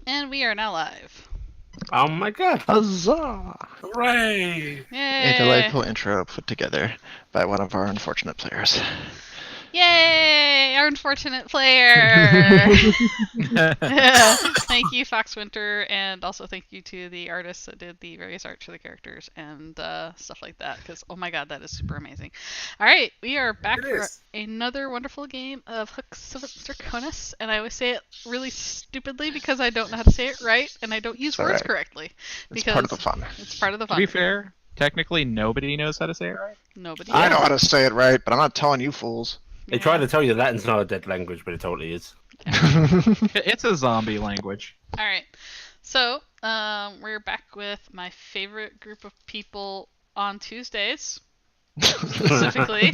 And we are now live. Oh my god. Huzzah! Hooray! Yay! A delightful intro put together by one of our unfortunate players. Yay! Our unfortunate player! Thank you, Foxwinter, and also thank you to the artists that did the various art for the characters and stuff like that, because oh my god, that is super amazing. Alright, we are back It for is. another wonderful game of Hooks of Draconis, and I always say it really stupidly because I don't know how to say it right, and I don't use It's words alright. correctly. It's Because part of the fun. it's part of the To fun. be fair, technically nobody knows how to say it right. Nobody I know does. how to say it right, but I'm not telling you fools. They try to tell you Latin's not a dead language, but it totally is. It's a zombie language. All right. So, we're back with my favorite group of people on Tuesdays, specifically.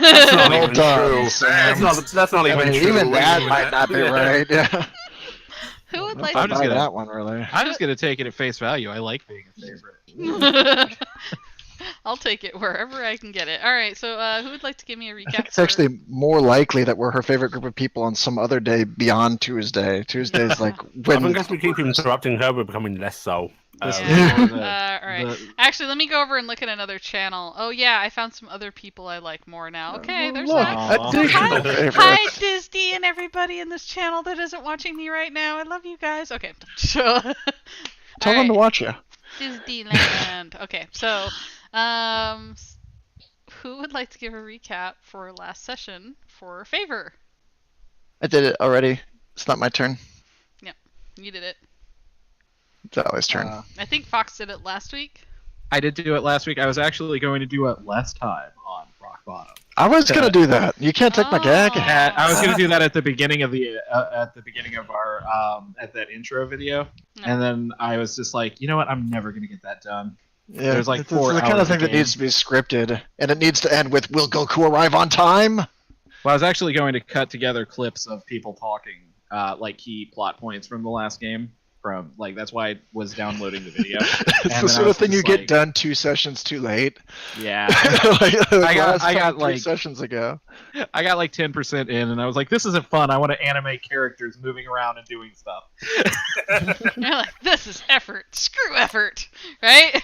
That's not Well even done, true. Sam. That's not I even mean, true. even that might not be right. Yeah. Who would I'll like I'm to just buy gonna- that one really. I'm just gonna take it at face value. I like being a favorite. I'll take it wherever I can get it. All right. So, who would like to give me a recap? I think it's for- actually more likely that we're her favorite group of people on some other day beyond Tuesday. Tuesday's like I when. think as we keep interrupting her, we're becoming less so. This is Yeah. more the- All right. the- Actually, let me go over and look at another channel. Oh yeah, I found some other people I like more now. Okay, there's Look, that. Aw. additional Hi, favorites. Disney and everybody in this channel that isn't watching me right now. I love you guys. Okay, so Tell them to watch you. Disneyland. Okay, so who would like to give a recap for last session for Favor? I did it already. It's not my turn. You did it. It's Ali's turn. I think Fox did it last week. I did do it last week. I was actually going to do it last time on Rock Bottom. I was gonna do that. You can't take my gag. Oh. I was gonna do that at the beginning of our at that intro video, No. and then I was just like, you know what? I'm never gonna get that done. Yeah, There's like it's 4 the kind hours of thing of that game. needs to be scripted, and it needs to end with "Will Goku arrive on time?" Well, I was actually going to cut together clips of people talking, like key plot points from the last game. From like that's why I was downloading the video. It's And the then sort I of thing was you just get like- done 2 sessions too late. Yeah, Like, I last got, time 3 like- sessions ago. I got like 10% in, and I was like, this isn't fun. I want to animate characters moving around and doing stuff. You're like, this is effort. Screw effort, right?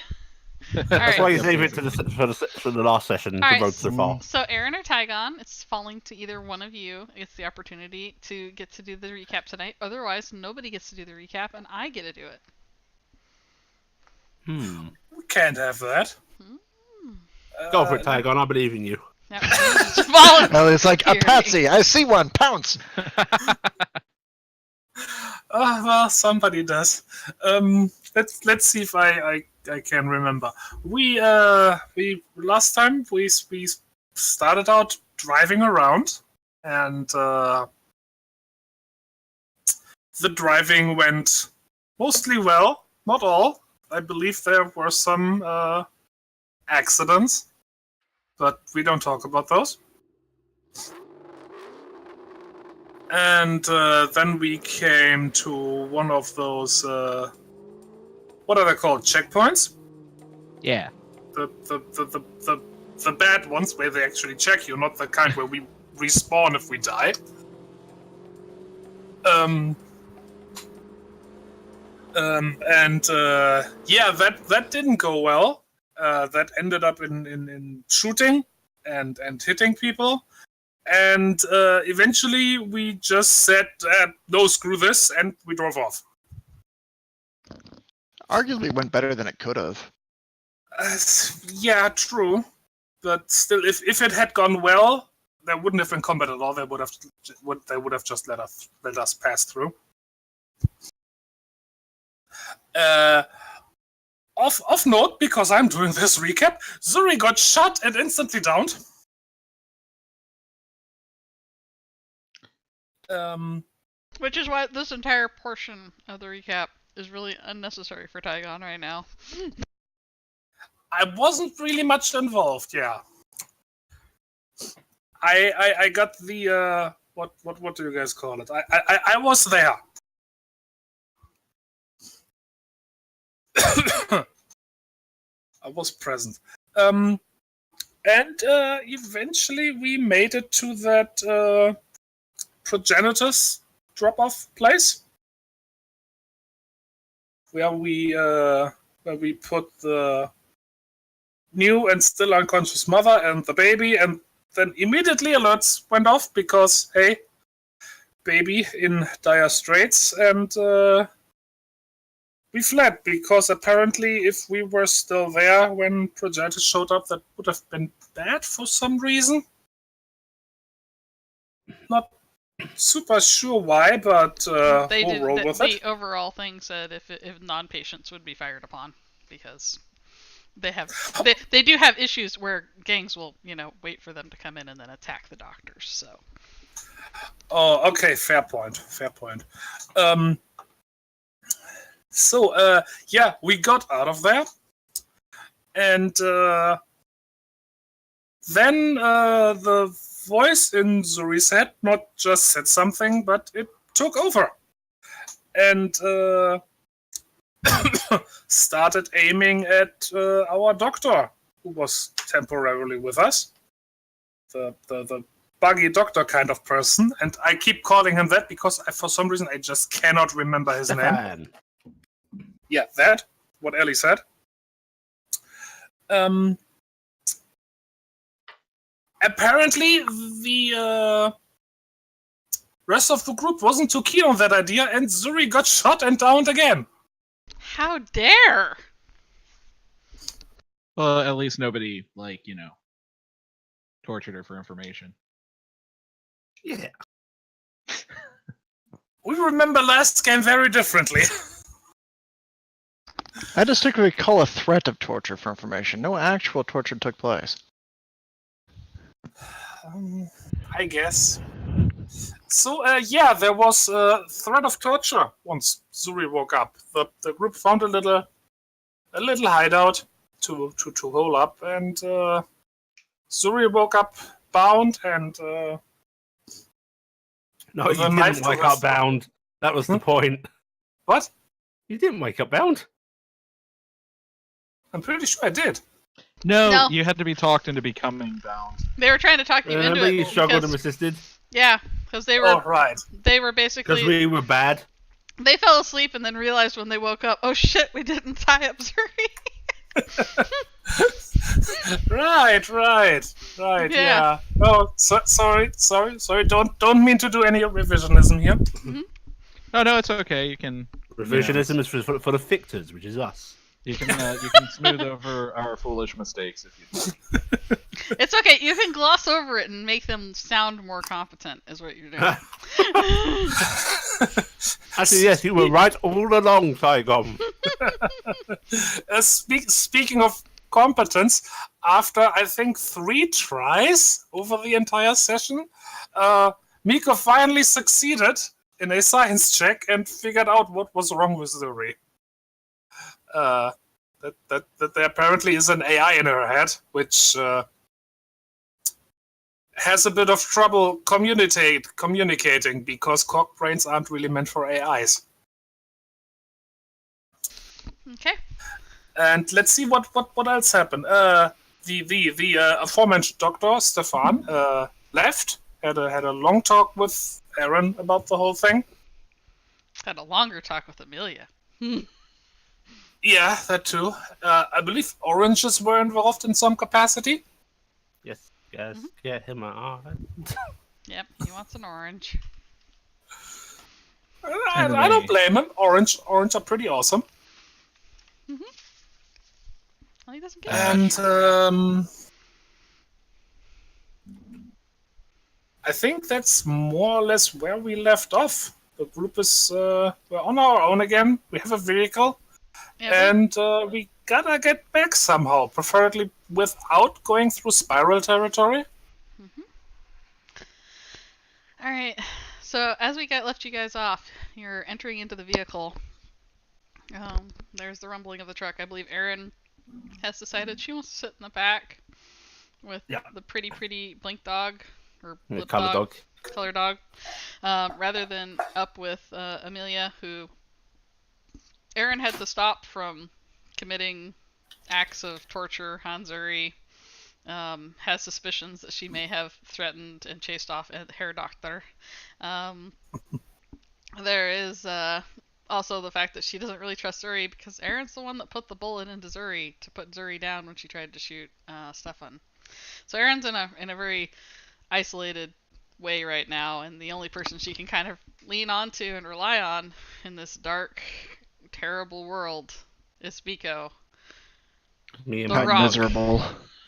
That's Alright. why you save it for the last session to Alright, vote so far. So Aaron or Tygon, it's falling to either one of you. Gets the opportunity to get to do the recap tonight. Otherwise, nobody gets to do the recap, and I get to do it. We can't have that. Go for it, Tygon. I believe in you. Now, it's falling. Oh, it's like a Here. patsy. I see one. Pounce. Well, somebody does. Let's see if I can remember. We last time we started out driving around, and the driving went mostly well. Not all. I believe there were some accidents, but we don't talk about those. And then we came to one of those, what are they called? Checkpoints? Yeah. The bad ones where they actually check you, not the kind where we respawn if we die. Yeah, that didn't go well. That ended up in shooting and hitting people. And eventually we just said, no, screw this, and we drove off. Arguably went better than it could have. Yeah, true. But still, if it had gone well, there wouldn't have been combat at all. They would have just let us pass through. Off note, because I'm doing this recap, Zuri got shot and instantly downed. Which is why this entire portion of the recap is really unnecessary for Tygon right now. I wasn't really much involved, yeah. I got the what do you guys call it? I was there. I was present. And eventually we made it to that Progenitus drop-off place. where we put the new and still unconscious mother and the baby, and then immediately alerts went off because, hey, baby in dire straits, and we fled because apparently if we were still there when Progetis showed up, that would have been bad for some reason. Not super sure why, but we'll roll with it. The overall thing said if non-patients would be fired upon because they do have issues where gangs will wait for them to come in and then attack the doctors. So. Oh, okay, fair point. Yeah, we got out of there, and then the voice in Zuri's head not just said something, but it took over, and started aiming at our doctor, who was temporarily with us, the buggy doctor kind of person, and I keep calling him that because for some reason I just cannot remember his name. Yeah, that. What Ellie said. Apparently, the rest of the group wasn't too keen on that idea, and Zuri got shot and downed again. How dare! Well, at least nobody, tortured her for information. Yeah. We remember last game very differently. I distinctly recall a threat of torture for information. No actual torture took place. I guess. So, there was a threat of torture once Zuri woke up. The group found a little hideout to hole up, and Zuri woke up bound and. No, you didn't wake up bound. That was the point. What? You didn't wake up bound. I'm pretty sure I did. No, you had to be talked into becoming bound. They were trying to talk you into it. You struggled and resisted. Yeah, because they were. Oh, right. They were basically. Because we were bad. They fell asleep and then realized when they woke up, oh shit, we didn't tie up Zuri. Right. Yeah. Oh, sorry. Don't mean to do any revisionism here. Mm-hmm. No, it's okay. You can. Revisionism is for the fictors, which is us. You can smooth over our foolish mistakes if you like. It's okay. You can gloss over it and make them sound more competent. Is what you're doing. Actually, yes, you were right all along, Saigon. Speaking of competence, after I think 3 tries over the entire session, Miko finally succeeded in a science check and figured out what was wrong with Zuri. That there apparently is an AI in her head, which has a bit of trouble communicating because cock brains aren't really meant for AIs. Okay. And let's see what else happened. The aforementioned doctor Stefan left. Had a long talk with Aaron about the whole thing. Had a longer talk with Amelia. Yeah, that too. I believe oranges were involved in some capacity. Yes, get him out. Yep, he wants an orange. I don't blame him. Orange are pretty awesome. Mm-hmm. Well, he doesn't get and I think that's more or less where we left off. The group is we're on our own again. We have a vehicle. Yeah, and we gotta get back somehow, preferably without going through spiral territory. Mm-hmm. All right. So as we left you guys off, you're entering into the vehicle. There's the rumbling of the truck. I believe Erin has decided she wants to sit in the back with the pretty blink dog or blip color dog, rather than up with Amelia, who Erin had to stop from committing acts of torture. Hanzuri has suspicions that she may have threatened and chased off a hair doctor. There is Also, the fact that she doesn't really trust Zuri because Aaron's the one that put the bullet into Zuri to put Zuri down when she tried to shoot Stefan. So Aaron's in a very isolated way right now, and the only person she can kind of lean onto and rely on in this dark, terrible world is Biko. Me and The my Rock. Miserable.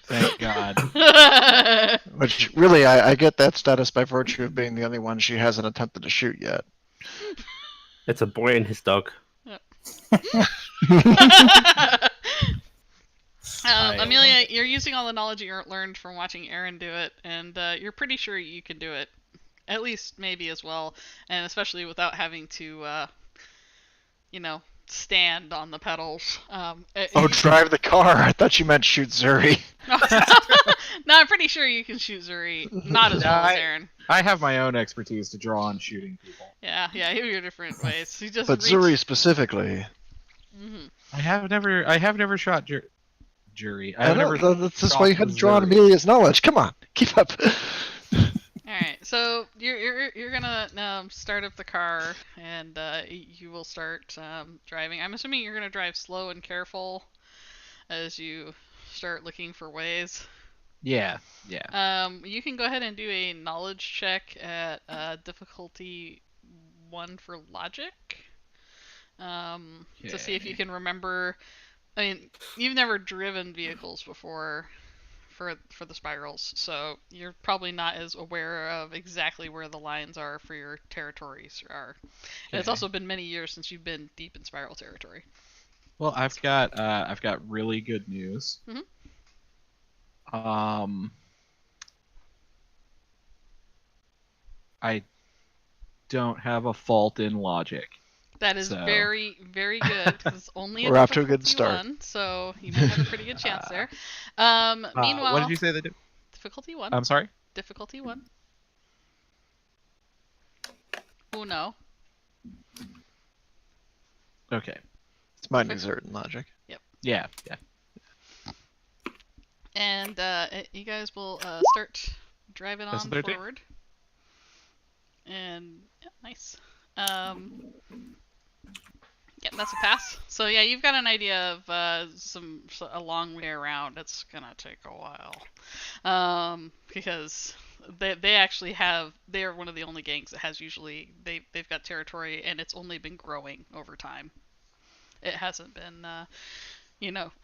Thank God. Which really, I get that status by virtue of being the only one she hasn't attempted to shoot yet. It's a boy and his dog. Amelia, you're using all the knowledge you learned from watching Aaron do it, and you're pretty sure you can do it. At least maybe as well, and especially without having to, stand on the pedals. Drive the car. I thought you meant shoot Zuri. No, I'm pretty sure you can shoot Zuri. Not as well as Aaron. I have my own expertise to draw on shooting people. Yeah, you have your different ways. You just But Zuri specifically. Mm-hmm. I have never shot Jury. I know, that's why you had to draw on Amelia's knowledge. Come on, keep up. Alright, so you're gonna start up the car, and you will start driving. I'm assuming you're gonna drive slow and careful as you start looking for ways. Yeah. You can go ahead and do a knowledge check at difficulty 1 for logic. To see if you can remember. I mean, you've never driven vehicles before for the spirals, so you're probably not as aware of exactly where the lines are for your territories are. And it's also been many years since you've been deep in spiral territory. Well, I've got really good news. Mm-hmm. I don't have a fault in logic. That is very, very good. It's only We're off to a good start. 1, so you might have a pretty good chance there. Meanwhile, what did you say that? difficulty 1. I'm sorry. Difficulty 1. Oh no. Okay. It's mind exerting logic. Yeah. And you guys will start driving That's on 13. forward. And yeah, nice. Yeah, that's a pass. So yeah, you've got an idea of a long way around. It's gonna take a while, because they actually have. They are one of the only gangs that has usually they've got territory, and it's only been growing over time. It hasn't been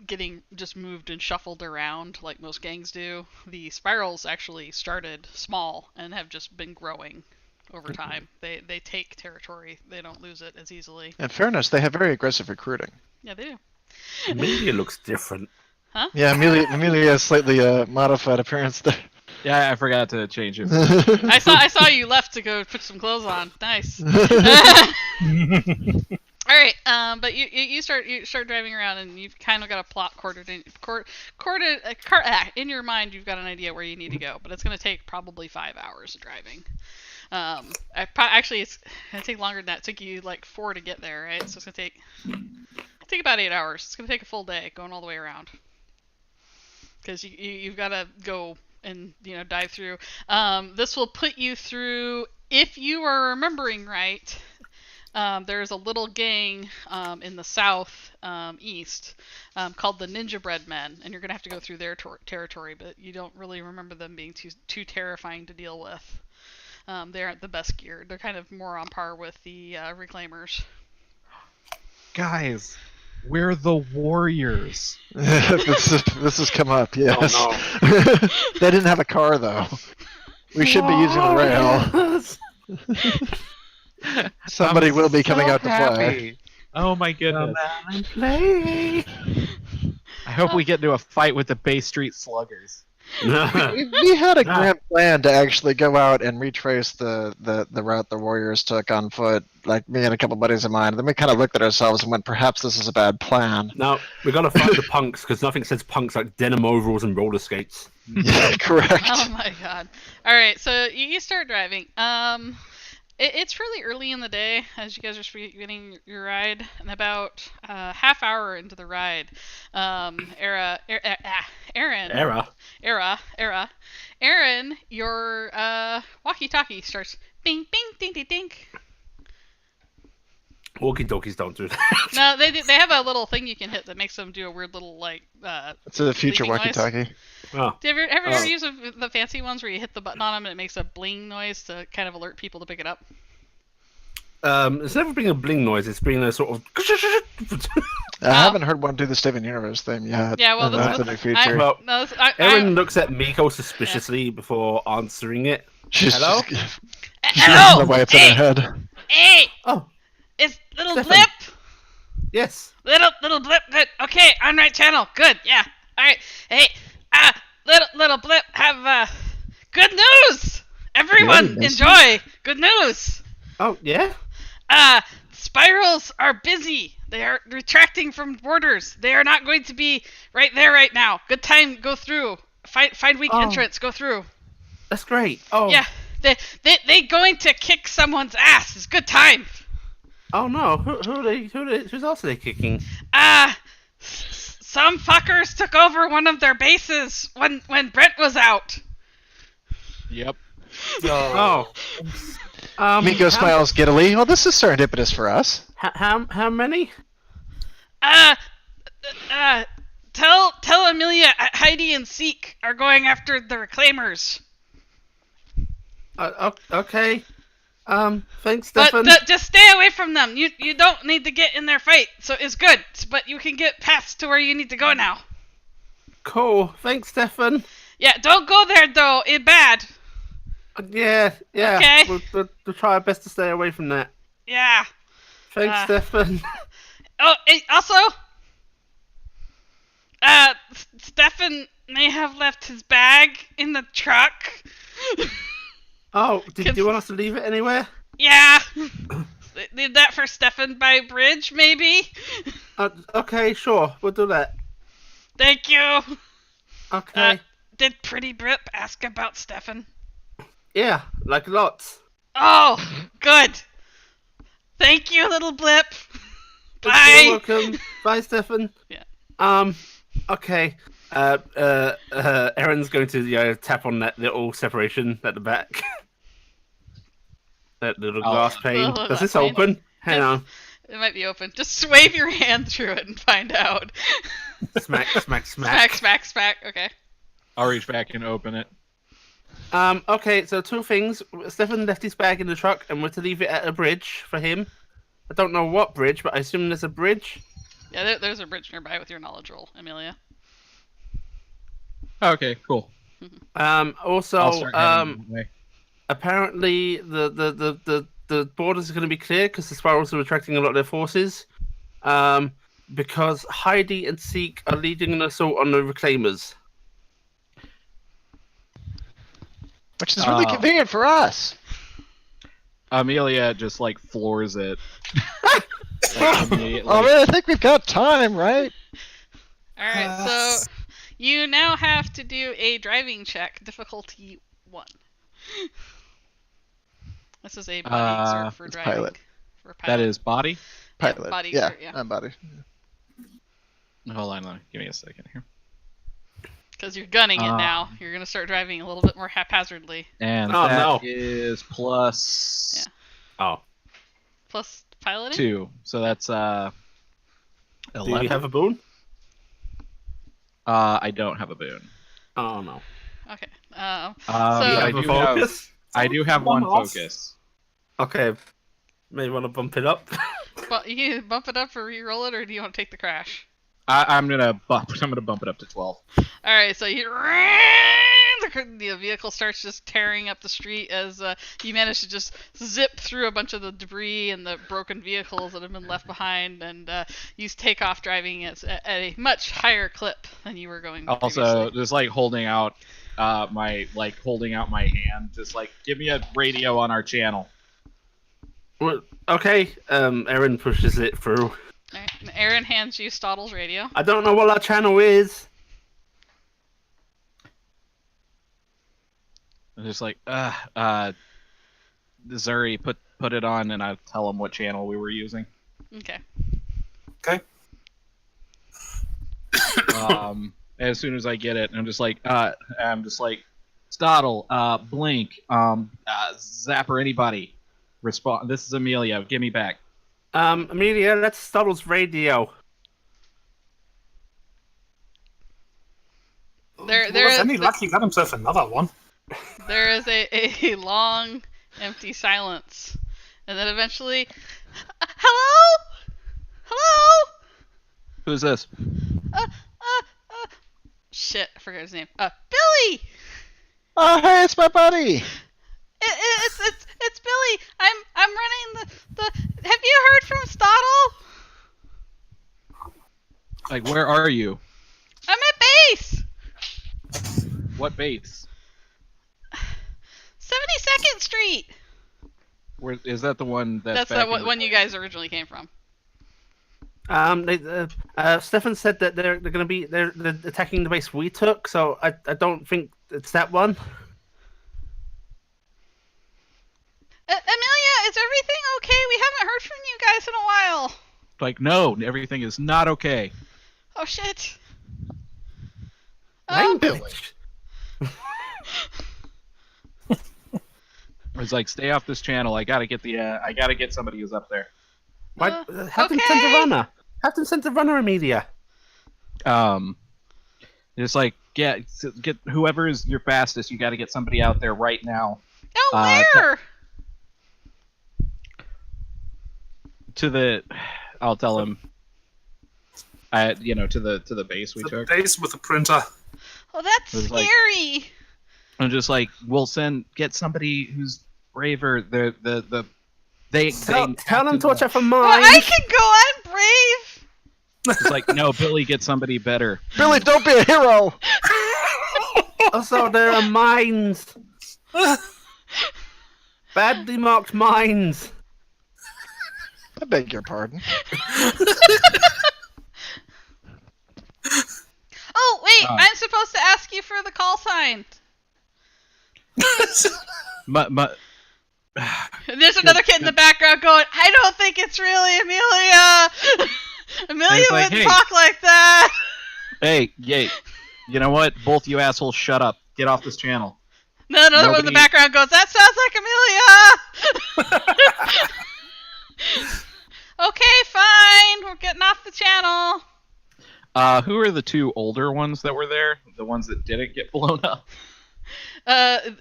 getting just moved and shuffled around like most gangs do. The spirals actually started small and have just been growing over time. They take territory. They don't lose it as easily. In fairness, they have very aggressive recruiting. Yeah, they do. Amelia looks different. Huh? Yeah, Amelia has slightly modified appearance there. Yeah, I forgot to change it. I saw you left to go put some clothes on. Nice. All right, but you start driving around, and you've kind of got a plot in your mind. You've got an idea where you need to go, but it's going to take probably 5 hours of driving. Actually, it's gonna take longer than that. It took you like 4 to get there, right? So it's gonna take about 8 hours. It's gonna take a full day going all the way around, because you've got to go and dive through. This will put you through, if you are remembering right. There's a little gang in the south east called the Ninja Bread Men, and you're gonna have to go through their territory, but you don't really remember them being too terrifying to deal with. They aren't the best geared. They're kind of more on par with the Reclaimers. Guys, we're the Warriors. this has come up, yes. Oh, no. They didn't have a car, though. We should be using the rail. Somebody will be coming out to play. Oh my goodness. Play. I hope we get into a fight with the Bay Street Sluggers. We had a grand plan to actually go out and retrace the route the Warriors took on foot, like me and a couple buddies of mine. And then we kind of looked at ourselves and went, perhaps this is a bad plan. No, we got to find the punks, because nothing says punks like denim overalls and roller skates. Yeah, correct. Oh my god. Alright, so you start driving. It's really early in the day as you guys are beginning your ride, and about half hour into the ride, Aaron, your walkie-talkie starts bing, bing, ding, ding, ding. Walkie-talkies don't do that. No, they have a little thing you can hit that makes them do a weird little It's a future bleeping noise. walkie-talkie. Oh. Do you ever Oh. use the fancy ones where you hit the button on them and it makes a bling noise to kind of alert people to pick it up? It's never been a bling noise. It's been a sort of. I haven't heard one do the Steven Universe thing yet. Yeah, well, that's a new feature. Well, No, Erin looks at Miko suspiciously before answering it. She's Hello? She's the way it's in her head. Hey! Oh, It's Little Stefan. Blip! yes. Little Blip, good. Okay, on right channel, good, yeah. Alright, hey, little Blip, have, good news! Everyone, Yes. enjoy! Good news! Oh, yeah? Spirals are busy. They are retracting from borders. They are not going to be right there right now. Good time, go through. Find weak entrance, go through. That's great. Oh. Yeah, they going to kick someone's ass. It's good time. Oh, no. Whose ass are they kicking? Some fuckers took over one of their bases when Brent was out. Yep. Oh. Miko smiles giddily. Well, this is serendipitous for us. How many? Tell Amelia Heidi and Seek are going after the Reclaimers. Okay. Thanks, But Stefan. just stay away from them. You don't need to get in their fight, so it's good. But you can get past to where you need to go now. Cool. Thanks, Stefan. Yeah, don't go there though. It's bad. Yeah. Okay. We'll try our best to stay away from that. Yeah. Thanks, Stefan. Oh, also, Stefan may have left his bag in the truck. Oh, do you want us to leave it anywhere? Yeah. Leave that for Stefan by bridge, maybe? Okay, sure. We'll do that. Thank you. Okay. Did Pretty Brip ask about Stefan? Yeah, like lots. Oh, good. Thank you, Little Blip. Bye. You're welcome. Bye, Stefan. Yeah. Okay. Erin's going to tap on that little separation at the back. That little glass pane. The Does this glass pane? open? Hang on. It might be open. Just wave your hand through it and find out. Smack. Smack. Okay. I'll reach back and open it. Okay, so two things. Stefan left his bag in the truck and we're to leave it at a bridge for him. I don't know what bridge, but I assume there's a bridge. Yeah, there's a bridge nearby with your knowledge roll, Amelia. Okay, cool. I'll Also, start heading that way. apparently the borders are going to be clear because the spirals are attracting a lot of their forces. Because Heidi and Seek are leading an assault on the Reclaimers. Which is really convenient for us. Amelia just like floors it. Oh man, I think we've got time, right? Alright, so you now have to do a driving check, difficulty 1. This is a body exert for driving. pilot. For pilot. That is body. Pilot. body yeah, exert, yeah. I'm body. Hold on, give me a second here. Because you're gunning it now. You're going to start driving a little bit more haphazardly. And Oh, that no. is plus Oh. Plus piloting? 2. So that's 11. Do you have a boon? I don't have a boon. Oh, no. Okay. Do you I have a do have, focus? I do have one One off. focus. Okay. Maybe want to bump it up? Well, you can bump it up or re-roll it, or do you want to take the crash? I'm gonna bump it up to 12. Alright, so you... The vehicle starts just tearing up the street as you manage to just zip through a bunch of the debris and the broken vehicles that have been left behind, and you take off driving at a much higher clip than you were going Also, previously. just like holding out my hand, just like give me a radio on our channel. Well, okay. Erin pushes it through. Alright, and Aaron hands you Stottle's radio. I don't know what our channel is. I'm just like, Zuri, put it on, and I tell him what channel we were using. Okay. As soon as I get it, I'm just like, Stottle, Blink, Zapper, anybody, respond. This is Amelia. Give me back. Amelia, that's Stoddle's radio. There With any is luck, he got himself another one. there is a long empty silence, and then eventually, hello, hello. Who's this? Shit, I forgot his name. Billy. Oh, hey, it's my buddy. It's Billy. I'm running the. Have you heard from Stoddle? Like, where are you? I'm at base. What base? 72nd Street. Where is that? The one That's back the in the- one you guys originally came from. Stefan said that they're attacking the base we took, so I don't think it's that one. Amelia, is everything okay? We haven't heard from you guys in a while. Like, no, everything is not okay. Oh shit. Language. It's like, stay off this channel. I gotta get somebody who's up there. Have them send a runner. Have them send a runner, Amelia. Just like get whoever is your fastest. You got to get somebody out there right now. Oh, where? I'll tell him. To the base we took. Base with a printer. Oh, that's It was like- scary. I'm just like, we'll get somebody who's braver. Tell Tell them to watch out for Well, mine. I can go. I'm brave. It's like, no, Billy, get somebody better. Billy, don't be a hero. Also, there are mines. Badly marked mines. I beg your pardon. Oh wait, I'm supposed to ask you for the call sign. There's another kid in the background going, I don't think it's really Amelia. Amelia it's like, wouldn't hey. talk like that. Hey, yay! You know what? Both you assholes, shut up. Get off this channel. No, another one in the Nobody- background goes, that sounds like Amelia. Okay, fine. We're getting off the channel. Who are the two older ones that were there? The ones that didn't get blown up?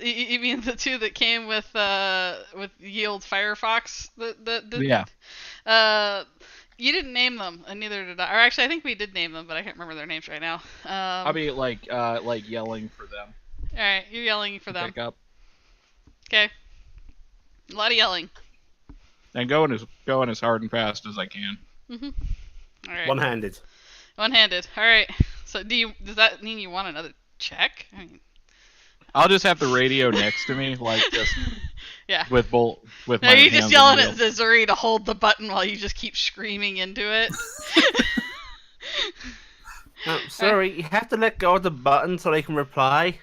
You mean the two that came with Yield Firefox? Yeah. You didn't name them, and neither did I. Or actually, I think we did name them, but I can't remember their names right now. I mean, like yelling for them. All right, you're yelling for them. Pick up Okay. A lot of yelling. and going as hard and fast as I can. All right. One-handed. One-handed. All right. So, does that mean you want another check? I mean, I'll just have the radio next to me, like just yeah. with No, my you're hands just on yelling the at wheel. Zuri to hold the button while you just keep screaming into it. No, sorry, you have to let go of the button so they can reply.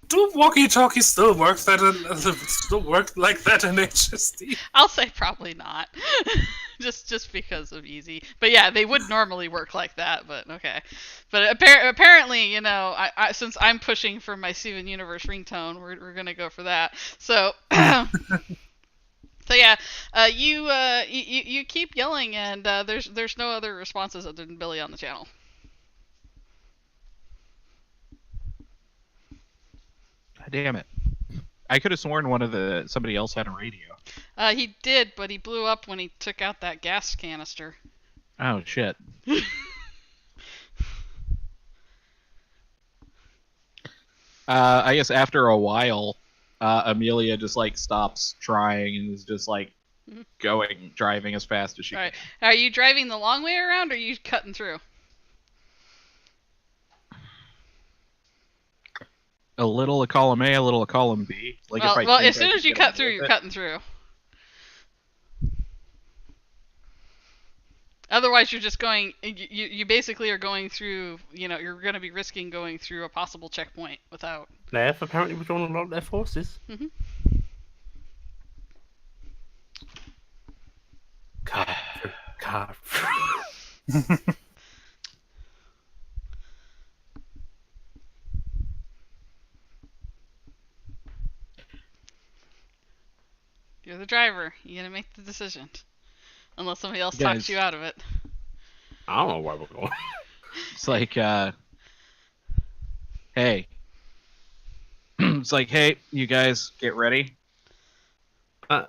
Do walkie-talkies still work like that in HSD? I'll say probably not. just because of easy. But yeah, they would normally work like that, but okay. But apparently, I since I'm pushing for my Steven Universe ringtone, we're going to go for that. So so yeah, you keep yelling, and there's no other responses other than Billy on the channel. Damn it! I could have sworn somebody else had a radio. He did, but he blew up when he took out that gas canister. Oh shit! I guess after a while, Amelia just like stops trying and is just like driving as fast as she All right. can. Are you driving the long way around, or are you cutting through? A little of column A, a little of column B. Like if I Well, think as I soon can as you get cut away through, with you're it. cutting through. Otherwise, you're just going. You basically are going through. You're going to be risking going through a possible checkpoint without. They've apparently withdrawn a lot of their forces. Mm-hmm. Car. You're the driver. You gotta make the decision. Unless somebody else Guys. talks you out of it. I don't know where we're going. It's like, hey. It's like, hey, you guys get ready.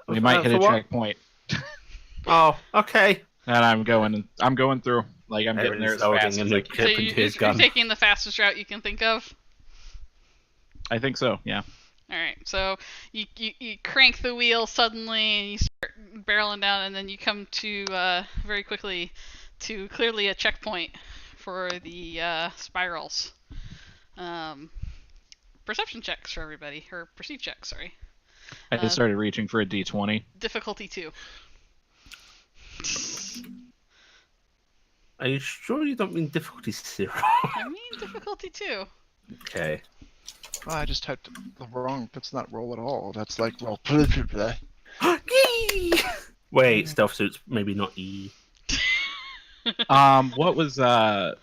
We might hit a what? checkpoint. Oh, okay. And I'm going through. Like, I'm getting there as fast as I can. So you're taking the fastest route you can think of? I think so, yeah. Alright, so you crank the wheel suddenly and you start barreling down, and then you come to very quickly to clearly a checkpoint for the spirals. Perception checks for everybody, or perceive checks, sorry. I just started reaching for a D20. Difficulty 2. Are you sure you don't mean difficulty 0? I mean difficulty 2. Okay. Oh, I just typed the wrong. That's not roll at all. That's like roll. Wait, stealth suits maybe not E. What was that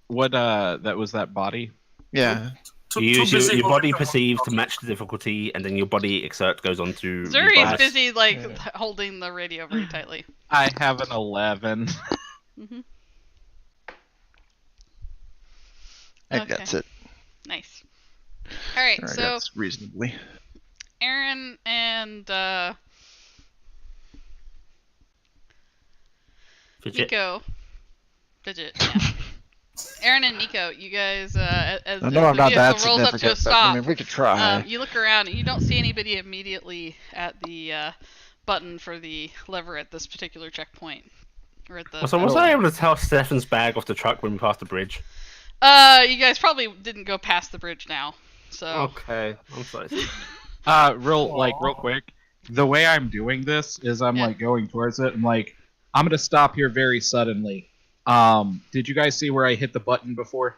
was that body? Yeah. You use your body perceives to match the difficulty, and then your body exert goes on to. Zuri is busy holding the radio very tightly. I have an 11. Mm-hmm. I gets it. Nice. All right, so that's reasonably. Aaron and Miko. Fidget. Yeah. Aaron and Miko, you guys, as No, I'm not that rolls up to a significant, but stop, I mean, we could try. you look around and you don't see anybody immediately at the button for the lever at this particular checkpoint. Or at the. So was I able to tell Stefan's bag off the truck when we passed the bridge? You guys probably didn't go past the bridge now, so. Okay, I'm sorry. Real quick. The way I'm doing this is I'm like going towards it. I'm like, I'm gonna stop here very suddenly. Did you guys see where I hit the button before?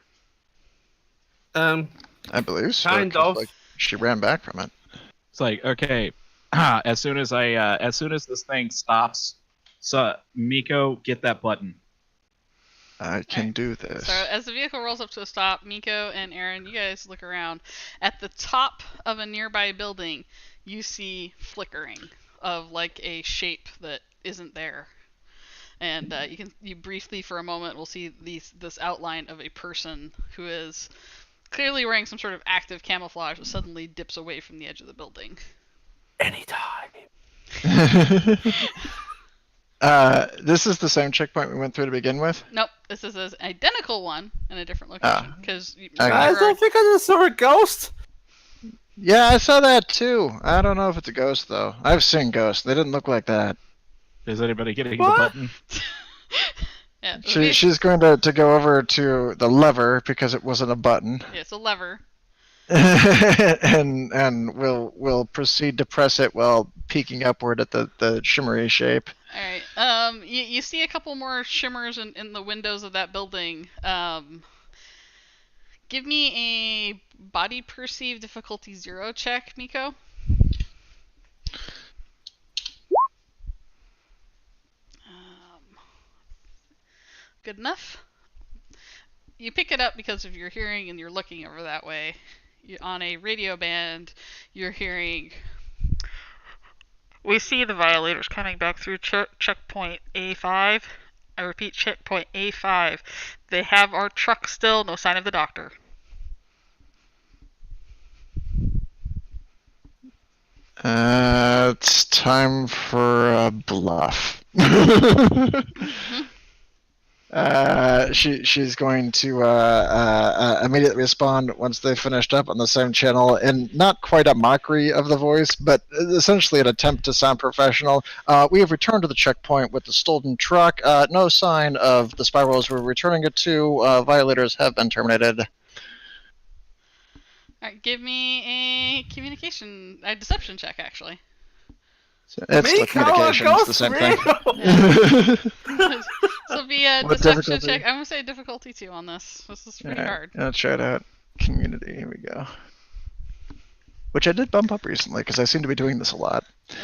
I believe so. Kind of. Like, she ran back from it. It's like, okay, as soon as this thing stops, so Miko, get that button. I can do this. So as the vehicle rolls up to a stop, Miko and Aaron, you guys look around. At the top of a nearby building, you see flickering of like a shape that isn't there. And you briefly for a moment will see this outline of a person who is clearly wearing some sort of active camouflage that suddenly dips away from the edge of the building. Anytime. This is the same checkpoint we went through to begin with? Nope, this is an identical one in a different location. Because I don't think I just saw a ghost. Yeah, I saw that too. I don't know if it's a ghost though. I've seen ghosts. They didn't look like that. Is anybody getting the button? Yeah, She's going to go over to the lever because it wasn't a button. Yeah, it's a lever. and we'll proceed to press it while peeking upward at the shimmery shape. All right. You see a couple more shimmers in the windows of that building. Give me a body perceived difficulty 0 check, Miko. Good enough. You pick it up because of your hearing and you're looking over that way. On a radio band, you're hearing, we see the violators coming back through checkpoint A5. I repeat, checkpoint A5. They have our truck still, no sign of the doctor. It's time for a bluff. She's going to immediately respond once they finished up on the same channel, and not quite a mockery of the voice, but essentially an attempt to sound professional. We have returned to the checkpoint with the stolen truck. No sign of the spirals we're returning it to. Violators have been terminated. Alright, give me a deception check, actually. It's the communication, it's the same thing. So be a deception check. I'm gonna say difficulty 2 on this. This is pretty hard. Let's try it out. Community, here we go. Which I did bump up recently because I seem to be doing this a lot. Yeah.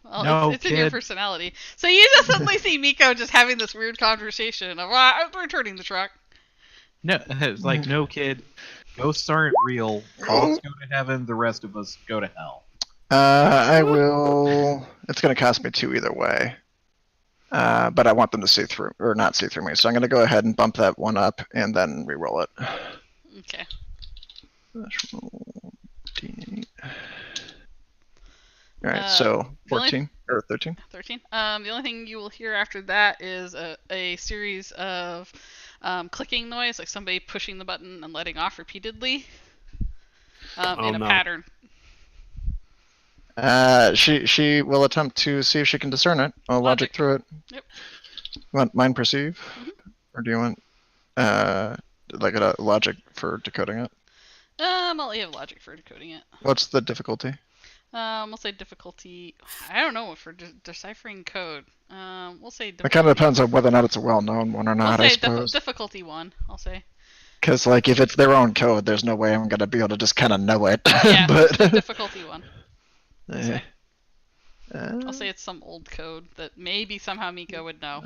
Well, it's in your personality. So you just suddenly see Miko just having this weird conversation of, I'm returning the truck. No, it's like, no, kid. Ghosts aren't real. Cults go to heaven. The rest of us go to hell. I will. It's going to cost me 2 either way. But I want them to see through, or not see through me. So I'm going to go ahead and bump that one up and then re-roll it. Okay. Let's roll D8. All right, so 14 or 13. 13. The only thing you will hear after that is a series of clicking noise, like somebody pushing the button and letting off repeatedly in a pattern. She will attempt to see if she can discern it. I'll logic through it. Yep. You want mind perceive, or do you want like a logic for decoding it? I'll have logic for decoding it. What's the difficulty? We'll say difficulty. I don't know for deciphering code. We'll say. It kind of depends on whether or not it's a well-known one or not. We'll I say suppose. difficulty 1. I'll say. Because like if it's their own code, there's no way I'm gonna be able to just kind of know it. Yeah. But Difficulty 1. I'll say it's some old code that maybe somehow Miko would know.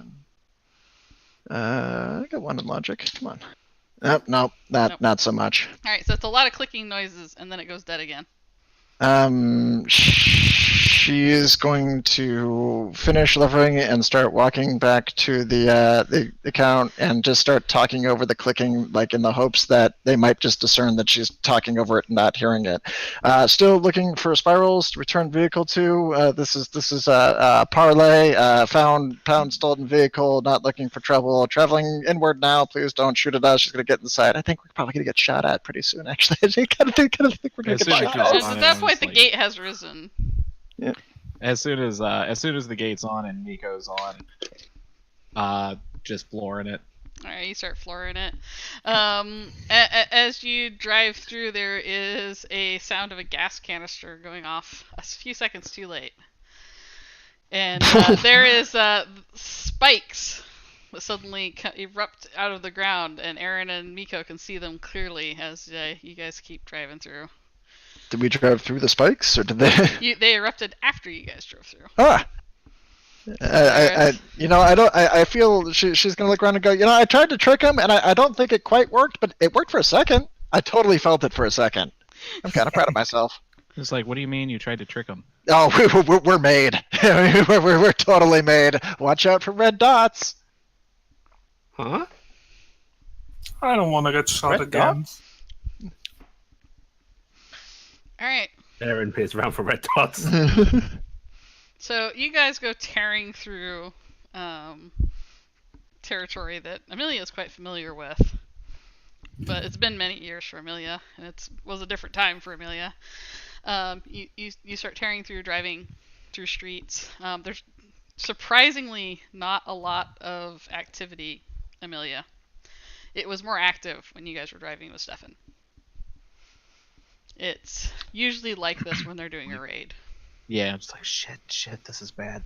I got 1 in logic. Come on. Nope, not so much. All right, so it's a lot of clicking noises, and then it goes dead again. She is going to finish delivering and start walking back to the account and just start talking over the clicking, like in the hopes that they might just discern that she's talking over it and not hearing it. Still looking for spirals to return vehicle to. This is Parlay. Pound stolen vehicle. Not looking for trouble. Traveling inward now. Please don't shoot at us. She's gonna get inside. I think we're probably gonna get shot at pretty soon. Actually, I kind of think we're gonna get shot at. At that point, the gate has risen. Yeah. As soon as the gate's on and Miko's on, just flooring it. All right, you start flooring it. As you drive through, there is a sound of a gas canister going off a few seconds too late, and there is spikes that suddenly erupt out of the ground, and Aaron and Miko can see them clearly as you guys keep driving through. Did we drive through the spikes, or did they? They erupted after you guys drove through. Ah. I feel she's gonna look around and go. I tried to trick him, and I don't think it quite worked, but it worked for a second. I totally felt it for a second. I'm kind of proud of myself. It's like, what do you mean you tried to trick him? Oh, we're made. we're totally made. Watch out for red dots. Huh? I don't want to get shot again. All right. Aaron peers around for red dots. So you guys go tearing through territory that Amelia is quite familiar with, but it's been many years for Amelia, and it was a different time for Amelia. You start tearing through, driving through streets. There's surprisingly not a lot of activity, Amelia. It was more active when you guys were driving with Stefan. It's usually like this when they're doing a raid. Yeah, I'm just like, shit, this is bad.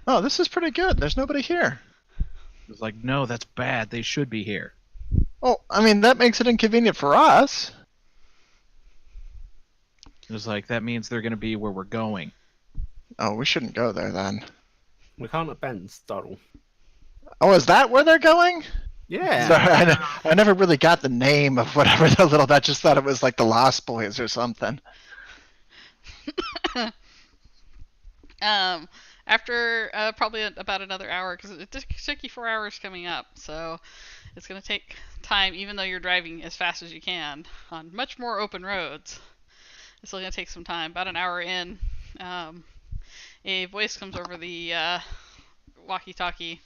Oh, this is pretty good. There's nobody here. It's like, no, that's bad. They should be here. Well, I mean, that makes it inconvenient for us. It's like, that means they're going to be where we're going. Oh, we shouldn't go there then. We can't have Ben startle. Oh, is that where they're going? Yeah. Sorry, I never really got the name of whatever the little. I just thought it was like the Lost Boys or something. After probably about another hour, because it took you 4 hours coming up, so it's going to take time, even though you're driving as fast as you can on much more open roads. It's still going to take some time. About an hour in, a voice comes over the walkie-talkie.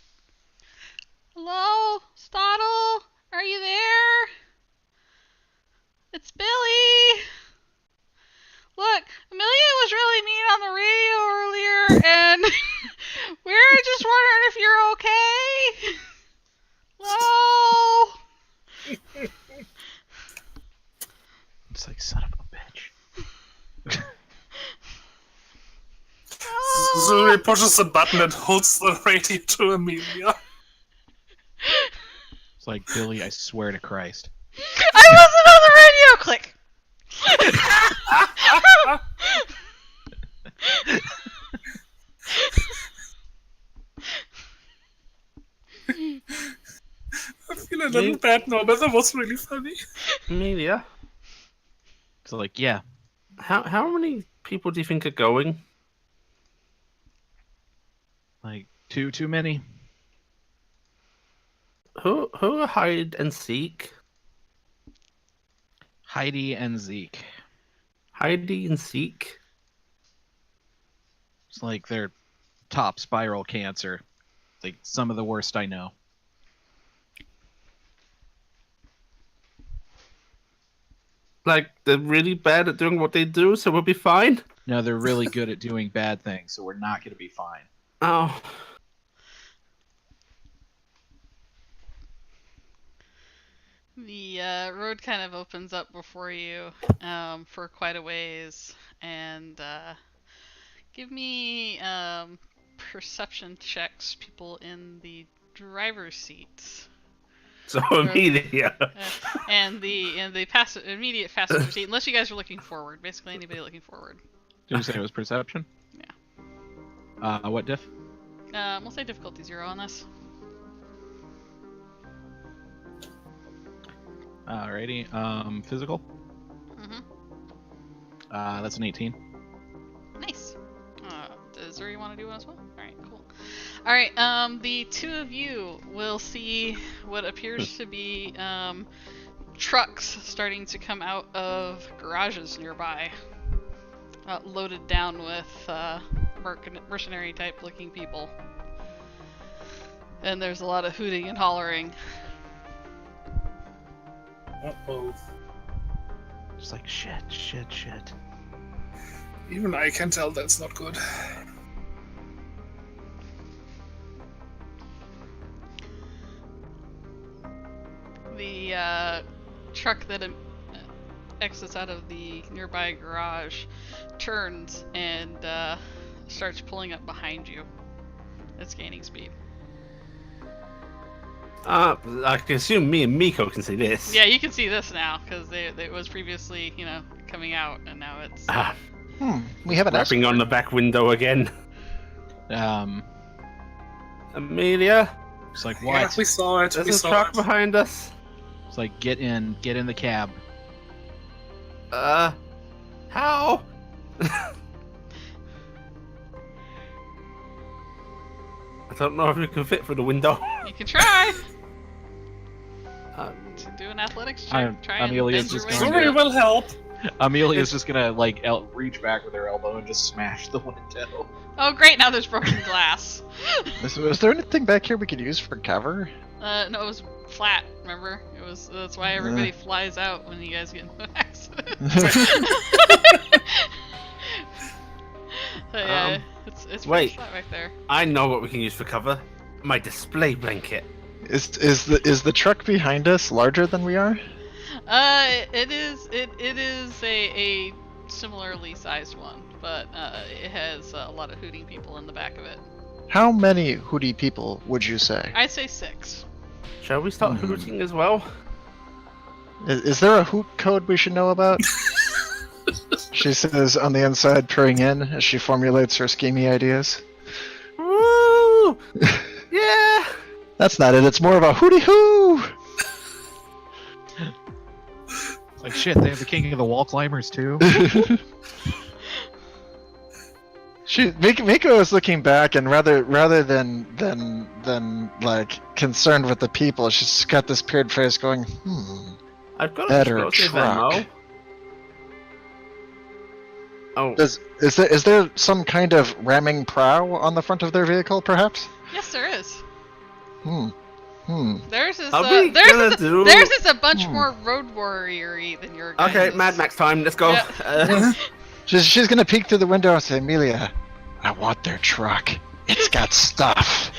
Hello, Stottle? Are you there? It's Billy. Look, Amelia was really mean on the radio earlier, and we're just wondering if you're okay. Hello? It's like, son of a bitch. So he pushes a button and holds the radio to Amelia. It's like, Billy, I swear to Christ. I wasn't on the radio! Click! I feel a little bad now, but that was really funny. Amelia? It's like, yeah. How many people do you think are going? Like, too many. Who are hide and seek? Heidi and Zeke. Heidi and Seek. It's like their top spiral cancer. Like some of the worst I know. Like they're really bad at doing what they do, so we'll be fine. No, they're really good at doing bad things, so we're not going to be fine. Oh. The road kind of opens up before you for quite a ways, and give me perception checks, people in the driver's seats. So Amelia. And the immediate passenger seat, unless you guys are looking forward. Basically, anybody looking forward. Did you say it was perception? Yeah. What diff? We'll say difficulty 0 on this. Alrighty. Physical? Mm-hmm. That's an 18. Nice. Is there you want to do one as well? Alright, cool. Alright, the two of you will see what appears to be trucks starting to come out of garages nearby. Loaded down with mercenary type looking people. And there's a lot of hooting and hollering. Uh-oh. Just like, shit. Even I can tell that's not good. The truck that exits out of the nearby garage turns and starts pulling up behind you. It's gaining speed. I can assume me and Miko can see this. Yeah, you can see this now because it was previously, coming out, and now it's. We have an Rapping on the back window again. Amelia. It's like, what? Yeah, we saw it. There's we a saw truck it. behind us. It's like, get in the cab. How? I don't know if you can fit through the window. You can try. Do an athletics check. Try and Amelia's bend your just way going through Sorry it. will help. Amelia's just gonna like reach back with her elbow and just smash the window. Oh, great! Now there's broken glass. Was there anything back here we could use for cover? No, it was flat. Remember? It was. That's why everybody flies out when you guys get into an accident. But yeah, it's pretty wait. flat right there. I know what we can use for cover. My display blanket. Is the truck behind us larger than we are? It is a similarly sized one, but it has a lot of hooting people in the back of it. How many hooty people would you say? I'd say 6. Shall we start hooting as well? Is there a hoot code we should know about? She says on the inside, peering in as she formulates her schemey ideas. Woo! Yeah! That's not it. It's more of a hooty hoo. It's like, shit, they have the king of the wall climbers too. Miko is looking back, and rather than like concerned with the people, she's got this peered face, going, I've got Better a explosive truck. ammo. Oh, Is there some kind of ramming prow on the front of their vehicle, perhaps? Yes, there is. Theirs is Are we gonna do- theirs is a bunch more road warrior-y than your guys'. okay, Mad Max time. Let's go. Yeah. She's gonna peek through the window and say, Amelia, I want their truck. It's got stuff.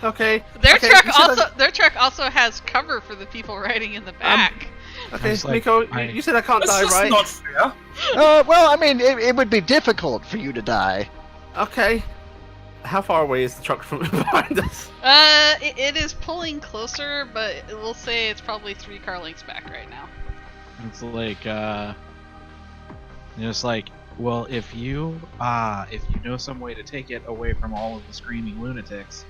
Okay. Their okay, truck you said their truck also has cover for the people riding in the back. Okay, It's like, Miko, you said I can't That's die, just right? not fair. Well, I mean, it would be difficult for you to die. Okay. How far away is the truck from behind us? It is pulling closer, but we'll say it's probably 3 car lengths back right now. It's like, it's like, well, if you know some way to take it away from all of the screaming lunatics,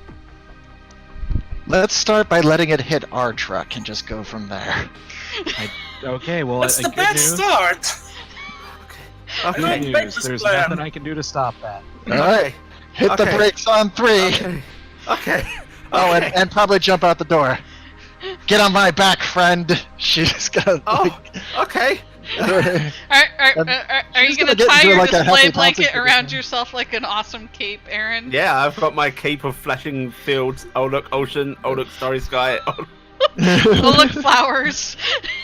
Let's start by letting it hit our truck and just go from there. Okay, well, That's the good bad news. start. Okay. don't Good like news. this There's plan. nothing I can do to stop that. All right, hit the Okay. brakes on 3. Okay. Okay. Oh, Okay. and probably jump out the door. Get on my back, friend. She's gonna. Oh, okay. Are you She's gonna gonna get tie into, your like, a display happy blanket concert around position. yourself like an awesome cape, Aaron? Yeah, I've got my cape of flashing fields. Oh look, ocean. Oh look, starry sky. Oh, Oh, look, flowers.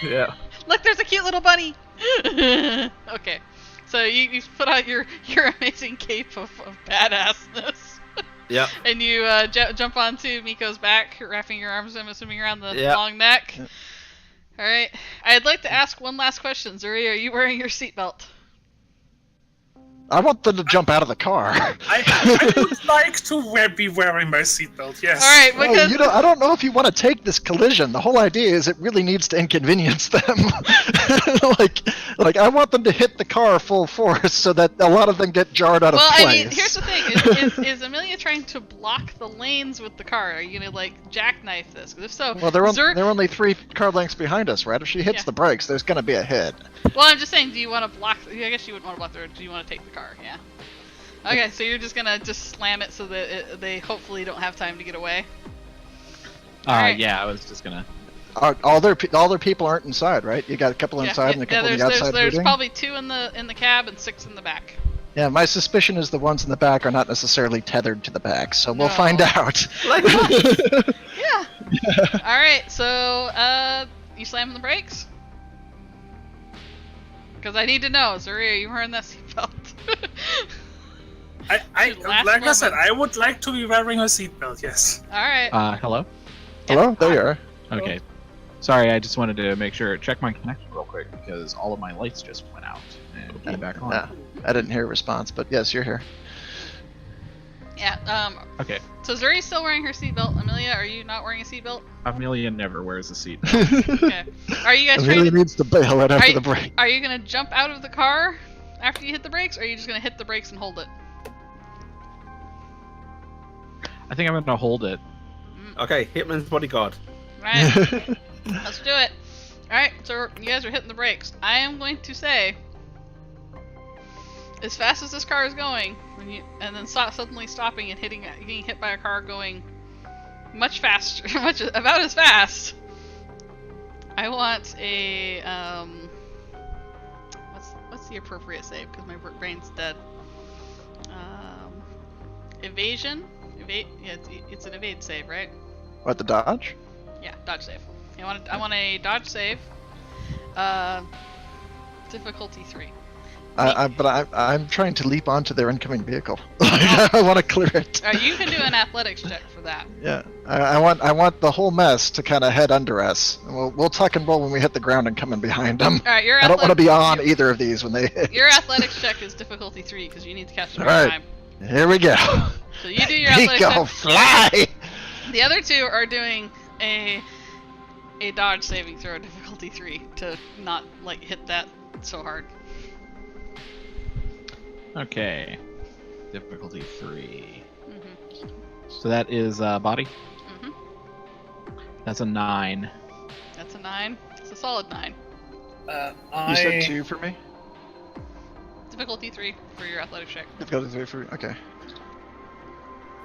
yeah. Look, there's a cute little bunny. Okay, so you put on your amazing cape of badassness, Yep. and you jump onto Miko's back, wrapping your arms, I'm assuming, around the Yep. long neck. All right. I'd like to ask one last question, Zuri. Are you wearing your seatbelt? I want them to jump out of the car. I would like to be wearing my seatbelt, yes. All right, No, because I don't know if you want to take this collision. The whole idea is it really needs to inconvenience them. like I want them to hit the car full force so that a lot of them get jarred out of place. well, I mean, here's the thing: is Amelia trying to block the lanes with the car? Are you gonna like jackknife this? 'Cause if so, Well, they're Zuri- only 3 car lengths behind us, right? If she hits Yeah. the brakes, there's going to be a hit. Well, I'm just saying, do you want to block? I guess you wouldn't want to block the road. Do you want to take the car? Yeah. Okay, so you're just gonna slam it so that they hopefully don't have time to get away. Alright. Yeah, I was just gonna. All their people aren't inside, right? You got a couple inside and a couple on the outside. there's looting? probably 2 in the cab and 6 in the back. Yeah, my suspicion is the ones in the back are not necessarily tethered to the back, so we'll No. find out. Like, Yeah. All right, so you slamming the brakes? Because I need to know, Zuri, are you wearing that seatbelt? Last Like I said, moment. I would like to be wearing a seatbelt, yes. All right. Hello? Hello? There you are. Okay. Sorry, I just wanted to make sure, check my connection real quick because all of my lights just went out and came back on. Yeah, I didn't hear a response, but yes, you're here. Yeah. Okay. So Zuri's still wearing her seatbelt. Amelia, are you not wearing a seatbelt? Amelia never wears a seat. Okay. Are you guys Amelia trying to? needs to bail right after the break. Are you gonna jump out of the car after you hit the brakes, or are you just gonna hit the brakes and hold it? I think I'm gonna hold it. okay, Hitman's bodyguard. Right. Let's do it. All right. So you guys are hitting the brakes. I am going to say, as fast as this car is going, and then suddenly stopping and getting hit by a car going much faster, about as fast. I want a what's the appropriate save? Because my brain's dead. Evasion. Yeah, it's an evade save, right? What, the dodge? Yeah, dodge save. I want a dodge save. Difficulty 3. But I'm trying to leap onto their incoming vehicle. I want to clear it. You can do an athletics check for that. Yeah, I want the whole mess to kind of head under us. We'll tuck and roll when we hit the ground and come in behind them. All right, I don't want to be on either of these when they hit. Your athletics check is difficulty 3 because you need to catch them All in right. time. Here we go. So you do your athletics Nico, check. fly! The other 2 are doing a dodge saving throw, difficulty 3, to not hit that so hard. Okay. Difficulty 3. Mhm. So that is body. Mhm. That's a 9. That's a 9. It's a solid 9. You said 2 for me? Difficulty 3 for your athletics check. Difficulty 3 for me. Okay.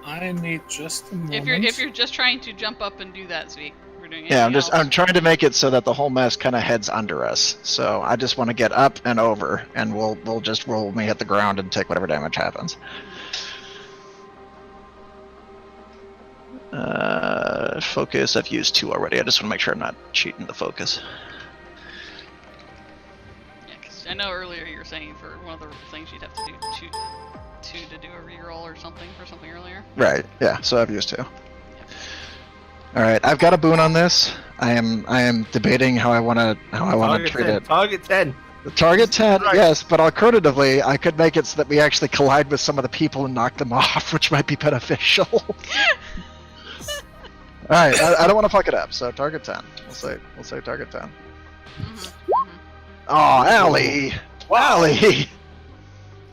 I need just a moment. If you're just trying to jump up and do that, Zeke, we're doing Yeah, anything else. I'm trying to make it so that the whole mess kind of heads under us. So I just want to get up and over, and we'll just roll when we hit the ground and take whatever damage happens. Focus, I've used 2 already. I just want to make sure I'm not cheating the focus. Yeah, 'cause I know earlier you were saying for one of the things you'd have to do two to do a reroll or something for something earlier. Right. Yeah. So I've used 2. All right. I've got a boon on this. I am debating how I want to treat it. Target 10. The target 10, Right. yes, but alternatively, I could make it so that we actually collide with some of the people and knock them off, which might be beneficial. All right, I don't want to fuck it up, so target 10. We'll say target 10. Oh, Allie! Allie!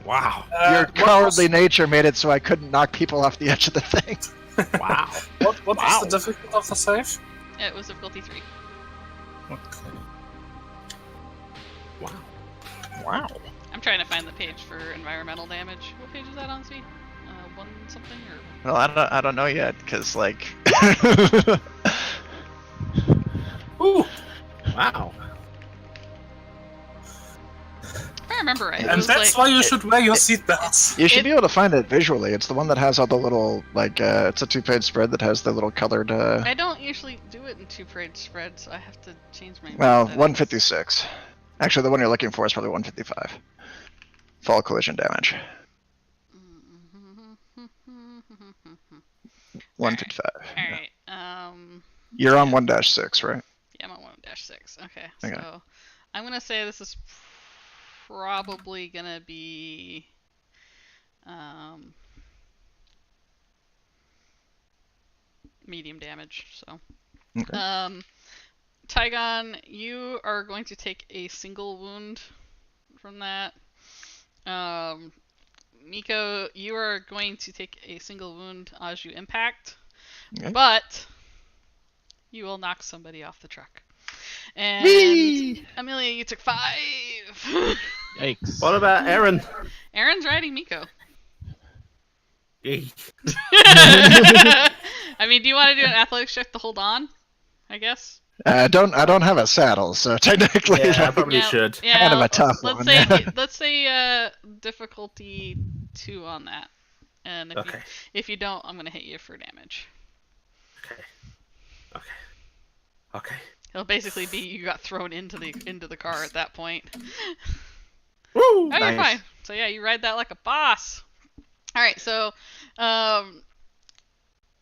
Wow. Your what cowardly was- nature made it so I couldn't knock people off the edge of the thing. Wow. What Wow. was the difficulty of the save? It was difficulty 3. Okay. Wow. Wow. I'm trying to find the page for environmental damage. What page is that on, Sweet? 1 something or? Well, I don't know yet, because, like... Ooh. Wow. If I remember right, it And was that's like why you should wear your seatbelts. You should It- be able to find it visually. It's the one that has all the little, like, it's a 2-page spread that has the little colored, I don't usually do it in 2-page spreads, so I have to change my. well, settings. 156. Actually, the one you're looking for is probably 155. Fall collision damage. 155. All Yeah. right. You're on 1-6, right? Yeah, I'm on 1-6. Okay. Okay. So I'm gonna say this is probably gonna be medium damage. So Okay. Tygon, you are going to take a single wound from that. Miko, you are going to take a single wound as you impact, Okay. but you will knock somebody off the truck. And Whee! Amelia, you took 5. Yikes. What about Aaron? Aaron's riding Miko. Yay. I mean, do you want to do an athletics check to hold on? I guess. I don't have a saddle, so technically, Yeah, I like, probably Yeah, should. Yeah, Kind of a tough let's one. say let's say difficulty 2 on that, and Okay. if you don't, I'm gonna hit you for damage. Okay. Okay. Okay. It'll basically be you got thrown into the car at that point. Woo! Oh, you're Nice. fine. So yeah, you ride that like a boss. All right, so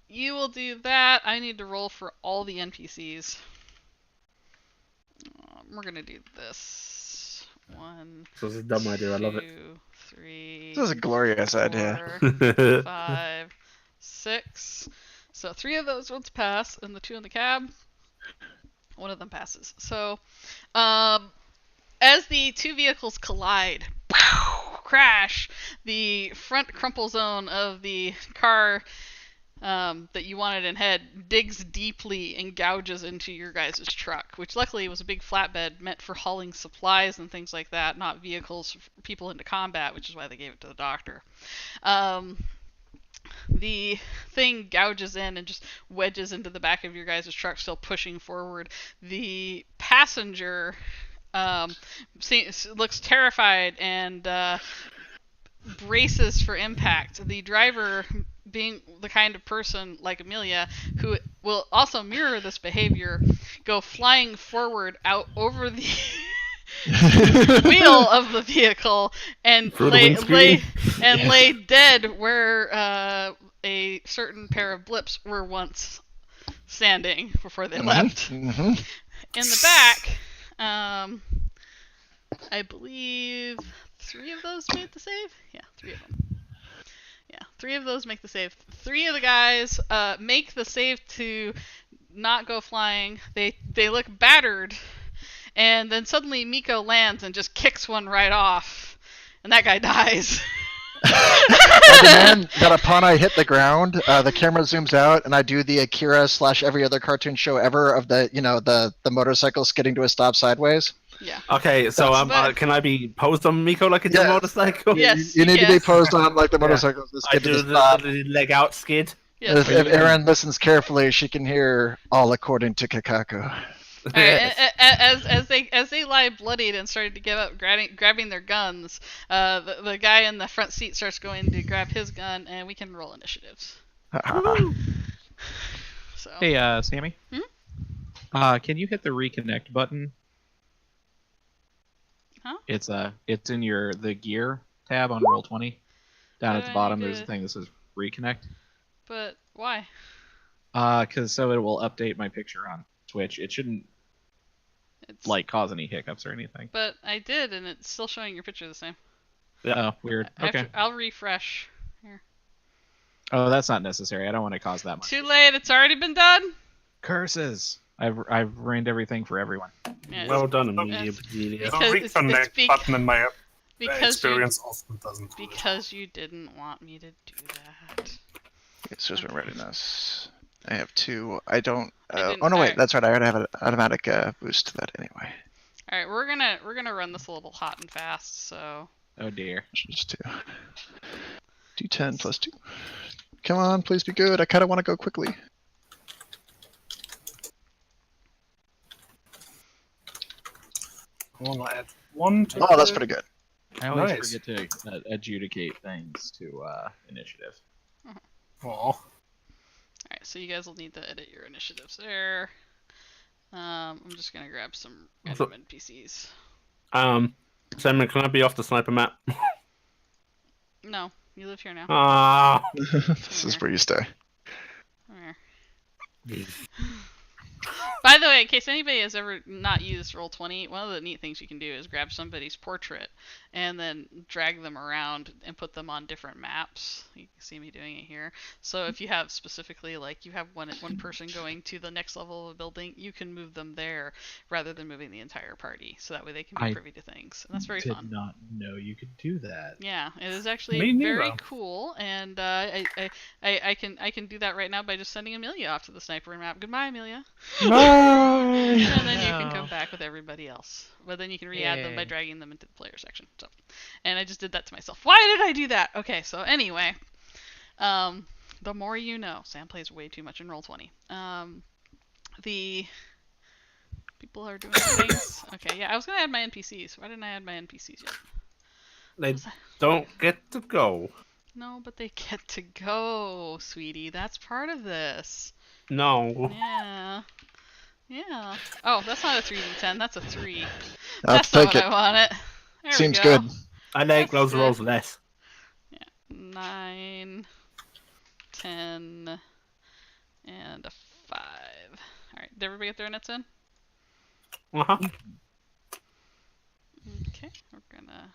you will do that. I need to roll for all the NPCs. We're gonna do this. 1, This is a dumb idea. I love it. 2, 3. this is a glorious idea. 4, 5, 6. So 3 of those ones pass, and the 2 in the cab, 1 of them passes. So, as the 2 vehicles collide, crash, the front crumple zone of the car that you wanted in head digs deeply and gouges into your guys' truck, which luckily was a big flatbed meant for hauling supplies and things like that, not vehicles for people into combat, which is why they gave it to the doctor. The thing gouges in and just wedges into the back of your guys' truck, still pushing forward. The passenger looks terrified and braces for impact. The driver, being the kind of person like Amelia who will also mirror this behavior, go flying forward out over the wheel of the vehicle and Through the windscreen. lay dead where a certain pair of blips were once standing before they left. Mhm. In the back, I believe 3 of those made the save? Yeah, 3 of them. Yeah, 3 of those make the save. 3 of the guys make the save to not go flying. They look battered, and then suddenly Miko lands and just kicks one right off, and that guy dies. I demand that upon I hit the ground, the camera zooms out, and I do the Akira / every other cartoon show ever of the the motorcycle skidding to a stop sideways. Yeah. Okay, so But- can I be posed on Miko like it's Yeah. a motorcycle? Yes. You need to be yes. posed on like the motorcycle. I do the leg out skid. Yes. If Erin listens carefully, she can hear all according to Kakaku. All right, as they lie bloodied and started to give up, grabbing their guns, the guy in the front seat starts going to grab his gun, and we can roll initiatives. So Hey, Sammy. Can you hit the reconnect button? Huh? It's in the gear tab on Roll20. Down Why at the do I bottom, need there's to- a thing that says reconnect. but why? Cause so it will update my picture on Twitch. It shouldn't It's cause any hiccups or anything. But I did, and it's still showing your picture the same. Oh, weird. Okay. I'll refresh. Oh, that's not necessary. I don't want to cause that much. Too late. It's already been done. Curses! I've ruined everything for everyone. Yeah, Well done, Yes. Amelia. The Because it's reconnect button in my because you, experience often doesn't do it. because you didn't want me to do that. Okay, Swordsman readiness. I have 2. I don't. didn't- Oh no, wait. alright. That's right. I already have an automatic boost to that anyway. All right, we're gonna run this a little hot and fast. So Oh dear. Just 2. D10 plus 2. Come on, please be good. I kind of want to go quickly. Hold on, I add 1 to Oh, that's the- pretty good. I always Nice. forget to adjudicate things to initiative. Aw. all right, so you guys will need to edit your initiatives there. I'm just gonna grab some So- random NPCs. Simon, can I be off the sniper map? No, you live here now. Ah. This is where you stay. Come here. By the way, in case anybody has ever not used Roll20, one of the neat things you can do is grab somebody's portrait and then drag them around and put them on different maps. You can see me doing it here. So if you have specifically, like, you have one person going to the next level of a building, you can move them there rather than moving the entire party. So that way they can be I privy to things. And that's very Did fun. not know you could do that. Yeah, it is actually Me very neither. cool, and I can do that right now by just sending Amelia off to the sniper map. Goodbye, Amelia. And then you can come back with everybody else. But then you can re-add them by Yay. dragging them into the player section. So, and I just did that to myself. Why did I do that? Okay, so anyway, the more you know. Sam plays way too much in Roll20. The people are doing things. Okay, yeah, I was gonna add my NPCs. Why didn't I add my NPCs yet? They don't get to go. No, but they get to go, sweetie. That's part of this. No. Yeah. Yeah. Oh, that's not a 3d10. That's a 3. I'll That's not take what it. I wanted. There Seems we go. good. I like That's those good. rolls less. 9, 10, and a 5. Alright, did everybody get their nets in? Uh-huh. Okay, we're gonna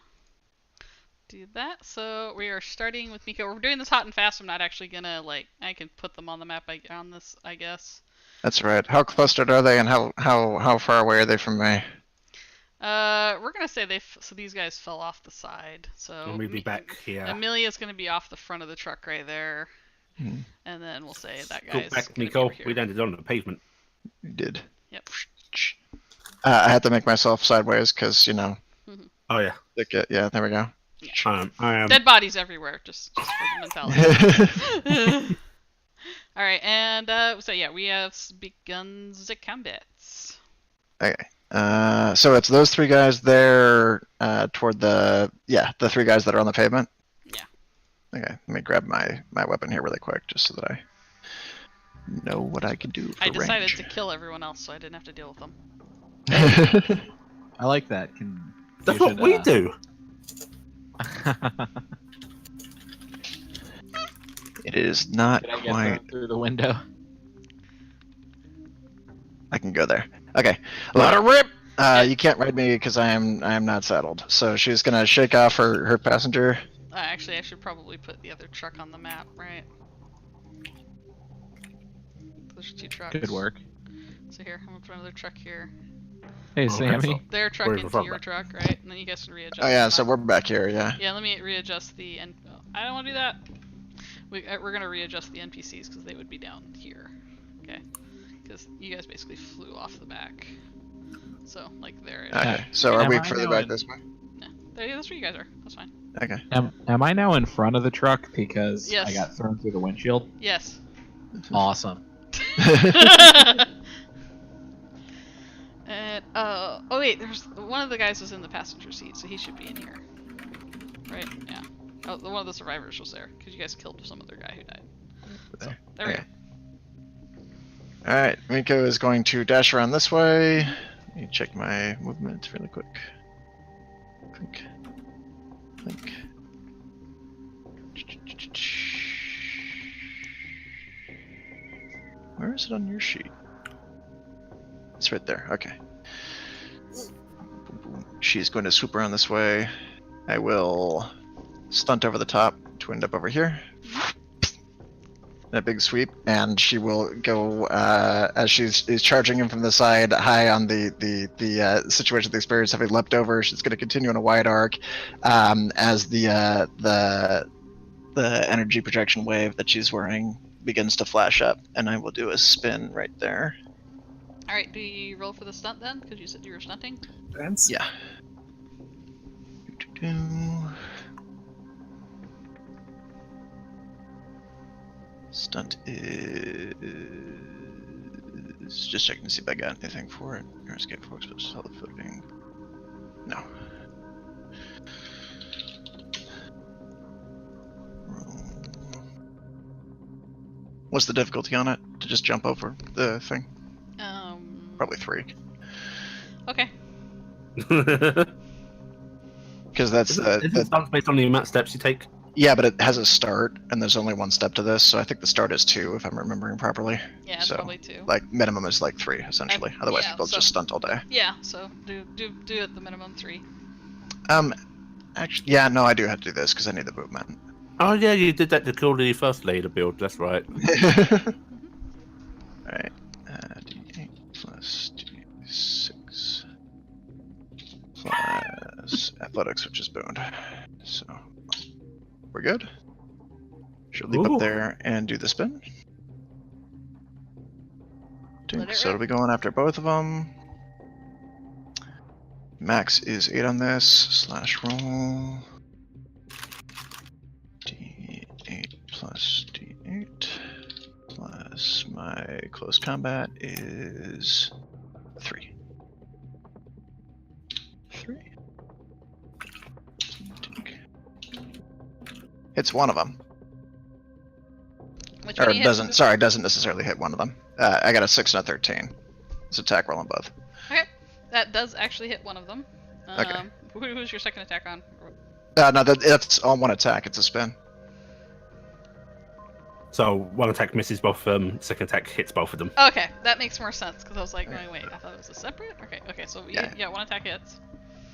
do that. So we are starting with Miko. We're doing this hot and fast. I'm not actually gonna, like, I can put them on the map on this, I guess. That's right. How clustered are they, and how far away are they from me? We're gonna say so these guys fell off the side. So And we'll be back here. Amelia's gonna be off the front of the truck right there, Hmm. and then we'll say that Go guy's back, gonna be Nico. over here. We landed on the pavement. You did. Yep. I had to make myself sideways because Oh yeah. yeah. There we go. I am. Dead bodies everywhere, just for the mentality. All right, and so yeah, we have begun the combats. Okay. So it's those 3 guys there toward the 3 guys that are on the pavement. Yeah. Okay. Let me grab my weapon here really quick just so that I know what I can do for I decided range. to kill everyone else, so I didn't have to deal with them. I like that. That's what we do. It is not Can I get quite. thrown through the window? I can go there. Okay. Let her rip. You can't ride me because I am not saddled. So she's gonna shake off her passenger. Actually, I should probably put the other truck on the map, right? There's 2 trucks. Good work. So here, I'm gonna put another truck here. Hey, Okay, Sammy. Their truck Where's the into front your back? truck, right? And then you guys can readjust. Oh yeah. the So map. we're back here. Yeah. Yeah, let me readjust the I don't want to do that. We're gonna readjust the NPCs because they would be down here. Okay. Because you guys basically flew off the back. So like there. Okay. So are Am we I further now back in- this way? That's where you guys are. That's fine. Okay. Am I now in front of the truck because Yes. I got thrown through the windshield? Yes. Awesome. And oh wait, there's one of the guys was in the passenger seat, so he should be in here, right? Yeah. Oh, one of the survivors was there because you guys killed some other guy who died. So there we go. Okay. All right. Miko is going to dash around this way. Let me check my movement really quick. Clink. Clink. Where is it on your sheet? It's right there. Okay. She's going to swoop around this way. I will stunt over the top to end up over here. A big sweep, and she will go as she's charging him from the side, high on the situation of the experience, having leapt over. She's going to continue on a wide arc as the energy projection wave that she's wearing begins to flash up, and I will do a spin right there. Alright, do you roll for the stunt then? Because you said you were stunting? Dance. Yeah. Stunt is just checking to see if I got anything for it. Your escape folks, but solid footing. No. What's the difficulty on it to just jump over the thing? Probably 3. Okay. Because that's It's based on the amount of steps you take. Yeah, but it has a start, and there's only 1 step to this, so I think the start is 2, if I'm remembering properly. Yeah, it's So, probably 2. Like, minimum is like 3, essentially. Otherwise, yeah, people so- just stunt all day. Yeah, so do at the minimum 3. Actually, yeah, no, I do have to do this, because I need the movement. Oh yeah, you did that to kill the first later build. That's right. Alright, d8 plus d6 plus athletics, which is boned. So, we're good. Should leap Ooh. up there and do the spin. Let it So it'll rip. be going after both of them. Max is 8 on this, /roll. D8 plus D8 plus my close combat is 3. 3. Hits one of them. Which Or one do you doesn't, hit? sorry, doesn't necessarily hit one of them. I got a 6 and a 13. It's attack roll on both. Okay, that does actually hit one of them. Okay. Who's your second attack on? No, that's on 1 attack. It's a spin. So one attack misses both of them. Second attack hits both of them. Okay, that makes more sense because I was like, Okay. wait, I thought it was a separate. Okay, so Yeah. yeah, 1 attack hits.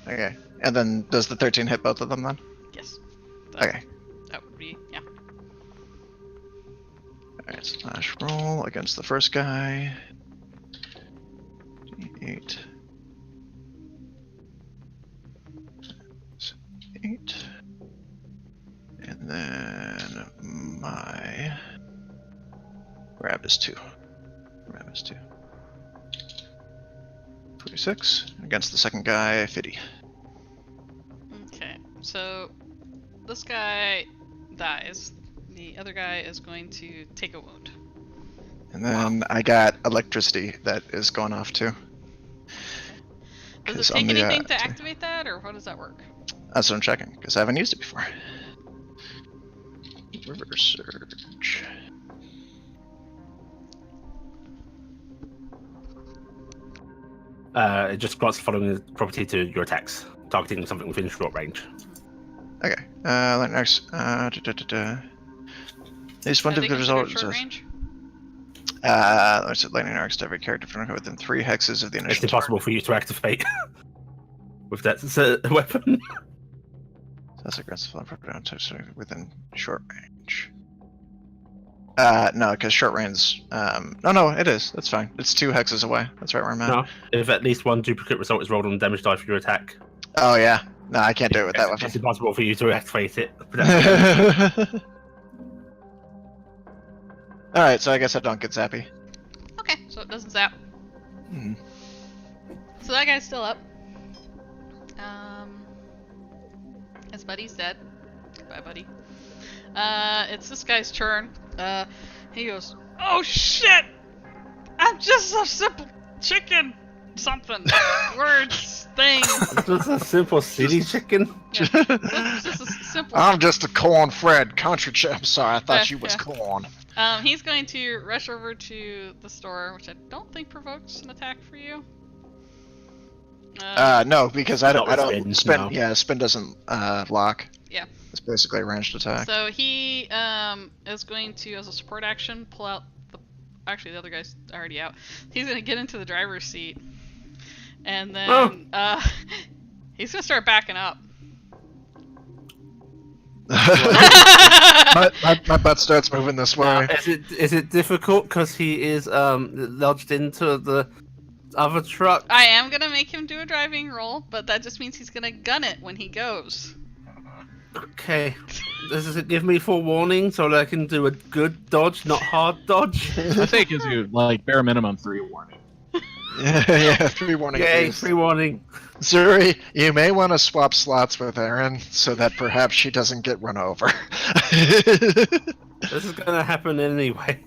Okay. And then does the 13 hit both of them then? Yes. Okay. That would be yeah. Alright, slash roll against the first guy. D8. 8. And then my grab is 2. Grab is 2. 26 against the second guy, 50. Okay, so this guy dies. The other guy is going to take a wound. And then I got electricity that is going off too. Does 'Cause it take on the, anything to activate that, or how does that work? That's what I'm checking, because I haven't used it before. Reverse surge. It just grants the following property to your attacks, targeting something within short range. Okay. Lightning Arcs. This one Are they difficult result. considered short range? Let's say Lightning Arcs to every character from within 3 hexes of the It's initial impossible for you to activate with that weapon. That's aggressive within short range. No, because short range. No, it is. That's fine. It's 2 hexes away. That's right where I'm at. No, if at least one duplicate result is rolled on the damage die for your attack, Oh yeah. No, I can't do it with that it's weapon. impossible for you to activate it. Alright, so I guess I don't get zappy. Okay, so it doesn't zap. Hmm. So that guy's still up. His buddy's dead. Goodbye, buddy. It's this guy's turn. He goes, "Oh shit! I'm just a simple chicken. Something. Words. Things. Just a simple city chicken. Just a simple." I'm just a corn-fed country chip. I'm sorry, I thought Yeah, you was yeah. corn. He's going to rush over to the store, which I don't think provokes an attack for you. No, because I don't Not with spin, spin. no. Yeah, spin doesn't lock. Yeah. It's basically a ranged attack. So he is going to, as a support action, pull out the. Actually, the other guy's already out. He's going to get into the driver's seat, and then he's going to start backing up. my butt starts moving this way. Is it difficult because he is lodged into the other truck? I am going to make him do a driving roll, but that just means he's going to gun it when he goes. Okay. Does it give me forewarning so that I can do a good dodge, not hard dodge? I think gives you like bare minimum 3 warning. Yeah, 3 warning. Yay, please. 3 warning. Zuri, you may want to swap slots with Aaron so that perhaps she doesn't get run over. This is gonna happen anyway.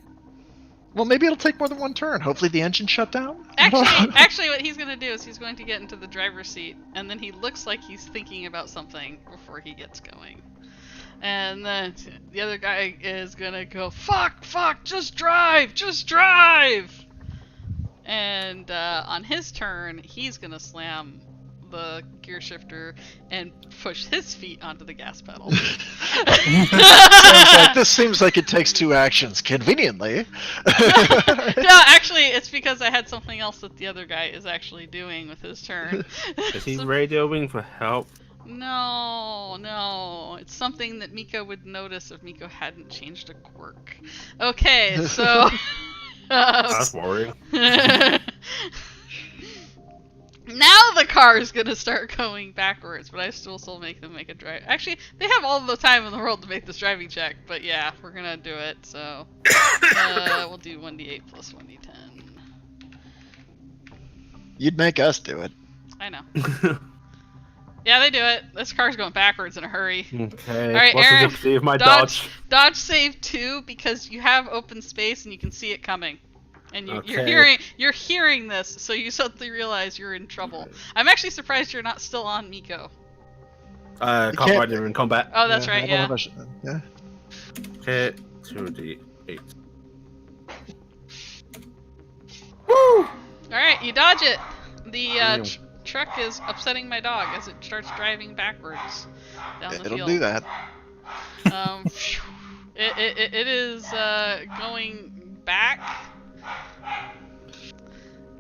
Well, maybe it'll take more than 1 turn. Hopefully the engine shut down. Actually, what he's gonna do is he's going to get into the driver's seat, and then he looks like he's thinking about something before he gets going. And then the other guy is gonna go, fuck, just drive! And on his turn, he's gonna slam the gear shifter and push his feet onto the gas pedal. This seems like it takes 2 actions, conveniently. No, actually, it's because I had something else that the other guy is actually doing with his turn. Is he radioing for help? No. It's something that Miko would notice if Miko hadn't changed a quirk. Okay, so... That's worrying. Now the car is gonna start going backwards, but I still make them make a drive. Actually, they have all the time in the world to make this driving check, but yeah, we're gonna do it, so... we'll do 1d8 plus 1d10. You'd make us do it. I know. Yeah, they do it. This car's going backwards in a hurry. Okay. All right, what's Aaron, the difficulty of my dodge? Dodge save 2 because you have open space and you can see it coming. And you're Okay. hearing this, so you suddenly realize you're in trouble. I'm actually surprised you're not still on Miko. Can't can't- ride her in combat. Oh, that's I right, don't yeah. have a yeah. Okay, 2d8. Alright, you dodge it. The Damn. truck is upsetting my dog as it starts driving backwards down the It'll field. do that. It is going back.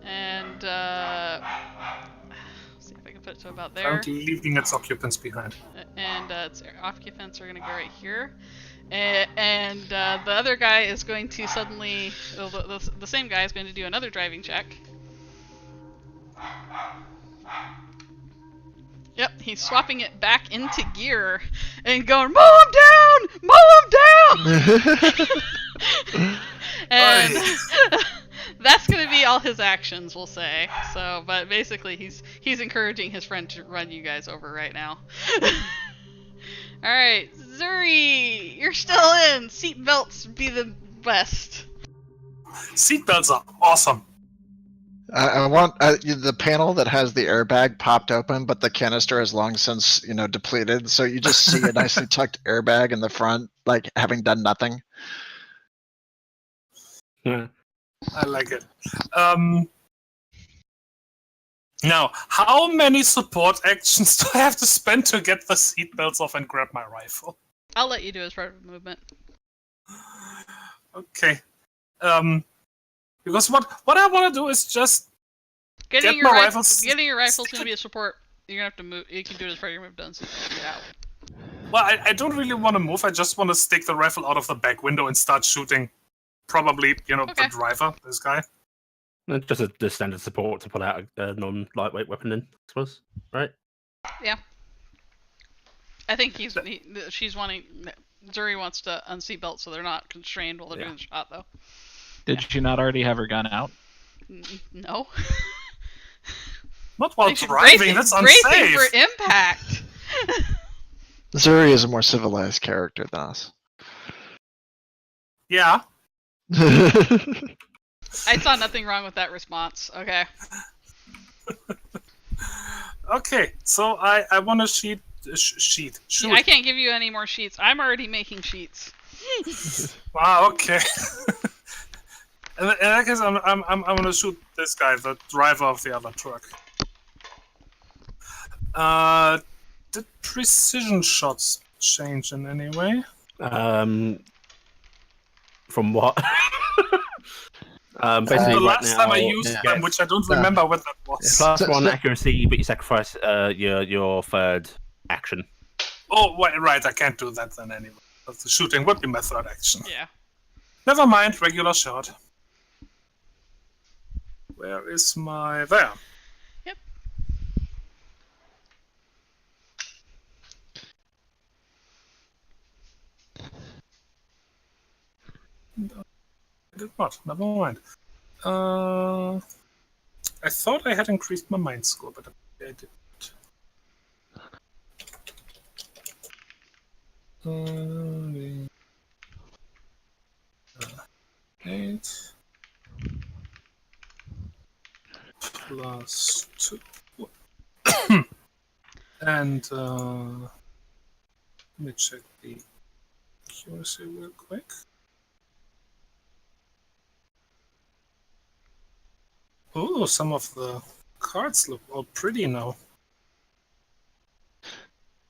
And see if I can put it to about there. Currently leaving its occupants behind. And its occupants are going to go right here. And the other guy is going to suddenly, the same guy is going to do another driving check. Yep, he's swapping it back into gear and going, mow him down! And that's going to be all his actions, we'll say. So, but basically he's encouraging his friend to run you guys over right now. Alright, Zuri, you're still in. Seatbelts be the best. Seatbelts are awesome. I want the panel that has the airbag popped open, but the canister has long since, depleted. So you just see a nicely tucked airbag in the front, like having done nothing. Yeah. I like it. Now, how many support actions do I have to spend to get the seatbelts off and grab my rifle? I'll let you do as part of the movement. Okay. Because what I want to do is just Getting get your my rifle, rifles. getting your rifle's gonna be a support. You're gonna have to move. You can do it as part of your move done. So you can get out. Well, I don't really want to move. I just want to stick the rifle out of the back window and start shooting. Probably, Okay. the driver, this guy. Just the standard support to pull out a non-lightweight weapon in, I suppose. Right? I think she's wanting. Zuri wants to unseat belt so they're not constrained while they're doing the shot, though. Did you not already have her gun out? No. Not while They should driving, brace that's bracing unsafe. for impact. Zuri is a more civilized character than us. Yeah. I saw nothing wrong with that response. Okay. Okay, so I want to shoot. Yeah, I can't give you any more sheets. I'm already making sheets. Wow. Okay. In that case, I'm gonna shoot this guy, the driver of the other truck. Did precision shots change in any way? From what? Basically, The right last time I now, used yeah, them, which I don't remember what that was. +1 accuracy, but you sacrifice your third action. Oh, right, I can't do that then anyway. But the shooting would be my third action. Yeah. Never mind, regular shot. Where is my... There. Yep. I did not. Never mind. I thought I had increased my mind score, but I didn't. 8 plus 2. And let me check the accuracy real quick. Oh, some of the cards look all pretty now.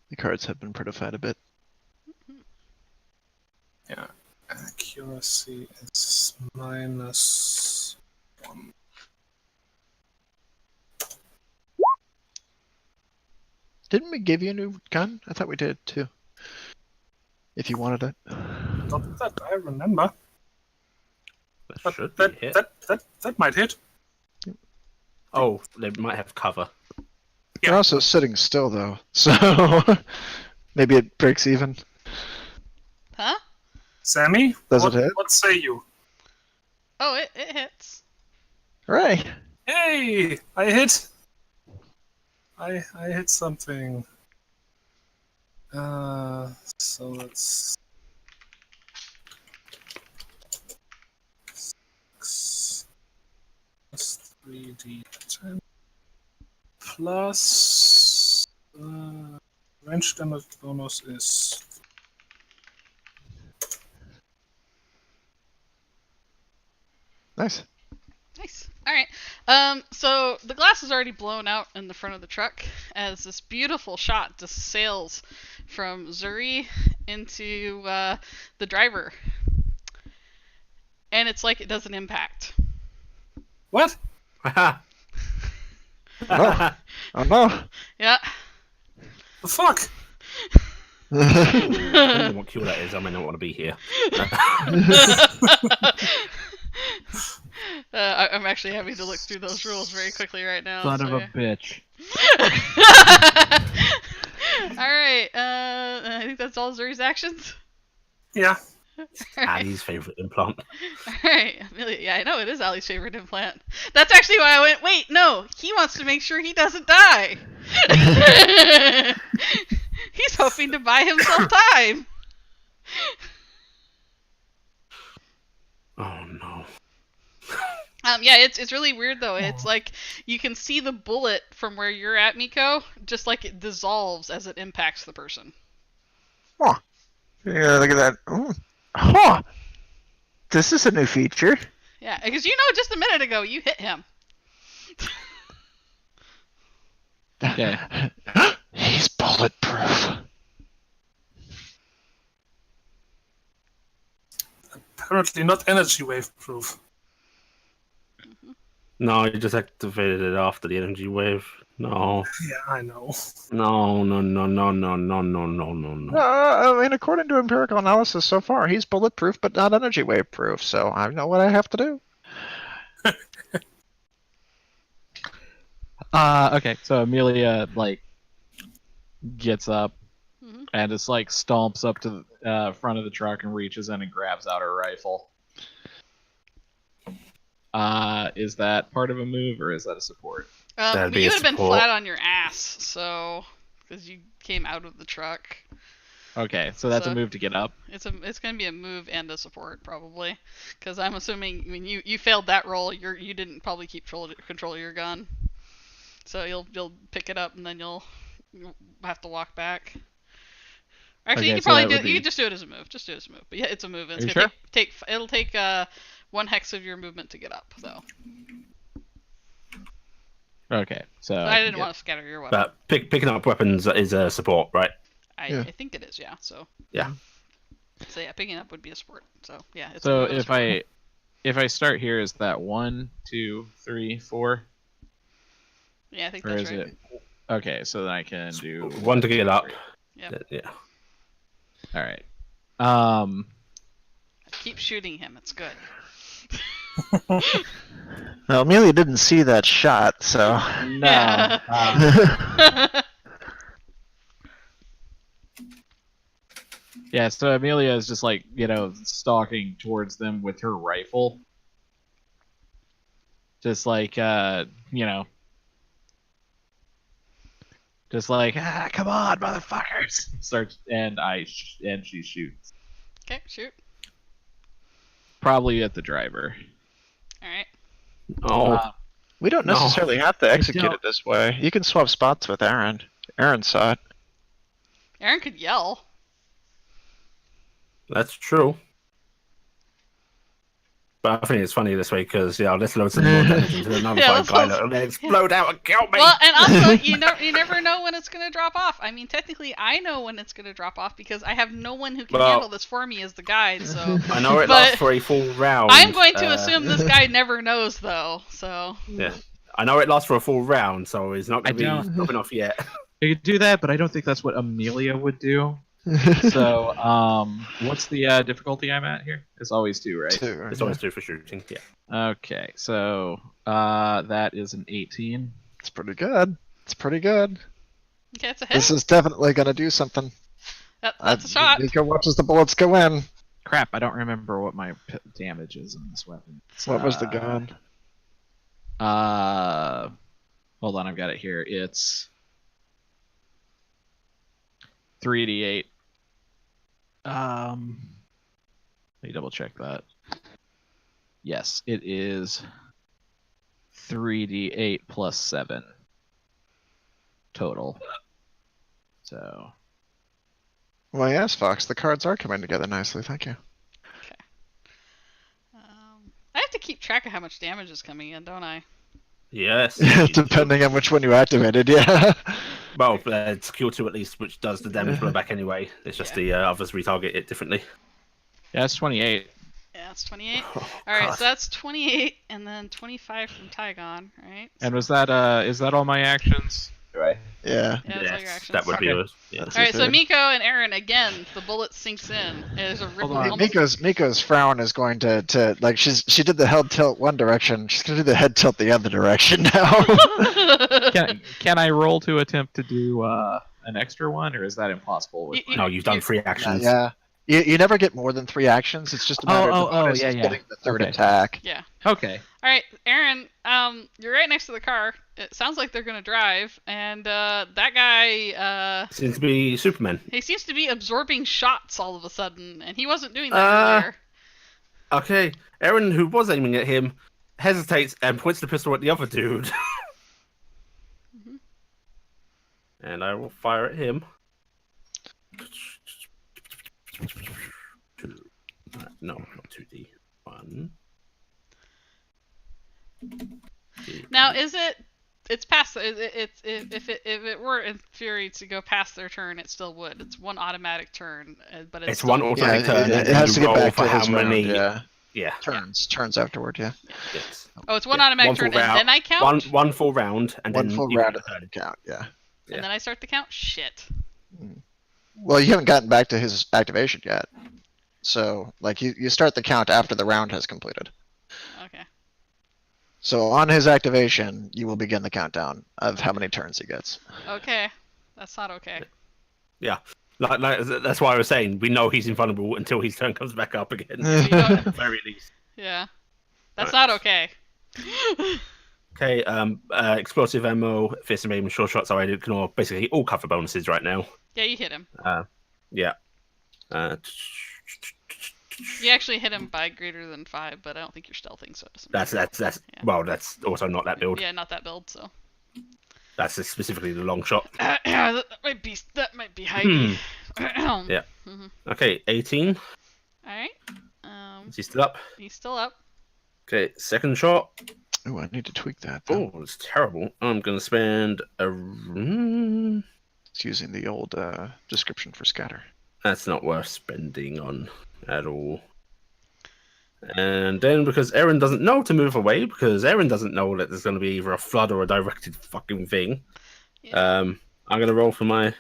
The cards have been prettified a bit. Yeah, accuracy is -1. Didn't we give you a new gun? I thought we did too. If you wanted it. Not that I remember. That But should be hit. that might hit. Oh, they might have cover. You're also sitting still though, so maybe it breaks even. Huh? Sammy, Does it hit? What say you? Oh, it hits. Hooray! Hey, I hit. I hit something. So let's 6 plus 3d10 plus range damage bonus is Nice. Nice. All right. So the glass is already blown out in the front of the truck as this beautiful shot just sails from Zuri into the driver, and it's like it doesn't impact. what? Oh, oh no! Yeah. The fuck? I don't know what cure that is. I may not want to be here. I'm actually having to look through those rules very quickly right now. Son so of a yeah. bitch. Alright, I think that's all Zuri's actions. Yeah. Ali's favourite implant. Alright, Amelia. Yeah, I know it is Ali's favorite implant. That's actually why I went, wait, no, he wants to make sure he doesn't die. He's hoping to buy himself time. Oh no. Yeah, it's really weird though. It's like you can see the bullet from where you're at, Miko, just like it dissolves as it impacts the person. Oh, yeah, look at that. Ooh. Huh. This is a new feature. Yeah, because just a minute ago you hit him. Okay. He's bulletproof. Apparently not energy wave proof. No, you just activated it after the energy wave. No. Yeah, I know. No. I mean, according to empirical analysis so far, he's bulletproof but not energy wave proof, so I know what I have to do. Okay, so Amelia, gets up and just, stomps up to the front of the truck and reaches in and grabs out her rifle. Is that part of a move, or is that a support? That'd be you a would have been support. flat on your ass, so because you came out of the truck. Okay, so that's a move to get up. It's going to be a move and a support probably, because I'm assuming when you failed that roll, you didn't probably keep control of your gun, so you'll pick it up and then you'll have to walk back. Actually, Okay, you can so probably that would you be- can just do it as a move. Just do it as a move. But yeah, it's a move. And Are it's you gonna take it'll take 1 hex of your movement to get up though. Okay, so So I didn't want to scatter your weapon. But picking up weapons is a support, right? Yeah. I think it is, yeah. So Yeah. So yeah, picking up would be a support. So yeah. It's So a move and a support. if I start here, is that 1, 2, 3, 4, Yeah, I think or that's is right. it? Okay, so then I can do One to get up. Yep. Yeah. All right. Keep shooting him. It's good. Well, Amelia didn't see that shot, so. No. Yeah. Yeah, so Amelia is just like, stalking towards them with her rifle. Just like, just like, come on, motherfuckers! Starts, and she shoots. Okay, shoot. Probably at the driver. All right. Oh, We don't No. necessarily have to execute don't. it this way. You can swap spots with Aaron. Aaron saw it. Aaron could yell. that's true. But I think it's funny this way because let's load some more damage into the nullified let's guy load- and then explode out and kill me. Well, and also you never know when it's gonna drop off. I mean, technically, I know when it's gonna drop off because I have no one who can Well- handle this for me as the guide. So I know it but- lasts for a full round. I'm going to assume this guy never knows, though. So Yeah, I know it lasts for a full round, so he's not going to be don't. dropping off yet. You could do that, but I don't think that's what Amelia would do. So, what's the difficulty I'm at here? It's always 2, right? 2, right? It's always 2 for shooting. Yeah. Okay, so that is an 18. It's pretty good. It's pretty good. okay, it's a hit. This is definitely gonna do something. That's a shot. Nico watches the bullets go in. Crap, I don't remember what my damage is on this weapon. What was the gun? Hold on, I've got it here. It's 3d8. Let me double check that. Yes, it is 3d8 plus 7 total. So, Well, yes, Fox. The cards are coming together nicely. Thank you. I have to keep track of how much damage is coming in, don't I? Yes. Depending on which one you activated, yeah. Well, it's Q2 at least, which does the damage blowback anyway. It's just the others retarget it differently. yeah, it's 28. Yeah, it's 28. Oh, All right, God. so that's 28, and then 25 from Tygon, right? And was that is that all my actions? Yeah. Yeah, that's all your Yes, actions. that would be Okay. yours. Yeah. That's All right, so Okay. Miko and Aaron again. The bullet sinks in. There's a ripple. on. almost- Miko's frown is going to like she did the head tilt one direction. She's gonna do the head tilt the other direction now. Can I roll to attempt to do an extra one, or is that impossible? With You- No, you've done 3 actions. Yeah. You never get more than 3 actions. It's just a matter of the bonus yeah, of yeah. getting the third Okay. attack. Yeah. Okay. All right, Aaron. You're right next to the car. It sounds like they're gonna drive, and that guy. Seems to be Superman. He seems to be absorbing shots all of a sudden, and he wasn't doing that earlier. Okay, Aaron, who was aiming at him, hesitates and points the pistol at the other dude. Mhm. And I will fire at him. No, not 2D. 1. Now, is it? It's past. If it were in theory to go past their turn, it still would. It's one automatic turn, but it's It's still, one Yeah, automatic turn. it and has to you get roll back for to how his many. round, yeah. Yeah. Turns afterward, yeah. Yes. Oh, it's one Yeah, automatic one turn, full and round- then I count. One full round, and One then full you round can of the count, yeah. And then I start the count. Shit. Well, you haven't gotten back to his activation yet. So, like, you start the count after the round has completed. Okay. So, on his activation, you will begin the countdown of how many turns he gets. Okay. That's not okay. Like, that's why I was saying we know he's invulnerable until his turn comes back up again. You don't- At the very least. yeah. That's Right. not okay. Okay, explosive ammo, fearsome aim, and short shots are I ignore basically all cover bonuses right now. Yeah, you hit him. Yeah. You actually hit him by greater than 5, but I don't think you're stealthing, so it doesn't matter. That's Yeah. well, that's also not that build. Yeah, not that build, so. That's specifically the long shot. that might be Heidi. Yeah. Mhm. Okay, 18. Alright. Is he still up? He's still up. Okay, second shot. Ooh, I need to tweak that. Though. Oh, it's terrible. I'm gonna spend a. It's using the old description for scatter. That's not worth spending on at all. And then because Aaron doesn't know to move away, because Aaron doesn't know that there's going to be either a flood or a directed fucking thing. Yeah. I'm going to roll for my.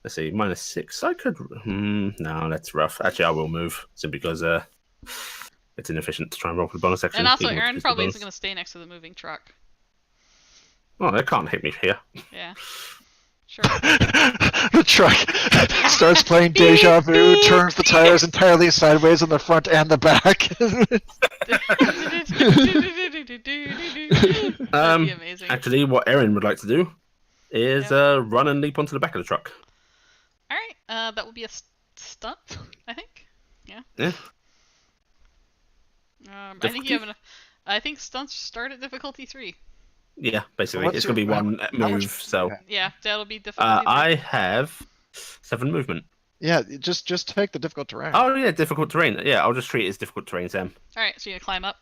Let's see, -6. I could. No, that's rough. Actually, I will move simply because it's inefficient to try and roll for the bonus action. And also, even with Aaron the probably bonus. isn't going to stay next to the moving truck. Oh, they can't hit me here. Yeah. Sure. The truck starts playing Deja Vu, turns the tires entirely sideways on the front and the back. That'd be amazing. Actually, what Erin would like to do is run and leap onto the back of the truck. All right, that will be a stunt, I think. Yeah. Yeah. I think you have enough. I think stunts start at difficulty 3. Yeah, basically, What's it's going to be your- one how move. much- So okay. Yeah, that'll be difficulty 3. I have 7 movement. Yeah, just take the difficult terrain. Oh yeah, difficult terrain. Yeah, I'll just treat it as difficult terrain, Sam. All right, so you're gonna climb up.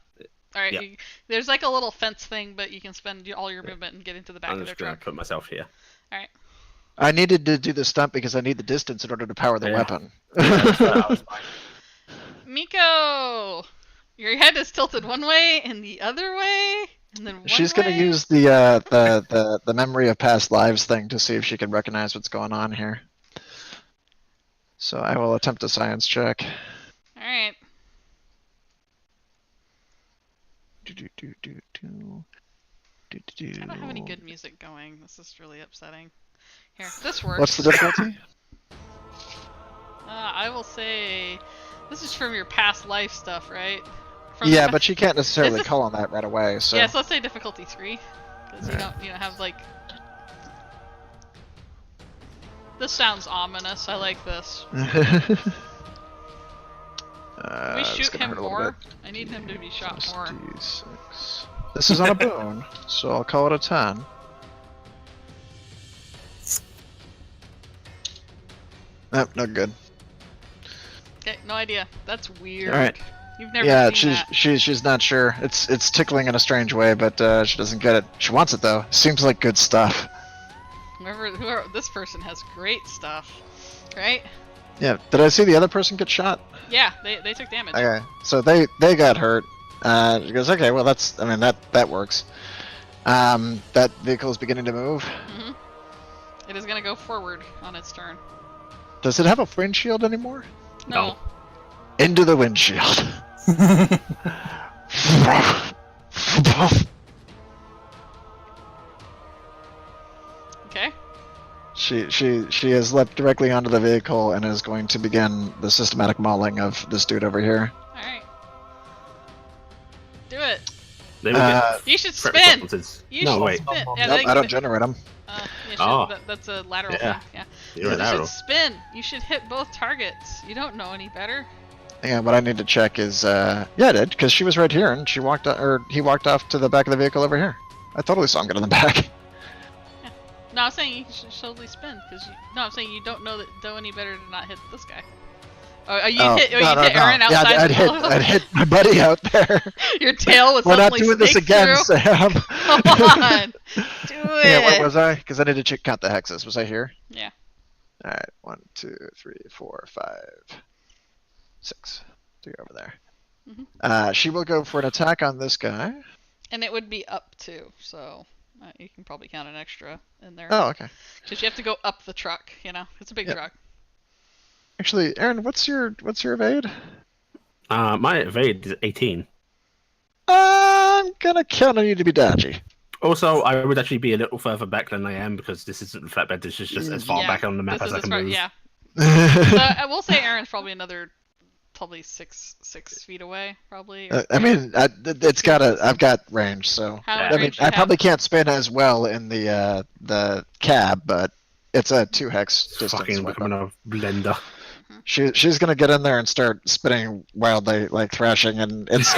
All right, Yeah. there's like a little fence thing, but you can spend all your movement and get into the back I'm of their just going to truck. put myself here. All right. I needed to do the stunt because I need the distance in order to power the Yeah. weapon. Miko, your head is tilted one way and the other way, and then one She's gonna way. use the memory of past lives thing to see if she can recognize what's going on here. So I will attempt a science check. All right. I don't have any good music going. This is really upsetting. Here, this works. What's the difficulty? I will say, this is from your past life stuff, right? From Yeah, the- but she can't necessarily Is it- call on that right away. So Yeah, so let's say difficulty 3, because you don't have like. This sounds ominous. I like this. we it's shoot gonna him hurt a little more. bit. I need him to be shot more. D6. This is on a boon, so I'll call it a 10. Nope, not good. Okay, no idea. That's weird. All right. You've never Yeah, seen she's not sure. It's tickling in a strange way, but she doesn't get it. She wants it though. Seems like good stuff. Whoever this person has great stuff, right? Yeah. Did I see the other person get shot? Yeah, they took damage. Okay, so they got hurt. She goes, okay, well that works. That vehicle is beginning to move. hmm It is gonna go forward on its turn. Does it have a windshield anymore? No. Into the windshield. Okay. She has leapt directly onto the vehicle and is going to begin the systematic mauling of this dude over here. All right. Do it. They will get You should prep spin. responses. You No, should wait. spin. Nope, they- I don't generate them. Yeah, Oh. that's a lateral Yeah. thing. Yeah. You're an You arrow. should spin. You should hit both targets. You don't know any better. Yeah, what I need to check is, yeah, I did, because she was right here, and he walked off to the back of the vehicle over here. I totally saw him get in the back. No, I'm saying you should totally spin because I'm saying you don't know any better to not hit this guy. Oh, you hit Aaron Yeah, outside. I'd hit my buddy out there. Your tail was We're not suddenly doing this snake again, through. Sam. Come on, do it. Yeah, where was I? Because I need to count the hexes. Was I here? Yeah. All right, 1, 2, 3, 4, 5, 6. 3 over there. Mhm. She will go for an attack on this guy. And it would be up too, so you can probably count an extra in there. Oh, okay. Because you have to go up the truck. It's a big Yep. truck. Actually, Aaron, what's your evade? My evade is 18. I'm gonna count on you to be dodgy. Also, I would actually be a little further back than I am because this isn't flatbed. This is just as far Yeah, back on the map This as I is can far, move. yeah. I will say Aaron's probably another, six feet away, probably. or- I mean, I've got range, so How I much I mean, range do I you probably have? can't spin as well in the cab, but it's a 2 hex distance. Fucking weapon. becoming a blender. She's gonna get in there and start spinning wildly, like thrashing, and it's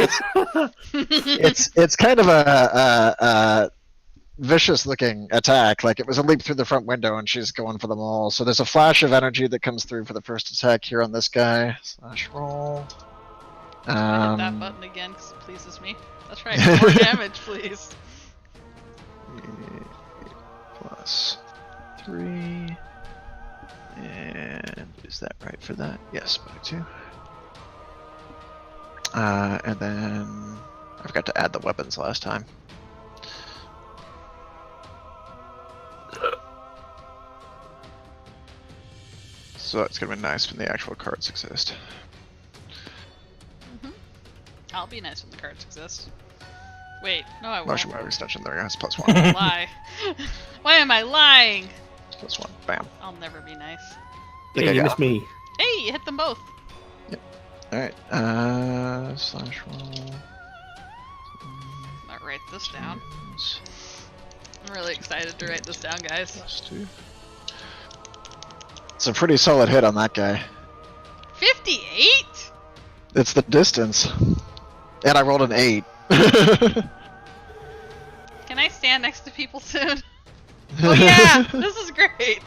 kind of a vicious looking attack. Like it was a leap through the front window, and she's going for them all. So there's a flash of energy that comes through for the first attack here on this guy. Slash roll. Hit that Um, button again because it pleases me. That's right. More damage, please. plus 3. And is that right for that? Yes, by 2. And then I forgot to add the weapons last time. So it's gonna be nice when the actual cards exist. I'll be nice when the cards exist. Wait, no, I won't. Motion weapon extension there, that's +1. Lie. Why am I lying? this one. Bam. I'll never be nice. Think I Hey, you got missed me. Hey, you hit them both. Alright, slash roll. I'll write this down. I'm really excited to write this down, guys. Plus 2. It's a pretty solid hit on that guy. 58? It's the distance. And I rolled an 8. Can I stand next to people soon? Oh yeah, this is great.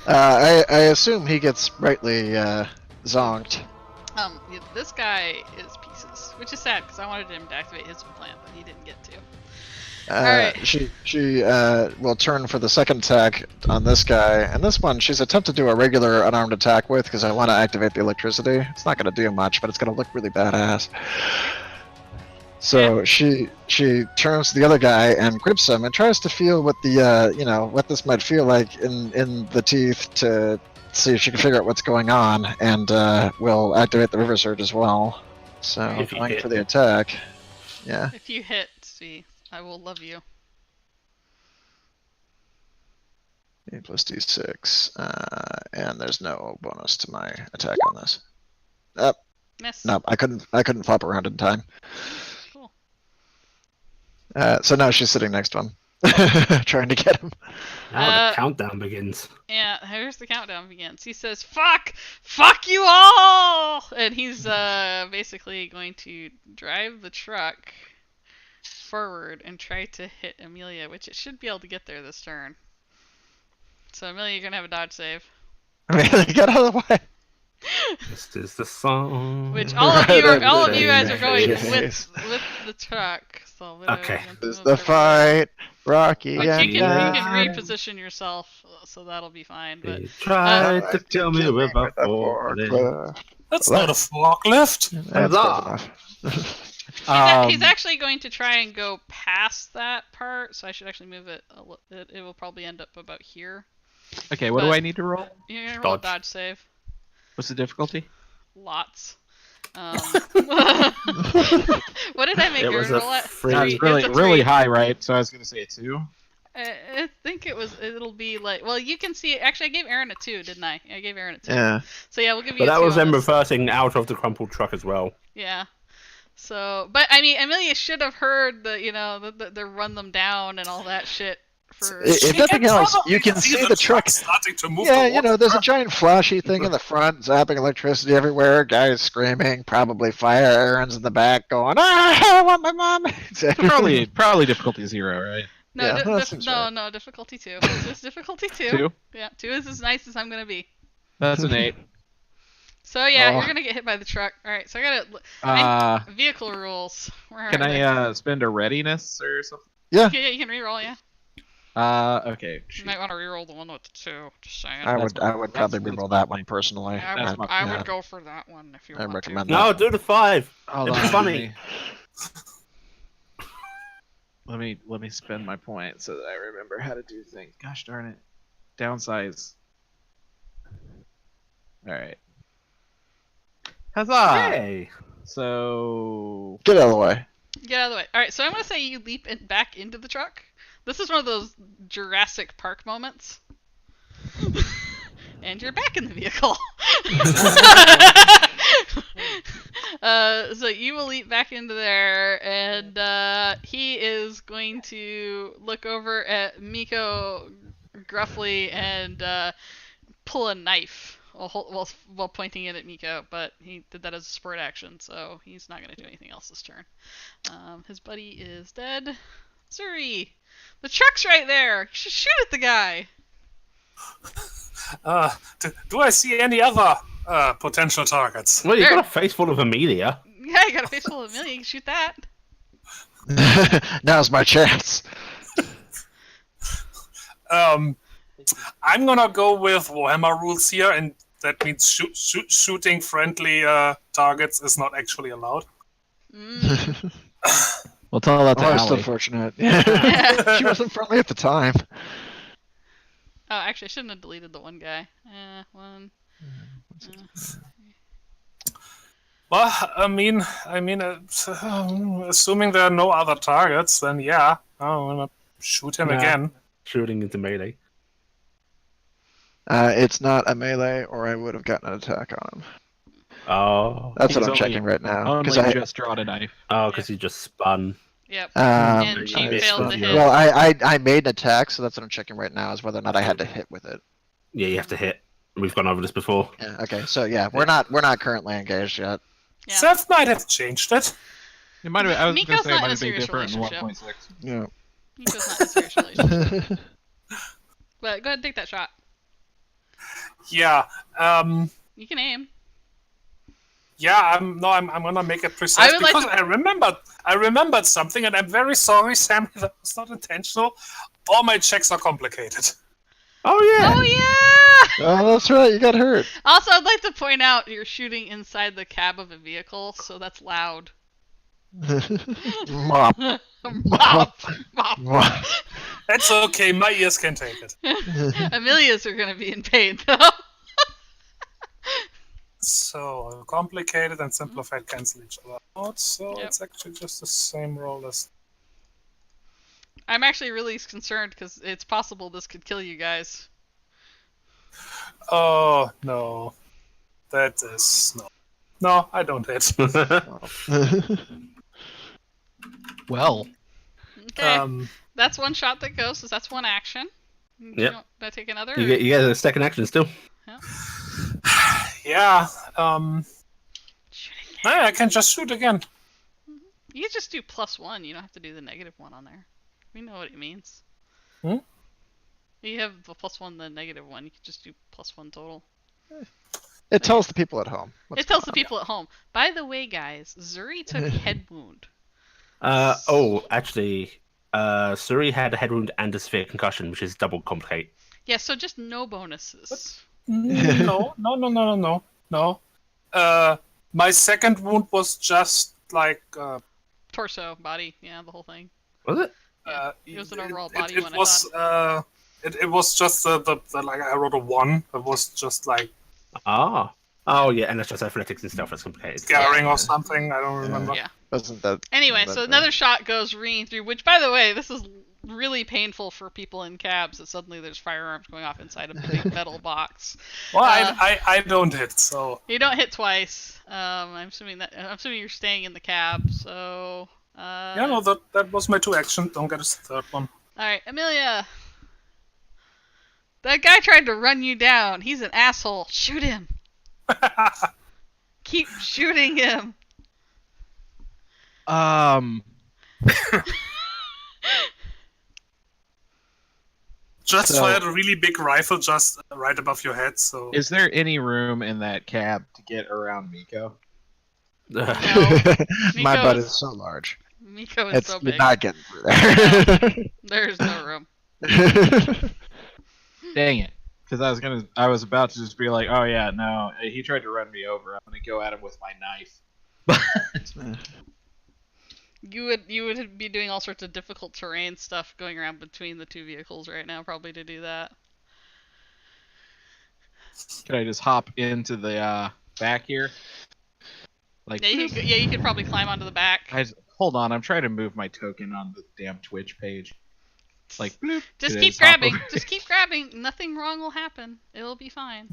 I assume he gets rightly zonked. Yeah, this guy is pieces, which is sad because I wanted him to activate his plan, but he didn't get to. Alright. She will turn for the second attack on this guy, and this one she's attempted to do a regular unarmed attack with because I want to activate the electricity. It's not going to do much, but it's going to look really badass. So she turns to the other guy and grips him and tries to feel what the what this might feel like in the teeth to see if she can figure out what's going on, and will activate the River Surge as well. So going for the attack. Yeah. If you hit, see, I will love you. A plus D6, and there's no bonus to my attack on this. Miss. No, I couldn't flop around in time. Cool. So now she's sitting next to him, trying to get him. Now the countdown begins. Yeah, here's the countdown begins. He says, "Fuck you all!" And he's basically going to drive the truck forward and try to hit Amelia, which it should be able to get there this turn. So Amelia, you're gonna have a dodge save. Amelia, get out of the way. This is the song. Which all of you guys are going with the truck. So Okay. This is the fight, Rocky. But you and can reposition yourself, so that'll be fine. But They tried to kill me with a forklift. That's not a forklift. That's close enough. he's actually going to try and go past that part, so I should actually move it. It will probably end up about here. Okay, what do I need to roll? You're gonna roll a Dodge. dodge save. What's the difficulty? Lots. What did I make It her was a roll at? free- That's It's really a really 3. high, right? So I was gonna say a 2. I think it'll be like, well, you can see. Actually, I gave Aaron a 2, didn't I? I gave Aaron a 2. Yeah. So yeah, we'll give you. But a that 2 was on them this. reversing out of the crumpled truck as well. Yeah. So, but I mean, Amelia should have heard the run them down and all that shit. For If nothing else, you can see the truck. Starting to move Yeah, towards there's a giant flashy thing in the front, zapping electricity everywhere. Guys screaming, probably fire errands in the back, going, "Ah, I want my mom." Probably difficulty 0, right? no, Yeah, that seems right. no, difficulty 2. It's difficulty 2. 2. Yeah, 2 is as nice as I'm gonna be. That's an 8. So yeah, Oh. you're gonna get hit by the truck. All right, so I gotta vehicle rules. Where Can are they? I spend a readiness or something? Yeah, you can reroll. Yeah, Okay. you might want to reroll the one with the 2. Just saying. I would probably that's reroll that one personally. I would go for that one if you I want recommend to. that. No, do the 5. Hold It'd on, be funny. Let me spend my point so that I remember how to do things. Gosh darn it. Downsize. Alright. Huzzah! Hey. So Get out of the way. Get out of the way. All right, so I'm gonna say you leap back into the truck. This is one of those Jurassic Park moments. And you're back in the vehicle. So you will leap back into there, and he is going to look over at Miko gruffly and pull a knife while pointing it at Miko, but he did that as a sport action, so he's not going to do anything else this turn. His buddy is dead. Zuri! The truck's right there! You should shoot at the guy! do I see any other potential targets? Well, you've got a face full of Amelia. Yeah, you got a face full of Amelia, you can shoot that. Now's my chance. I'm gonna go with Warhammer rules here, and that means shooting friendly targets is not actually allowed. we'll tell that to That's Allie. unfortunate. Yeah. She wasn't friendly at the time. Oh, actually, I shouldn't have deleted the one guy. One. Well, I mean, assuming there are no other targets, then yeah, I'm gonna shoot him Nah. again. Shooting into melee. It's not a melee, or I would have gotten an attack on him. Oh. That's what He's I'm checking right now. Only Because just drawed a knife. Oh, because he just spun. Yep. and And she failed to hit. Well, I made an attack, so that's what I'm checking right now, is whether or not I had to hit with it. Yeah, you have to hit. We've gone over this before. Yeah. Okay. So yeah, we're not currently engaged yet. Yeah. Seth might have changed it. It might have. I was Miko's gonna say not it in might a have been serious different in relationship. 1.6. Yeah. Nico's not in a serious relationship. But go ahead and take that shot. Yeah. You can aim. Yeah, I'm gonna make it precise I would like because to- I remembered something, and I'm very sorry, Sammy. That was not intentional. All my checks are complicated. Oh yeah. Oh yeah! Oh, that's right. You got hurt. Also, I'd like to point out you're shooting inside the cab of a vehicle, so that's loud. Mop. Mop! Mop! Mop. That's okay. My ears can take it. Amelia's are gonna be in pain though. So complicated and simplified cancel each other out. So Yep. it's actually just the same roll as. I'm actually really concerned because it's possible this could kill you guys. Oh no, that is no. No, I don't hit. Well, Okay, that's one shot that goes, so that's one action. Yep. Did I take another? you get a second action still. Yeah. Shooting. I can just shoot again. You can just do +1. You don't have to do the -1 on there. We know what it means. Hmm? You have the +1, the -1. You can just do +1 total. It tells the people at home. It tells the people at home. By the way, guys, Zuri took head wound. Actually, Suri had a head wound and a severe concussion, which is double complicate. Yeah, so just no bonuses. No. My second wound was just like. Torso, body, yeah, the whole thing. Was it? It was an overall body it one, was, it was just the like I rolled a 1. It was just like Ah. Oh yeah, and that's just athletics and stuff. That's complicated. scarring or something. I don't remember. Yeah. Wasn't that? Anyway, that so bad? another shot goes ringing through, which, by the way, this is really painful for people in cabs that suddenly there's firearms going off inside a big metal box. Well, I don't hit, so You don't hit twice. I'm assuming you're staying in the cab, so... yeah, no, that was my 2 action. Don't get a third one. Alright, Amelia. That guy tried to run you down. He's an asshole. Shoot him. Keep shooting him. Just So- fired a really big rifle just right above your head. So is there any room in that cab to get around Miko? No. My butt Miko's- is so large. Miko is so You're big. not getting through there. There's no room. Dang it! Because I was about to just be like, oh yeah, no, he tried to run me over. I'm gonna go at him with my knife. You would be doing all sorts of difficult terrain stuff going around between the two vehicles right now, probably to do that. Can I just hop into the back here? Like, Yeah, you could probably climb onto the back. hold on, I'm trying to move my token on the damn Twitch page. Like, bloop. Just It keep is hop grabbing. over. Just keep grabbing. Nothing wrong will happen. It'll be fine.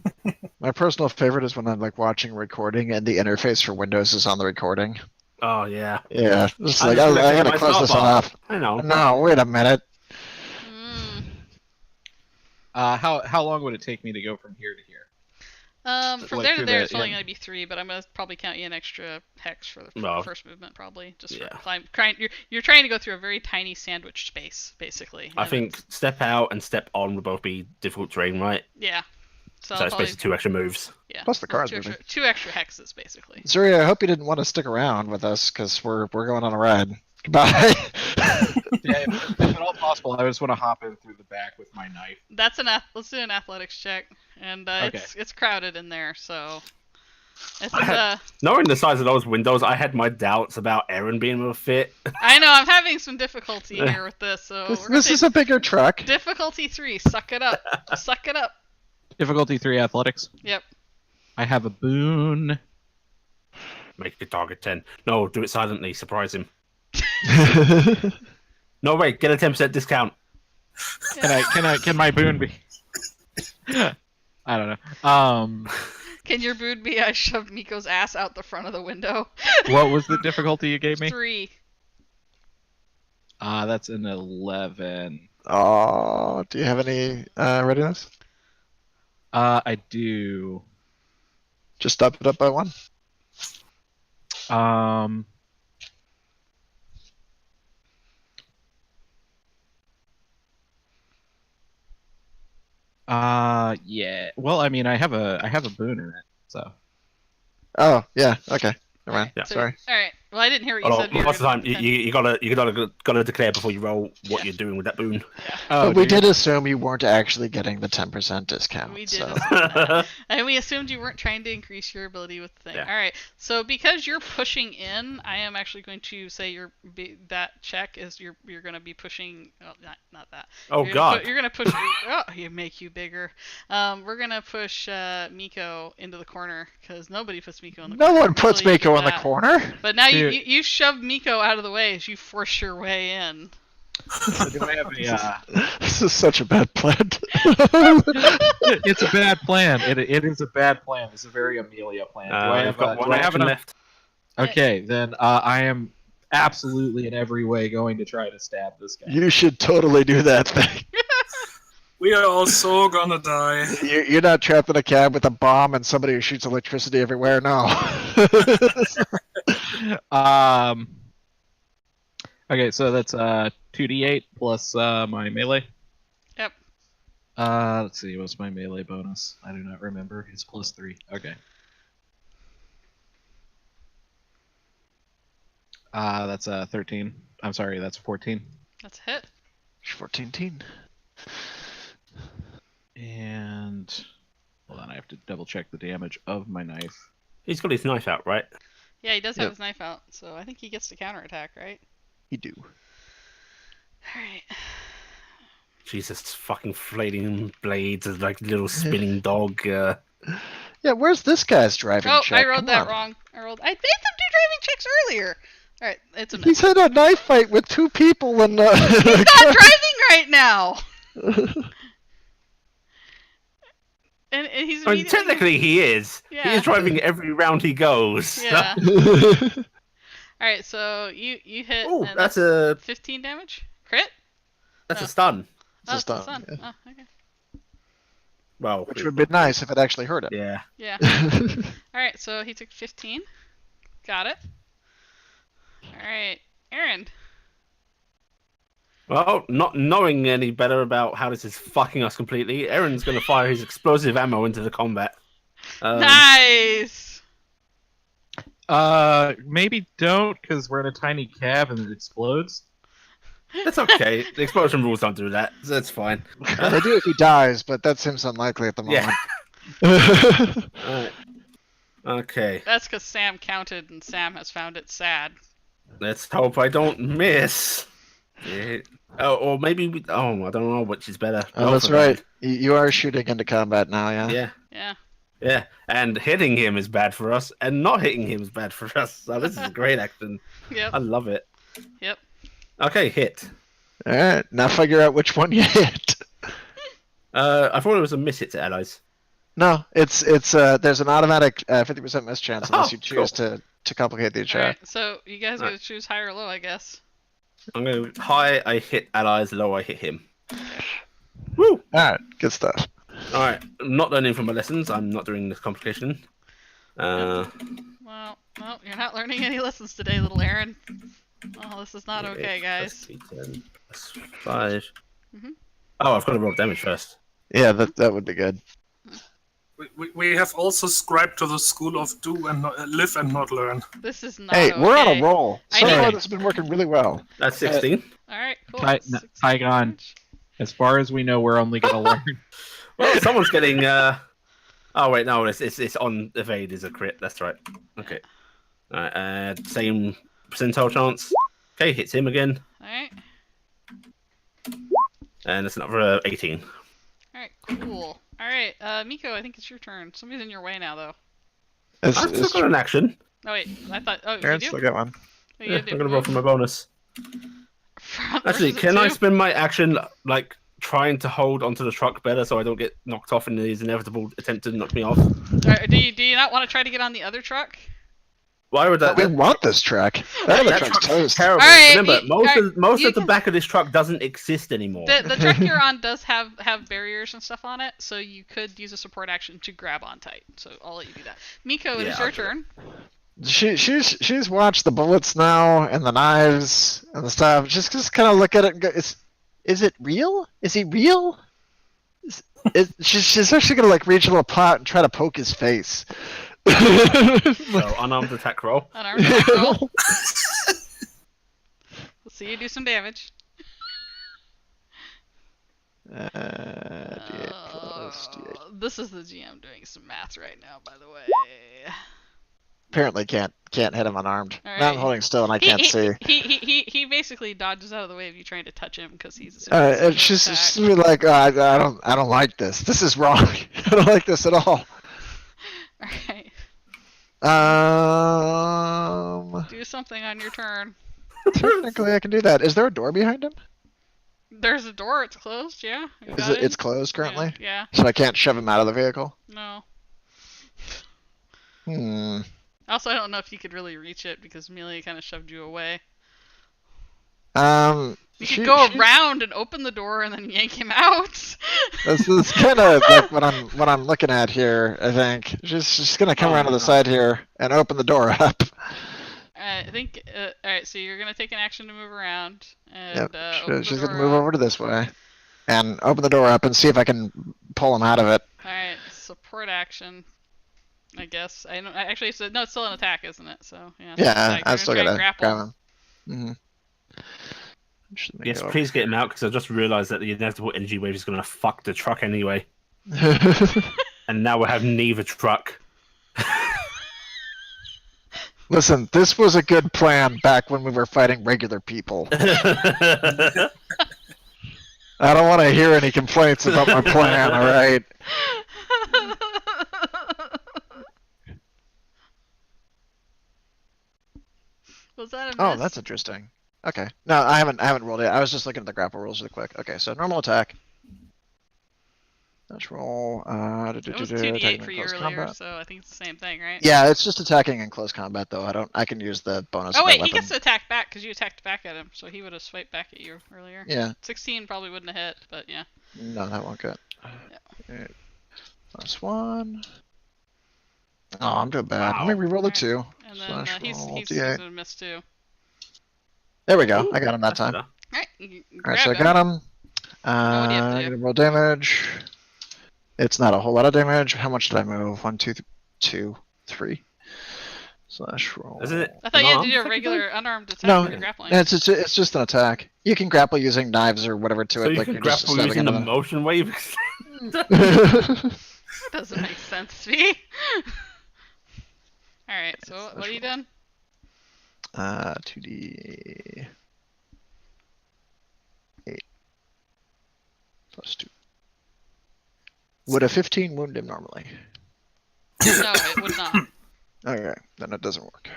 My personal favorite is when I'm like watching a recording and the interface for Windows is on the recording. Oh yeah. Yeah, just I like just I gotta my close this one stopwatch. off. I know. No, wait a minute. Mm. How long would it take me to go from here to here? From Like there to through there, the- it's only yeah. gonna be 3, but I'm gonna probably count you an extra hex for the No. first movement, probably. Just for Yeah. climb. You're trying to go through a very tiny sandwich space, basically. I and think it's- step out and step on would both be difficult terrain, right? Yeah. So, So it's probably, basically 2 extra moves. yeah. Plus the so car's two moving. extra, 2 extra hexes, basically. Zuri, I hope you didn't want to stick around with us because we're going on a ride. Goodbye. Yeah, if at all possible, I just want to hop in through the back with my knife. Let's do an athletics check, and Okay. it's crowded in there, so it's Knowing the size of those windows, I had my doubts about Aaron being able to fit. I know I'm having some difficulty here with this, so we're gonna this say is a bigger truck. difficulty 3. Suck it up, suck it up. Difficulty 3 athletics. Yep. I have a boon. Make the target 10. No, do it silently. Surprise him. No, wait. Get a 10% discount. Can my boon be? I don't know. Can your boon be I shoved Miko's ass out the front of the window? What was the difficulty you gave me? 3. That's an 11. Oh, do you have any readiness? I do. Just step it up by 1. Yeah. Well, I mean, I have a boon in it, so. Oh, yeah. Okay. Never mind. Yeah. Sorry. All right. Well, I didn't hear what you said. Most of the time, you gotta declare before you roll what you're doing with that boon. Oh, But we did assume you weren't actually getting the 10% discount. We did so. assume that. And we assumed you weren't trying to increase your ability with the thing. Yeah. All right. So because you're pushing in, I am actually going to say that check is you're going to be pushing. Oh, not that. Oh You're God! You're going to push. Oh, you make you bigger. We're going to push Miko into the corner because nobody puts Miko in the corner. No one puts until you Miko do in the that. corner. But now Dude. you shoved Miko out of the way as you force your way in. Do I have a, This is such a bad plan. It's a bad plan. It is a bad plan. It's a very Amelia plan. Do I have, I've got do one I have action enough? left. Okay, then I am absolutely in every way going to try to stab this guy. You should totally do that thing. We are all so gonna die. You're not trapped in a cab with a bomb and somebody who shoots electricity everywhere. No. Okay, so that's 2d8 plus my melee. Yep. Let's see, what's my melee bonus? I do not remember. It's +3. Okay. That's 13. I'm sorry, that's 14. That's a hit. 14. And hold on, I have to double check the damage of my knife. He's got his knife out, right? Yeah, he does have Yep. his knife out, so I think he gets to counterattack, right? You do. All right. Jesus, fucking flailing blades is like a little spinning dog. Yeah, where's this guy's driving Oh, check? I rolled Come that on. wrong. I made them do driving checks earlier. All right, it's a miss. He's had a knife fight with 2 people and. He's not driving right now. And he's I mean, immediately... technically he is. He Yeah. is driving every round he goes. Yeah. All right, so you hit. Oh, and that's a 15 damage. Crit? that's No. a stun. It's a it's a stun, stun. yeah. Oh, okay. Well, Which would be nice if it actually hurt him. yeah. Yeah. All right, so he took 15. Got it. All right, Aaron. Well, not knowing any better about how this is fucking us completely, Aaron's going to fire his explosive ammo into the combat. Nice. Maybe don't, because we're in a tiny cab and it explodes. That's okay. The explosion rules don't do that, so that's fine. They do if he dies, but that seems unlikely at the moment. Yeah. Alright. Okay. That's because Sam counted and Sam has found it sad. Let's hope I don't miss. Yeah. Oh, or maybe I don't know which is better. Oh, that's right. You are shooting into combat now, yeah? Yeah. Yeah. Yeah. And hitting him is bad for us, and not hitting him is bad for us. So this is great action. Yep. I love it. Yep. Okay, hit. Alright, now figure out which one you hit. I thought it was a miss hit to allies. No, it's there's an automatic 50% miss chance unless Oh, you choose to complicate the All attack. right, so you guys gotta choose high or low, I guess. I'm going high, I hit allies, low, I hit him. Woo! Alright, good stuff. Alright, I'm not learning from my lessons. I'm not doing this complication. Well, you're not learning any lessons today, little Aaron. Oh, this is not okay, guys. 10 plus 5. Mhm. Oh, I've got to roll damage first. Yeah, that would be good. We have also scribed to the school of do and not, live and not learn. This is not Hey, okay. we're on a roll. I So know. far, this has been working really well. That's 16. All right, cool. Tygon. damage. As far as we know, we're only gonna learn. Well, someone's getting. Oh wait, no, it's on evade is a crit. That's right. Okay. Alright, same percentile chance. Okay, hits him again, All right. and it's another 18. All right, cool. All right, Miko, I think it's your turn. Somebody's in your way now, though. It's, I've still it's got an action. Oh wait, I thought. Oh, you Aaron's do? still got one. What you Yeah, gonna do? I'm gonna roll for my bonus. Front Actually, versus can I two? spend my action like trying to hold onto the truck better so I don't get knocked off in his inevitable attempt to knock me off. Do you not want to try to get on the other truck? Why would that? We want this truck. That other That truck's truck's toast. terrible. All right, Remember, most you of the can- back of this truck doesn't exist anymore. The truck you're on does have barriers and stuff on it, so you could use a support action to grab on tight. So I'll let you do that. Miko, it is your I'll do it. turn. She's watched the bullets now and the knives and the stuff. Just kind of look at it and go, is it real? Is he real? She's actually gonna like reach a little pot and try to poke his face. So unarmed attack roll. Unarmed attack roll. Let's see you do some damage. D8 plus D8. This is the GM doing some math right now, by the way. Apparently can't hit him unarmed. All Now I'm right. holding still and I can't see. He basically dodges out of the way of you trying to touch him because he's assuming And it's she's an just attack. be like, I don't like this. This is wrong. I don't like this at all. Alright. Do something on your turn. Technically, I can do that. Is there a door behind him? There's a door, it's closed, yeah? You got in? It's closed currently, Yeah, so I can't shove him out of the vehicle. no. Hmm. Also, I don't know if you could really reach it because Amelia kind of shoved you away. You could go around and open the door and then yank him out. This is kind of like what I'm looking at here. I think she's gonna come around to the side here and open the door up. I think. Alright, so you're gonna take an action to move around. And, Yep. open the She's door gonna move up. over to this way and open the door up and see if I can pull him out of it. Alright, support action. I guess. I don't. Actually, so, no, it's still an attack, isn't it? So yeah. it's an Yeah, attack. I You're still gonna gotta try and grab grapple. him. Mm-hmm. Yes, please get him out because I just realised that the inevitable energy wave is going to fuck the truck anyway. And now we have neither truck. Listen, this was a good plan back when we were fighting regular people. I don't want to hear any complaints about my plan, alright? Was that a miss? Oh, that's interesting. Okay. No, I haven't rolled it. I was just looking at the grapple rules really quick. Okay, so normal attack. Let's roll. It was 2d8 for you earlier, combat. so I think it's the same thing, right? Yeah, it's just attacking in close combat though. I can use the bonus. Oh of my wait, he weapon. gets to attack back because you attacked back at him, so he would have swiped back at you earlier. Yeah. 16 probably wouldn't have hit, but yeah. No, that won't get. Eight. +1. Oh, I'm doing bad. Let me reroll the 2. And then Slash he's roll gonna D8. miss too. There we go. I got him that time. Better. Alright, you Alright, grab so I him. got him. Now what do you have to I'm do? gonna roll damage. It's not a whole lot of damage. How much did I move? 1, 2, 3. Slash roll. Isn't it? I thought you had to unarmed do a technically? regular unarmed attack No, when you're grappling. it's just an attack. You can grapple using knives or whatever to So it. you like can you're just grapple stabbing using the into motion wave? That doesn't make sense to me. Alright, so what are you doing? 2d8 plus 2. Would a 15 wound him normally? No, it would not. Okay, then it doesn't work.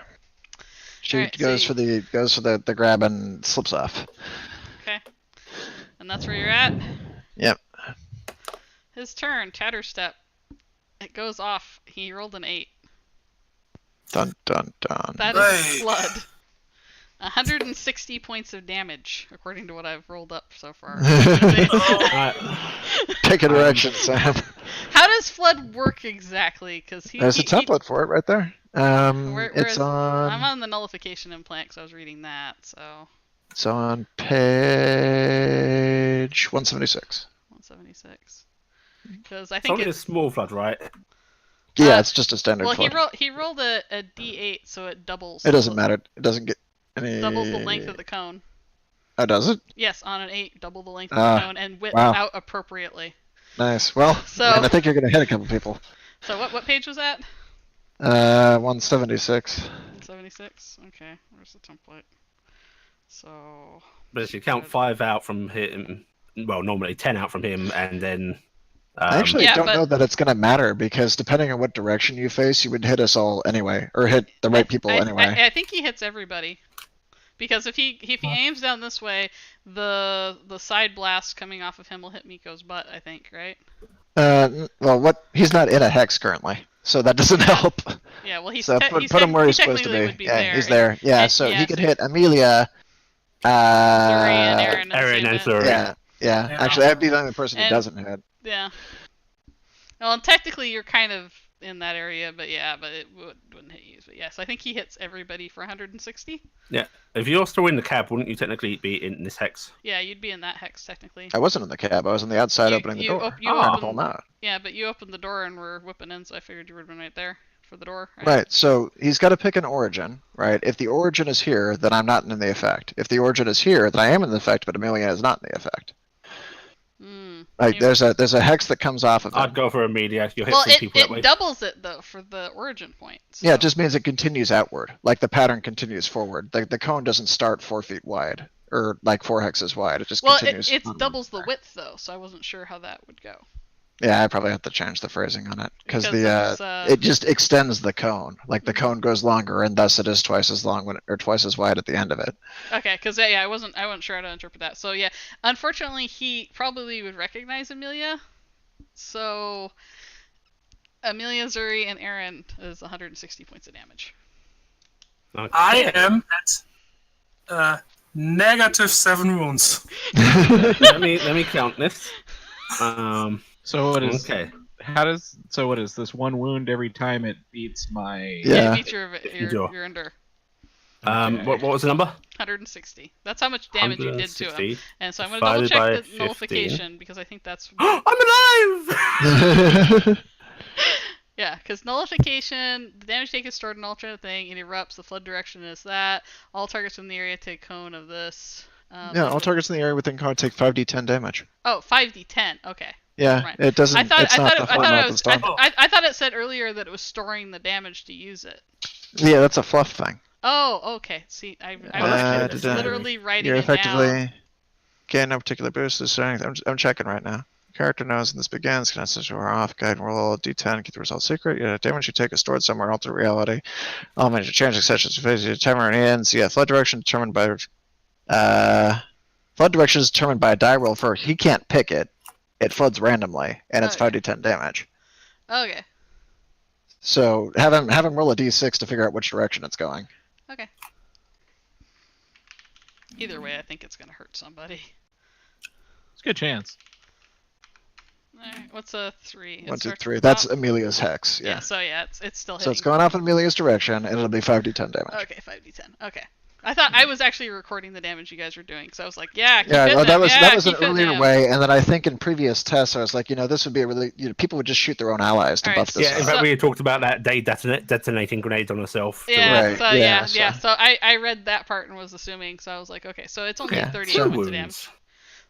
She Alright, so goes you- for the grab and slips off. Okay. And that's where you're at? Yep. His turn, Chatterstep. It goes off. He rolled an 8. Dun dun dun. That Right. is Flood. 160 points of damage, according to what I've rolled up so far. Right. Take a direction, Sam. How does Flood work exactly? Because There's a template for it right there. Where It's is it? I'm on. on the nullification implant because I was reading that. So It's on page 176. 176. Because I It's think only a it's small flood, right? Yeah, Uh, it's just a standard well. flood. He rolled a D8, so it doubles. It doesn't matter. It doesn't get any. Doubles the length of the cone. Oh, does it? Yes, on an 8, double the length of Ah, the cone and width wow. out appropriately. Nice. Well, So- and I think you're gonna hit a couple people. So what page was that? 176. 176. Okay, where's the template? So But if you count 5 out from him, well, normally 10 out from him, and then. I actually Yeah, don't but- know that it's gonna matter because depending on what direction you face, you would hit us all anyway, or hit the right people I anyway. I think he hits everybody. Because if he aims down this way, the side blast coming off of him will hit Miko's butt, I think, right? Well, he's not in a hex currently, so that doesn't help. Yeah, well, So put him where he's supposed to be. Yeah, he's there. Yeah, so he could hit Amelia. Zuri and Aaron and Zuri. Yeah. Actually, I'd be the only person who doesn't hit. Yeah. Well, and technically you're kind of in that area, but it wouldn't hit you. But yes, I think he hits everybody for 160. Yeah. If you're still in the cab, wouldn't you technically be in this hex? Yeah, you'd be in that hex technically. I wasn't in the cab. I was on the outside opening the door. Yeah, but you opened the door and were whipping in, so I figured you would have been right there for the door. Right. So he's got to pick an origin, right? If the origin is here, then I'm not in the effect. If the origin is here, then I am in the effect, but Amelia is not in the effect. Like there's a hex that comes off of it. I'd go for Amelia. You'll hit some people that way. It doubles it though for the origin point. So. Yeah, it just means it continues outward. Like the pattern continues forward. The cone doesn't start 4 feet wide or like 4 hexes wide. It just continues. Well, it doubles the width though, so I wasn't sure how that would go. Yeah, I probably have to change the phrasing on it because it just extends the cone. Like the cone goes longer, and thus it is twice as long or twice as wide at the end of it. Okay, because I wasn't sure how to interpret that. So yeah, unfortunately, he probably would recognize Amelia. So Amelia, Zuri, and Aaron is 160 points of damage. Okay. I am at -7 wounds. let me count this. So what is what is this 1 wound every time it beats my it beats your endure. What was the number? 160. That's how much damage you did to him. And so I'm going to double check the nullification because I think that's I'm alive. Yeah, because nullification, the damage taken is stored in an alternate thing, it erupts, the flood direction is that, all targets in the area take cone of this. All targets in the area within cone take 5d10 damage. Oh, 5d10, okay. Yeah, right. It doesn't. I thought it said earlier that it was storing the damage to use it. Yeah, that's a fluff thing. Oh, okay. See, I was literally writing it down. Gain no particular boost to strength. I'm checking right now. Character knows when this begins. Can access your off. Guide and roll a d10. Keep the result secret. Yeah, damage you take is stored somewhere in alternate reality. All major changes such as phase timer and ends. Yeah, flood direction determined by flood direction is determined by a die roll first. He can't pick it. It floods randomly, and it's 5d10 damage. Okay. So have him roll a d6 to figure out which direction it's going. Okay. Either way, I think it's gonna hurt somebody. It's a good chance. Alright, what's a 3? 1, 2, 3. That's Amelia's hex. Yeah. So it's still hitting. So it's going off in Amelia's direction, and it'll be 5d10 damage. Okay, 5d10. Okay. I thought I was actually recording the damage you guys were doing, so I was like, that was an earlier way, and then I think in previous tests I was like, this would be a really, people would just shoot their own allies to buff this. Yeah, in fact, we had talked about that day detonating grenades on herself. Yeah, so I read that part and was assuming, so I was like, okay, so it's only 38 points of damage.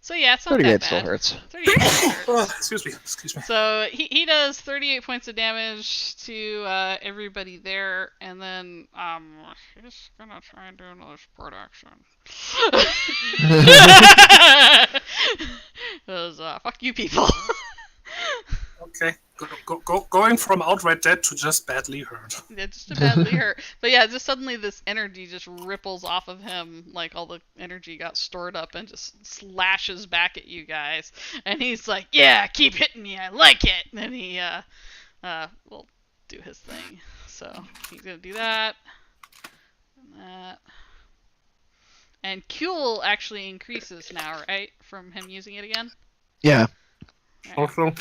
So yeah, it's not that bad. 38 still hurts. 38 hurts. Excuse me. So he does 38 points of damage to everybody there, and then he's gonna try and do another support action. Because fuck you people. Okay, going from outright dead to just badly hurt. Yeah, just to badly hurt. But yeah, just suddenly this energy just ripples off of him, like all the energy got stored up and just slashes back at you guys. And he's like, yeah, keep hitting me, I like it! And then he will do his thing. So he's gonna do that. And that. And Kuhl actually increases now, right? From him using it again? Yeah. Right. Also,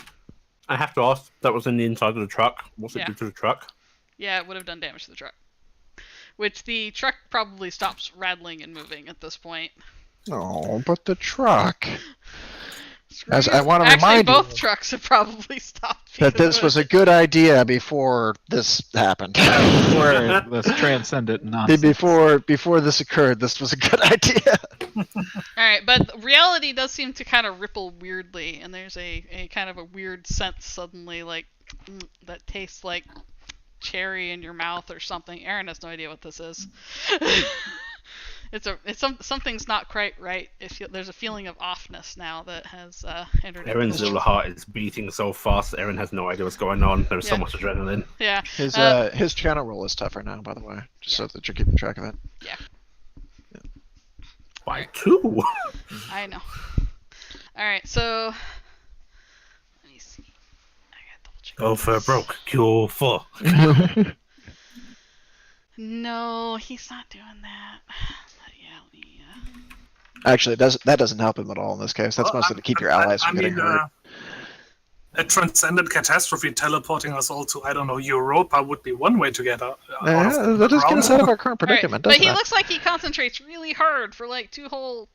I have to ask, that was in the inside of the truck. What's it do to the truck? Yeah, it would have done damage to the truck. Which the truck probably stops rattling and moving at this point. Oh, but the truck. As I want to remind you, both trucks have probably stopped. That this was a good idea before this happened. Before this transcendent nonsense. Before this occurred, this was a good idea. Alright, but reality does seem to kind of ripple weirdly, and there's a kind of a weird sense suddenly, like, that tastes like cherry in your mouth or something. Aaron has no idea what this is. Something's not quite right. There's a feeling of offness now that has entered. Aaron's little heart is beating so fast. Aaron has no idea what's going on. There's so much adrenaline. Yeah. His channel roll is tougher now, by the way, just so that you're keeping track of it. Yeah. By 2. I know. Alright, so... Let me see. I gotta double check. Go for broke. Cure 4. No, he's not doing that. But yeah, let me... Actually, that doesn't help him at all in this case. That's mostly to keep your allies from getting hurt. A transcendent catastrophe teleporting us all to, I don't know, Europa would be one way to get out. That just gets us out of our current predicament, but doesn't he it? looks like he concentrates really hard for like 2 whole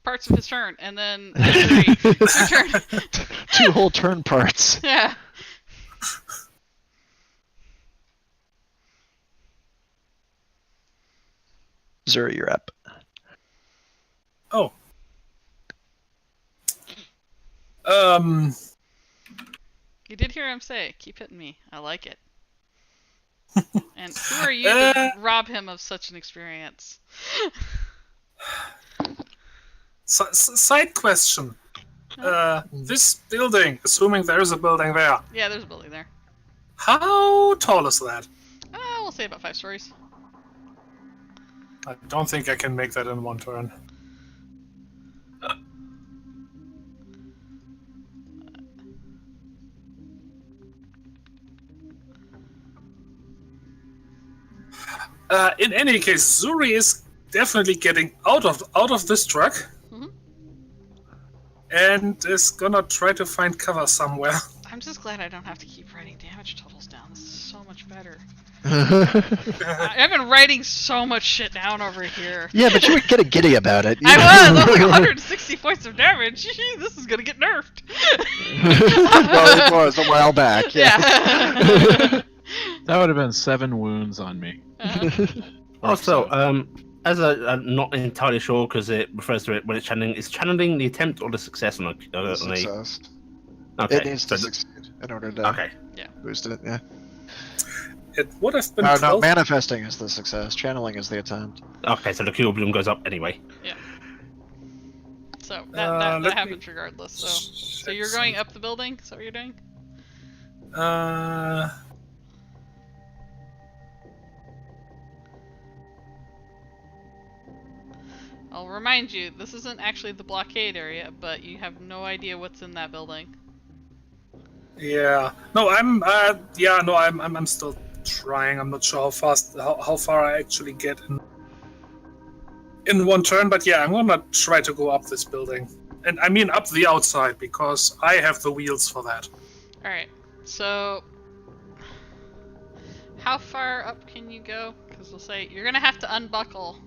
parts of his turn, and then after his turn. 2 whole turn parts. Yeah. Zuri, you're up. Oh. You did hear him say, "Keep hitting me. I like it." And who are you to rob him of such an experience? Side question. This building, assuming there is a building there, Yeah, there's a building there. how tall is that? We'll say about 5 stories. I don't think I can make that in 1 turn. In any case, Zuri is definitely getting out of this truck, and is gonna try to find cover somewhere. I'm just glad I don't have to keep writing damage totals down. This is so much better. I've been writing so much shit down over here. Yeah, but you were getting giddy about it. I was like 160 points of damage. This is gonna get nerfed. Well, it was a while back. Yeah. That would have been 7 wounds on me. Also, as I'm not entirely sure because it refers to it when it's channeling. Is channeling the attempt or the success on a Success. Okay. It needs to succeed in order to boost it. Yeah. It would have been. No, manifesting is the success. Channeling is the attempt. Okay, so the cure bloom goes up anyway. Yeah. So that happens regardless. So you're going up the building? Is that what you're doing? I'll remind you, this isn't actually the blockade area, but you have no idea what's in that building. Yeah. No, I'm still trying. I'm not sure how far I actually get in 1 turn, but yeah, I'm gonna try to go up this building. And I mean up the outside, because I have the wheels for that. Alright, so... How far up can you go? Because we'll say, you're gonna have to unbuckle.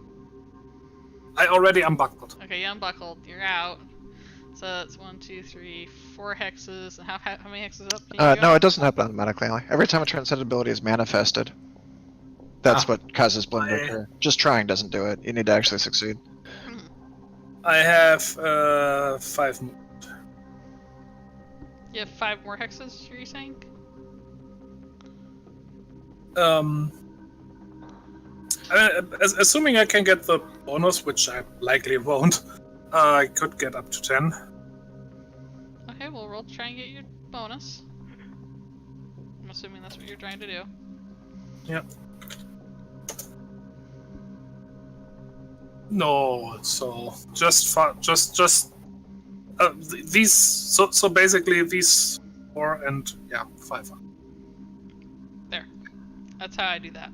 I already unbuckled. Okay, you unbuckled. You're out. So that's 1, 2, 3, 4 hexes. And how many hexes up can you go? No, it doesn't happen automatically. Every time a transcendent ability is manifested, that's what causes bloom to occur. Just trying doesn't do it. You need to actually succeed. I have 5 more. You have 5 more hexes, are you saying? Assuming I can get the bonus, which I likely won't, I could get up to 10. Okay, well, we'll try and get your bonus. I'm assuming that's what you're trying to do. Yep. No, so these. So basically these 4 and 5. There. That's how I do that.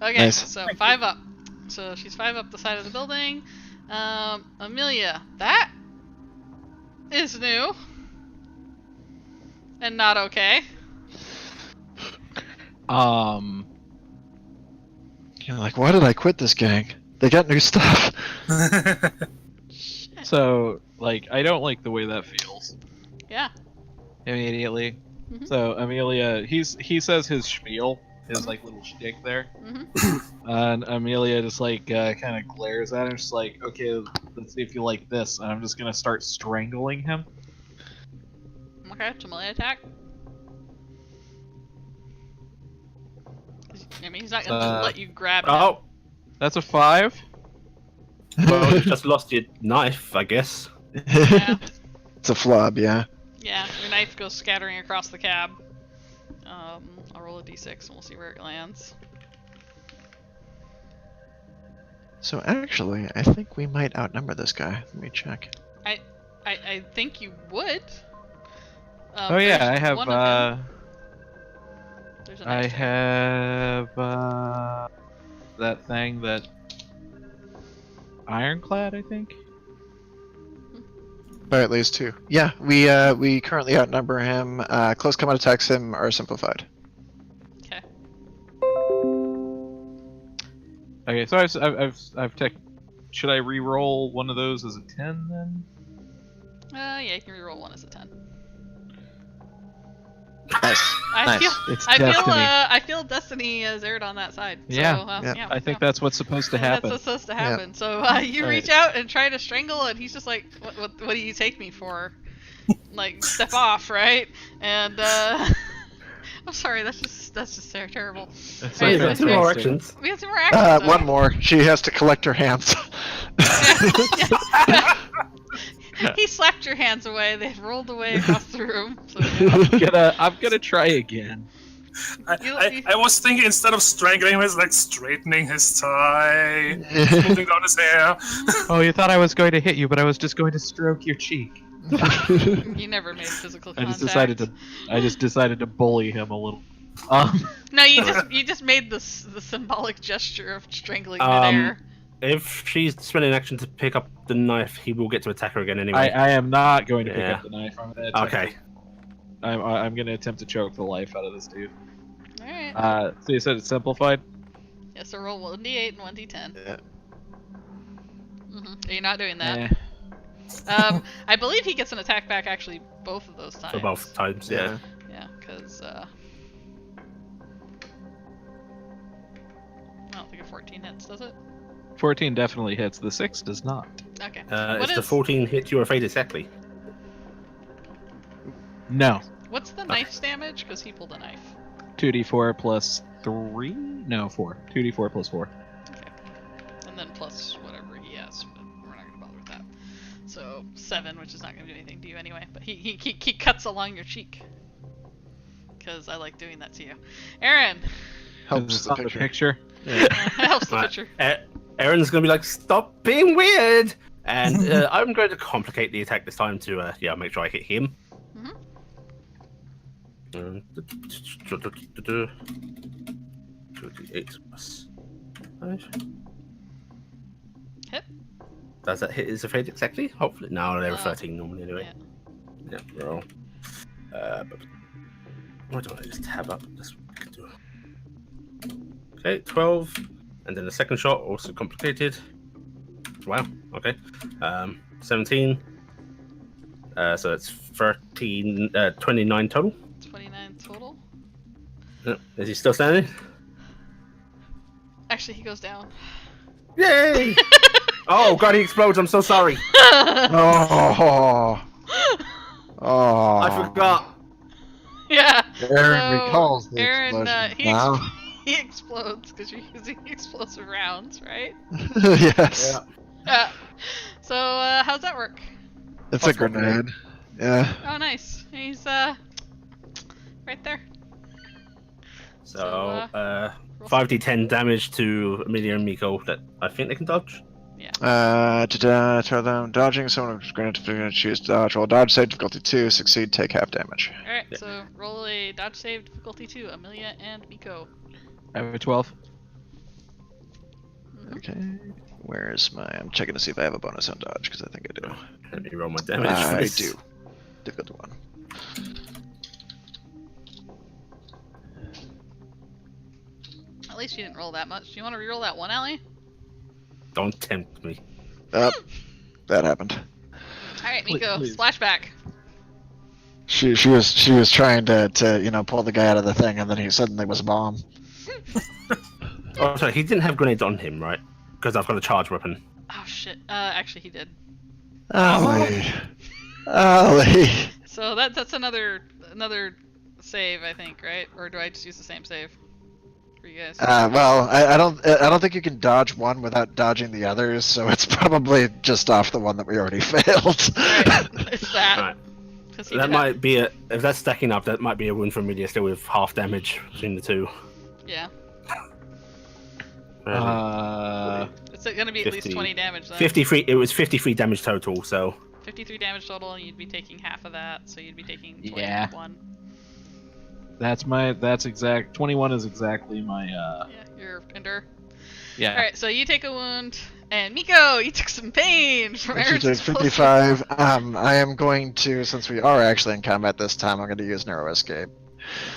Okay, Nice. so 5 up. So she's 5 up the side of the building. Amelia, that is new. And not okay. You're like, why did I quit this gang? They got new stuff. So, like, I don't like the way that feels. Yeah. Immediately. Mhm. So, Amelia, he says his spiel, his, like, little shtick there. And Amelia just, like, kind of glares at him, just like, okay, let's see if you like this. And I'm just gonna start strangling him. Okay, to melee attack. I mean, he's not gonna just let you grab him. Oh, That's a 5. well, you just lost your knife, I guess. Yeah. It's a flub, yeah. Yeah, your knife goes scattering across the cab. I'll roll a d6 and we'll see where it lands. So actually, I think we might outnumber this guy. Let me check. I think you would. Oh yeah, there's I have. one of him. There's a I knife there. have that thing that ironclad, I think. By at least 2. Yeah, we currently outnumber him. Close combat attacks him are simplified. Okay. Okay, so I've tech. Should I re-roll one of those as a 10 then? Yeah, you can reroll one as a 10. Nice. I Nice. feel. It's I feel. destiny. I feel destiny has erred on that side. So, Yeah. Yeah. I think that's what's supposed to happen. That's what's supposed to Yeah. happen. So you All reach out and try to strangle, and he's just like, "What do you take me for? Like, step off, right?" And I'm sorry, that's just terrible. That's Hey, like Two more fantastic. actions. We have some more actions. though. One more. She has to collect her hands. Yeah. He slapped your hands away. They rolled away across the room. So, I'm gonna try again. I was thinking instead of strangling him, it's like straightening his tie, smoothing down his hair. Oh, you thought I was going to hit you, but I was just going to stroke your cheek. you never made physical I contact. just decided to bully him a little. No, you just made the symbolic gesture of strangling midair. If she's spending action to pick up the knife, he will get to attack her again anyway. I am not going to pick Yeah. up the knife. I'm gonna attempt Okay. I'm gonna attempt to choke the life out of this dude. All right. So you said it's simplified? Yeah, so roll 1d8 and 1d10. Yeah. You're not doing that. Eh. I believe he gets an attack back actually both of those times. For both times, yeah. Yeah, because I don't think a 14 hits, does it? 14 definitely hits. The 6 does not. Okay. If the 14 hit you, afraid exactly. No. What's the knife's damage? Because he pulled a knife. 2d4 plus 3? No, 4. 2d4 plus 4. Okay. And then plus whatever he has, but we're not gonna bother with that. So 7, which is not gonna do anything to you anyway. But he cuts along your cheek. Because I like doing that to you. Aaron! Helps Is the this on picture. Helps the Right. picture. Aaron's going to be like, stop being weird! And I'm going to complicate the attack this time to make sure I hit him. Mhm. 28 plus 5. Hit? Does that hit his afraid exactly? Hopefully. No, they were No. 13 normally anyway. Yeah, roll. Why don't I just tab up this one? I can do. Okay, 12. And then the second shot, also complicated. Wow, okay. 17. So it's 29 total. 29 total. Is he still standing? Actually, he goes down. Yay! Oh god, he explodes. I'm so sorry. Oh. Oh. I forgot. Yeah. Aaron So, recalls the Aaron, explosion. he, Wow. he explodes because you're using explosive rounds, right? Yes. Yeah. So, how's that work? It's a grenade. Yeah. Oh, nice. He's, right there. So, roll 5d10 damage to Amelia and Miko that I think they can dodge. Throw them dodging. Someone who's granted to choose dodge. Roll dodge save difficulty 2. Succeed, take half damage. Alright, Yeah. so roll a dodge save difficulty 2, Amelia and Miko. I have a 12. Okay. Where's my? I'm checking to see if I have a bonus on dodge because I think I do. Let me roll my damage. for I this. do. Difficulty 1. At least you didn't roll that much. Do you want to reroll that one, Allie? Don't tempt me. That happened. Alright, Miko, Please. splashback. She was trying to pull the guy out of the thing, and then he suddenly was a bomb. Oh, sorry, he didn't have grenades on him, right? Because I've got a charge weapon. Oh shit. Actually he did. Ollie. Ollie. So that's another save, I think, right? Or do I just use the same save for you guys? Well, I don't think you can dodge one without dodging the others, so it's probably just off the one that we already failed. Right, it's that. Right. 'Cause he That did might be if that's stacking up, that might be a wound for Amelia still with half damage between the two. Yeah. Uh, It's It's going to be at least 20 damage then. 53. It was 53 damage total. So 53 damage total, and you'd be taking half of that, so you'd be taking 21. Yeah. That's exact. 21 is exactly my. Yeah, your endure. Yeah. All right, so you take a wound, and Miko, you took some pain from She Aaron's did explosion. 55. I am going to, since we are actually in combat this time, I'm going to use Narrow Escape.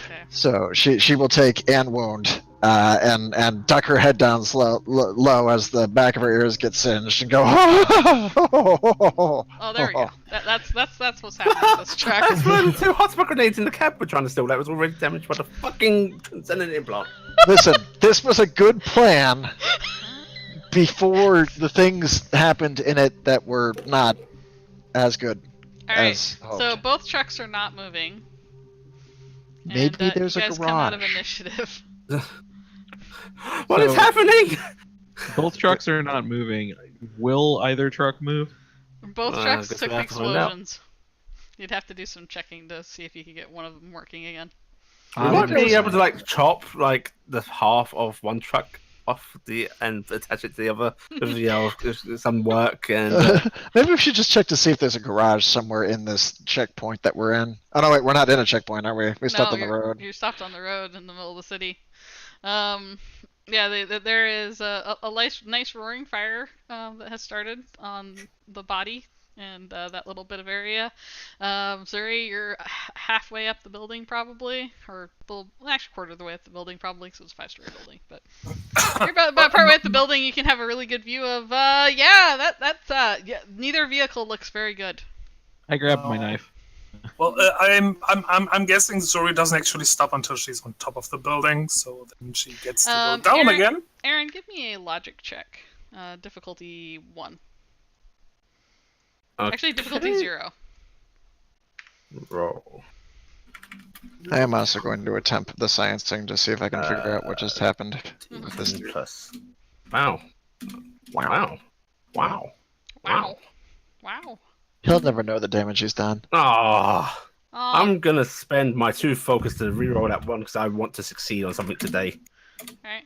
Okay. So she will take and wound, and duck her head down low as the back of her ears get singed and go. Oh, there we go. That's what's happening with this truck. that's where the 2 hotspot grenades in the cab were trying to steal. That was already damaged by the fucking transcendent implant. Listen, this was a good plan before the things happened in it that were not as good All right, as hoped. so both trucks are not moving. Maybe and, there's you a guys garage. come out of initiative. What is happening? Both trucks are not moving. Will either truck move? Both I trucks guess took we have to find out. explosions. You'd have to do some checking to see if you could get one of them working again. We might be able to like chop like the half of one truck off and attach it to the other with some work and. Maybe we should just check to see if there's a garage somewhere in this checkpoint that we're in. Oh no, wait, we're not in a checkpoint, are we? We stopped on the road. You stopped on the road in the middle of the city. Yeah, there is a nice roaring fire that has started on the body and that little bit of area. Zuri, you're halfway up the building probably, or actually quarter of the way up the building probably, because it's a 5-story building. But you're about partway up the building. You can have a really good view of neither vehicle looks very good. I grabbed my knife. Well, I'm guessing Zuri doesn't actually stop until she's on top of the building, so then she gets to go down Aaron, again. Aaron, give me a logic check. Difficulty 1. Okay. Actually, difficulty 0. Roll. I am also going to attempt the science thing to see if I can figure out what just happened. With this. Plus. Wow. Wow. Wow. Wow. Wow. He'll never know the damage he's done. Ah. I'm gonna spend my 2 focus to reroll that one because I want to succeed on something today. Alright.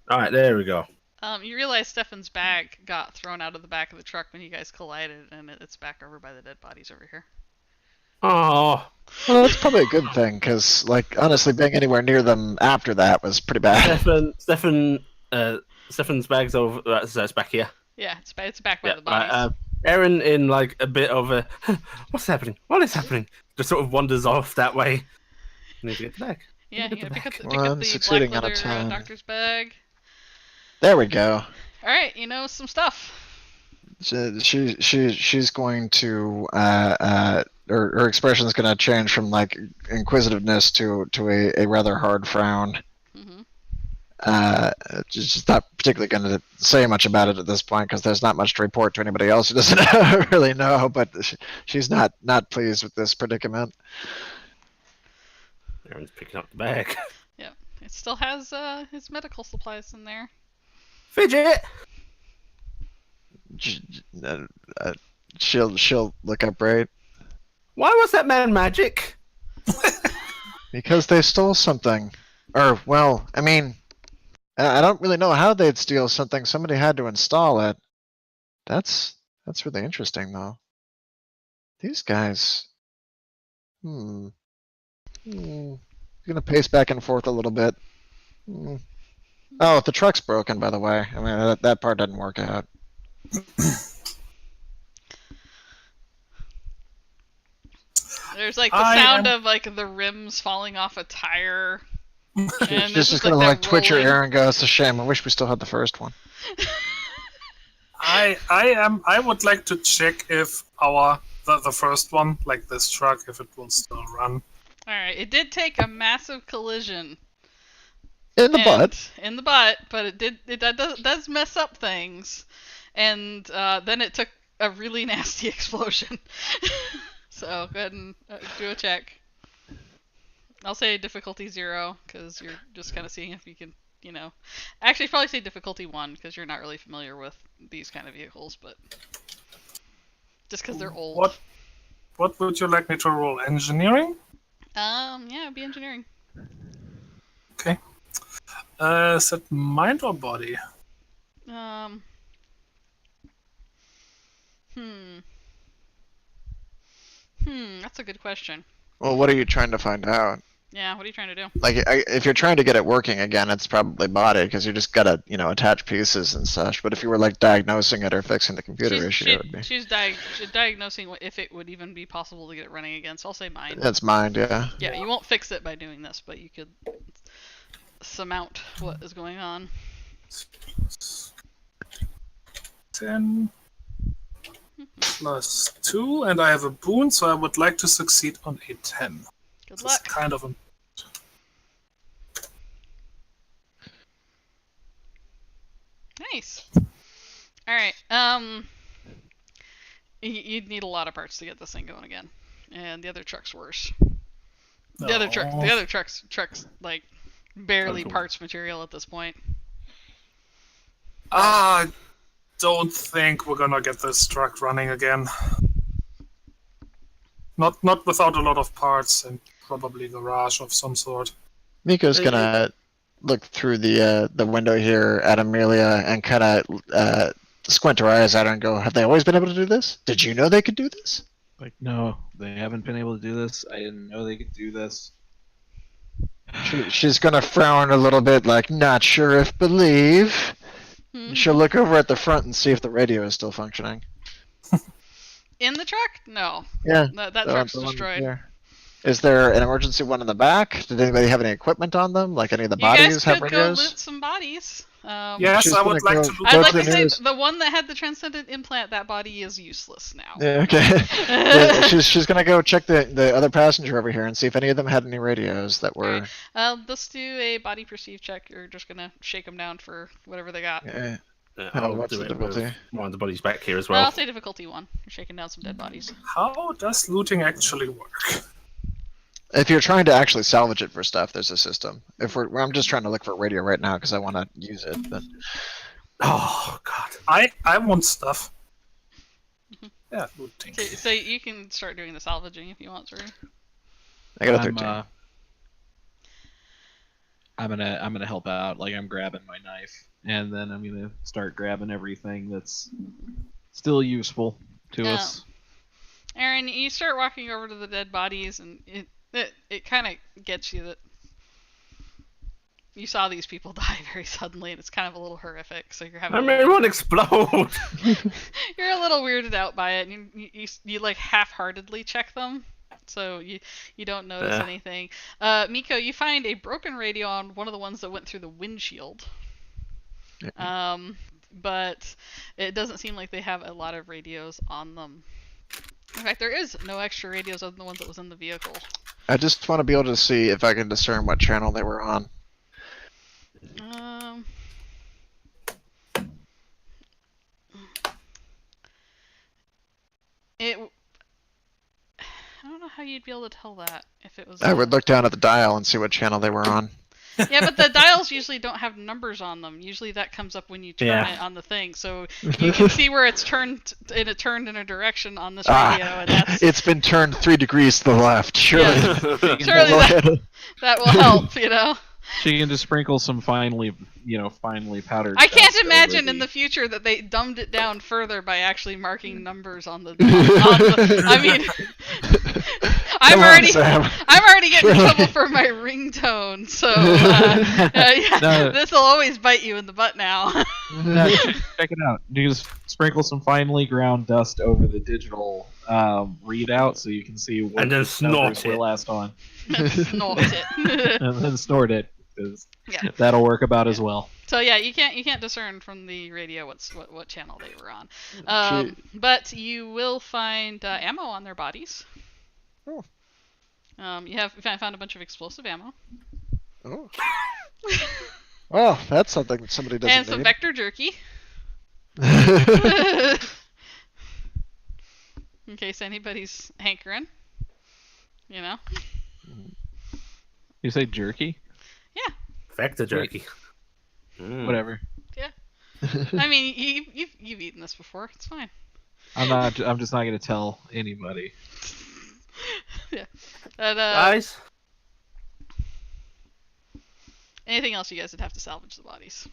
Alright, there we go. You realize Stefan's bag got thrown out of the back of the truck when you guys collided, and it's back over by the dead bodies over here. Oh. Well, that's probably a good thing, because, like, honestly, being anywhere near them after that was pretty bad. Stefan's bag's over. So it's back here. Yeah, it's back by the bodies. Aaron, in like a bit of a, what's happening? What is happening? Just sort of wanders off that way. I need to get the bag. Yeah, you gotta pick up the succeeding black out of leather time. doctor's bag. There we go. Alright, you know some stuff. She's going to her expression is going to change from like inquisitiveness to a rather hard frown. Just not particularly going to say much about it at this point because there's not much to report to anybody else who doesn't really know. But she's not pleased with this predicament. Aaron's picking up the bag. Yeah, it still has his medical supplies in there. Fidget. She'll look up, right? Why was that man magic? Because they stole something. Or, well, I mean, I don't really know how they'd steal something. Somebody had to install it. That's really interesting, though. These guys. Gonna pace back and forth a little bit. Oh, the truck's broken, by the way. I mean, that part didn't work out. There's like the sound of like the rims falling off a tire. And She's just gonna like twitch her ear and go, "It's a shame. I wish we still had the first one." I would like to check if the first one, like this truck, if it will still run. Alright, it did take a massive collision. In the butt, but it does mess up things. And then it took a really nasty explosion. So go ahead and do a check. I'll say difficulty 0 because you're just kind of seeing if you can, Actually, probably say difficulty 1 because you're not really familiar with these kind of vehicles, but just because they're old. What would you like me to roll? Engineering? Yeah, it'd be engineering. Okay. Is it mind or body? That's a good question. Well, what are you trying to find out? Yeah, what are you trying to do? Like, if you're trying to get it working again, it's probably body because you just gotta, attach pieces and such. But if you were like diagnosing it or fixing the computer issue, it would be. She's diagnosing if it would even be possible to get it running again. So I'll say mind. That's mind, yeah. Yeah, you won't fix it by doing this, but you could surmount what is going on. 10 plus 2, and I have a boon, so I would like to succeed on a 10. Good This luck. is kind of a... Nice. All right. You'd need a lot of parts to get this thing going again, and the other truck's worse. The other truck's like barely parts material at this point. I don't think we're gonna get this truck running again. Not without a lot of parts and probably garage of some sort. Miko's gonna look through the window here at Amelia and kind of squint her eyes at her and go, "Have they always been able to do this? Did you know they could do this?" Like, no, they haven't been able to do this. I didn't know they could do this. She's gonna frown a little bit, like, not sure if believe. She'll look over at the front and see if the radio is still functioning. In the truck? No. Yeah. That truck's destroyed. Is there an emergency one in the back? Did anybody have any equipment on them? Like any of the bodies have You guys could radios? go loot some bodies. Yes, I would like to loot. I'd like to say the one that had the transcendent implant, that body is useless now. Yeah, okay. she's gonna go check the other passenger over here and see if any of them had any radios that were. Let's do a body perceive check. You're just gonna shake them down for whatever they got. Yeah. I'll do it with one of the bodies back here as well. I'll say difficulty 1. You're shaking down some dead bodies. How does looting actually work? If you're trying to actually salvage it for stuff, there's a system. I'm just trying to look for a radio right now because I want to use it. But oh god, I want stuff. Yeah, looting. So you can start doing the salvaging if you want, sorry. I got a 13. I'm gonna help out. Like, I'm grabbing my knife, and then I'm gonna start grabbing everything that's still useful to us. Aaron, you start walking over to the dead bodies, and it kind of gets you that you saw these people die very suddenly, and it's kind of a little horrific. So you're having. Everyone explode. You're a little weirded out by it, and you like half-heartedly check them, so you don't notice anything. Miko, you find a broken radio on one of the ones that went through the windshield. But it doesn't seem like they have a lot of radios on them. In fact, there is no extra radios other than the ones that was in the vehicle. I just want to be able to see if I can discern what channel they were on. I don't know how you'd be able to tell that if it was. I would look down at the dial and see what channel they were on. Yeah, but the dials usually don't have numbers on them. Usually that comes up when you turn it on the thing. So you can see where it's turned, and it turned in a direction on this radio. And that's... It's been turned 3 degrees to the left. Surely, surely that will help, you know. She can just sprinkle some finely powdered. I can't imagine in the future that they dumbed it down further by actually marking numbers on the. I mean, I'm already getting in trouble for my ringtone, so this will always bite you in the butt now. Check it out. You just sprinkle some finely ground dust over the digital readout, so you can see what and then snort were last on. Snort it. And then snort it. That'll work about as well. So yeah, you can't discern from the radio what channel they were on, but you will find ammo on their bodies. Oh. You found a bunch of explosive ammo. Oh. Well, that's something somebody doesn't and some need. vector jerky. In case anybody's hankering, you know. You say jerky? Yeah. Vector jerky. Whatever. Yeah. I mean, you've eaten this before. It's fine. I'm just not gonna tell anybody. Yeah. But, guys. Anything else you guys would have to salvage the bodies.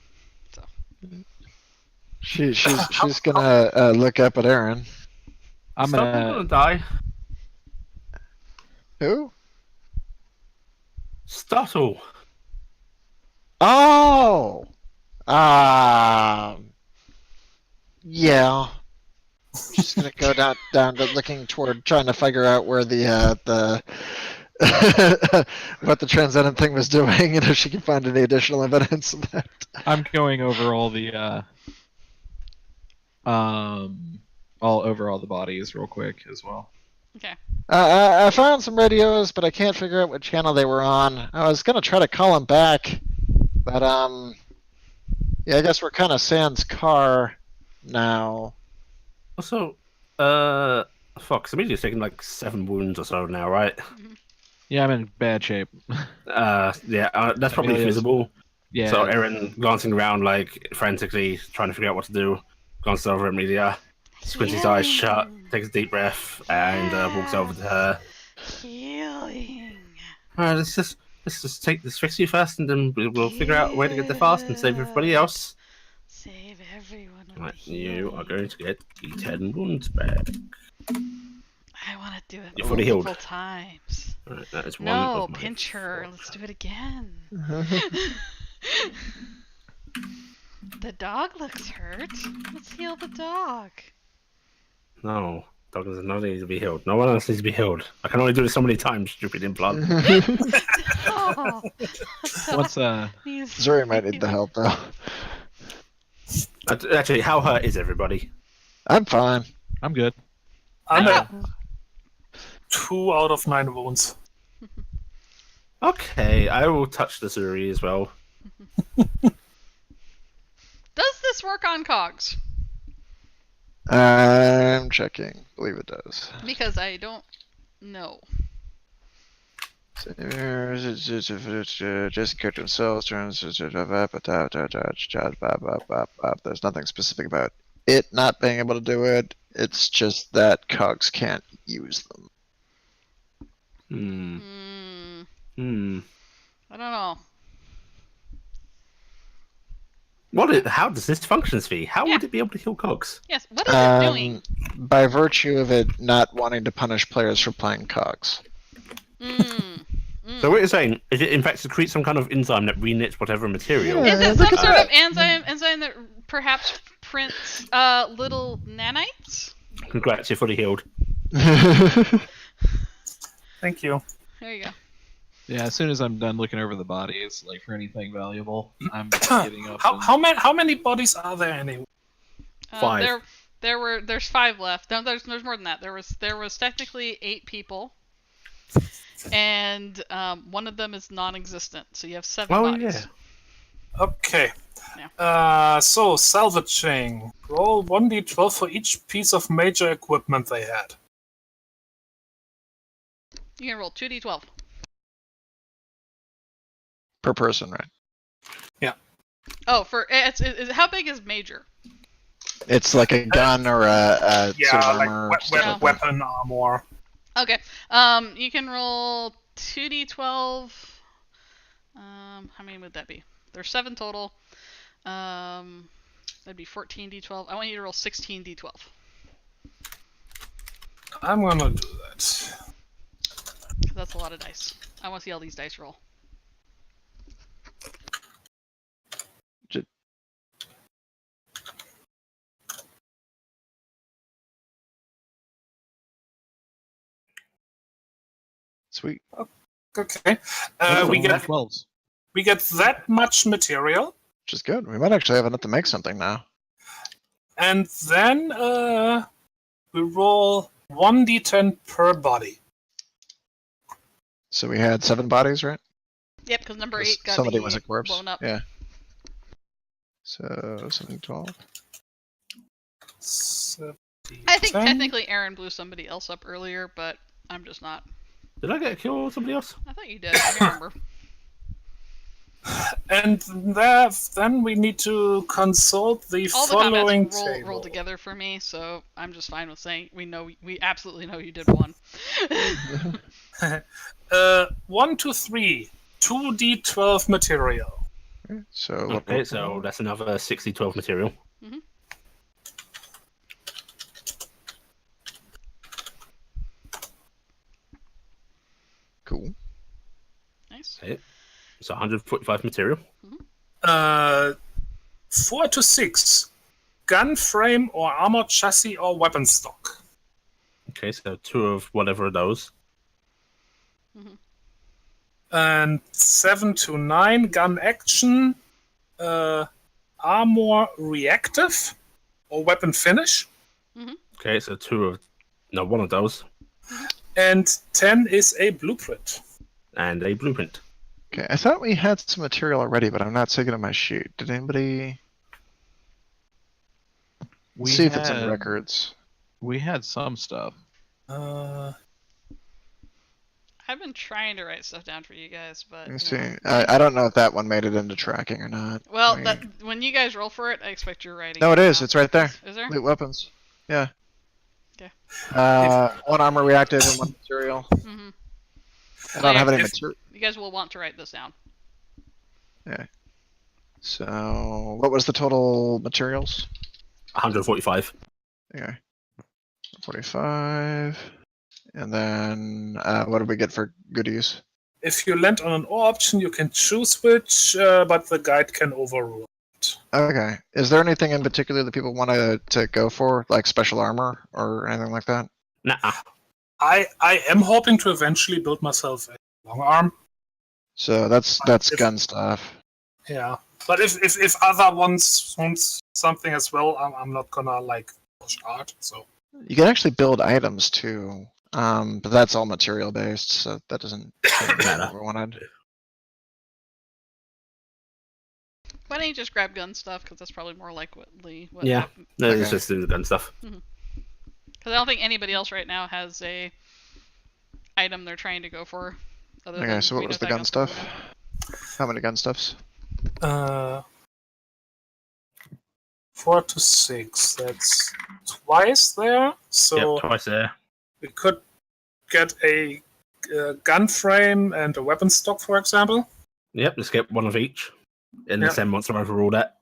So. She's gonna look up at Aaron. I'm gonna die. Who? Stuttle. Oh! Yeah. Just gonna go down to looking toward trying to figure out where the what the transcendent thing was doing, and if she can find any additional evidence of that. I'm going over all the all the bodies real quick as well. Okay. I found some radios, but I can't figure out what channel they were on. I was gonna try to call them back, but yeah, I guess we're kind of sans car now. Also, Fox, Amelia's taking like 7 wounds or so now, right? Yeah, I'm in bad shape. Yeah, that's probably Amelia's- feasible. Yeah. So Aaron glancing around like frantically, trying to figure out what to do, glances over at Amelia, squints his eyes shut, takes a deep breath, and walks over to her. Healing. Alright, let's just fix you first, and then we'll figure out a way to get there fast and save everybody else. Save everyone. With Right, the you are healing. going to get D10 wounds back. I want to do it You're fully healed. multiple times. Alright, that is one No, of my pinch her. 4. Let's do it again. The dog looks hurt. Let's heal the dog. No, dog does not need to be healed. No one else needs to be healed. I can only do this so many times, stupid implant. Oh, Once Zuri might need the help though. Actually, how hurt is everybody? I'm fine. I'm good. I'm at 2 out of 9 wounds. Okay, I will touch the Zuri as well. Does this work on cogs? I'm checking. Believe it does. Because I don't know. Just character themselves turns. There's nothing specific about it not being able to do it. It's just that cogs can't use them. I don't know. How does this function, Svi? How would it be able to heal cogs? Yes, what is it doing? By virtue of it not wanting to punish players for playing cogs. So what you're saying is it in fact secretes some kind of enzyme that reknits whatever material? Is it some sort of enzyme that perhaps prints little nanites? Congrats, you're fully healed. Thank you. There you go. Yeah, as soon as I'm done looking over the bodies, like for anything valuable, I'm getting up. How many bodies are there anyway? 5. There's 5 left. No, there's more than that. There was technically 8 people, and one of them is non-existent. So you have 7 bodies. Yeah. Okay. Yeah. So salvaging. Roll 1d12 for each piece of major equipment they had. You can roll 2d12. Per person, right? Oh, how big is major? It's like a gun or a Yeah, sort of like armor. weapon armor. Okay. You can roll 2d12. How many would that be? There's 7 total. That'd be 14d12. I want you to roll 16d12. I'm gonna do that. That's a lot of dice. I want to see all these dice roll. Sweet. Okay. We get that much material, Which is good. We might actually have enough to make something now. and then we roll 1d10 per body. So we had 7 bodies, right? Yep, because number 8 got Somebody was a corpse. blown up. Yeah. So 7, 12. I think technically Aaron blew somebody else up earlier, but I'm just not. Did I get a kill or somebody else? I thought you did. I can't remember. And then we need to consult the All the following comments table. roll together for me, so I'm just fine with saying we absolutely know you did one. 1 to 3, 2d12 material. So Okay, so that's another 60-12 material. Nice. Okay. So 145 material. 4 to 6. Gun frame or armored chassis or weapon stock. Okay, so 2 of whatever of those. And 7 to 9. Gun action, armor reactive or weapon finish. Okay, so 1 of those. And 10 is a blueprint. And a blueprint. Okay, I thought we had some material already, but I'm not seeing it on my sheet. Did anybody see if it's in records? We had some stuff. Uh, I've been trying to write stuff down for you guys, but... Let me see. I don't know if that one made it into tracking or not. Well, when you guys roll for it, I expect you're writing No, it is. down. It's right there. Is there? Loot weapons. Yeah. Okay. 1 armor reactive and 1 material. Mm-hmm. I don't have any if- material. You guys will want to write this down. Yeah. So, what was the total materials? 145. Okay. 45. And then, what did we get for goodies? If you land on an ore option, you can choose which, but the guide can overrule it. Okay. Is there anything in particular that people want to go for, like special armor or anything like that? Nah. I am hoping to eventually build myself a long arm. So that's gun stuff. Yeah, but if other ones want something as well, I'm not gonna push hard. So You can actually build items too, but that's all material based, so that doesn't matter what we wanted. Why don't you just grab gun stuff, because that's probably more likely what Yeah. happened. No, Okay. it's just the gun stuff. Because I don't think anybody else right now has a item they're trying to go for. Okay, so what was the gun stuff? How many gun stuffs? 4 to 6. That's twice there. So Yep, twice there. we could get a gun frame and a weapon stock, for example. Yep, let's get 1 of each. And Yeah. the same monster overall that.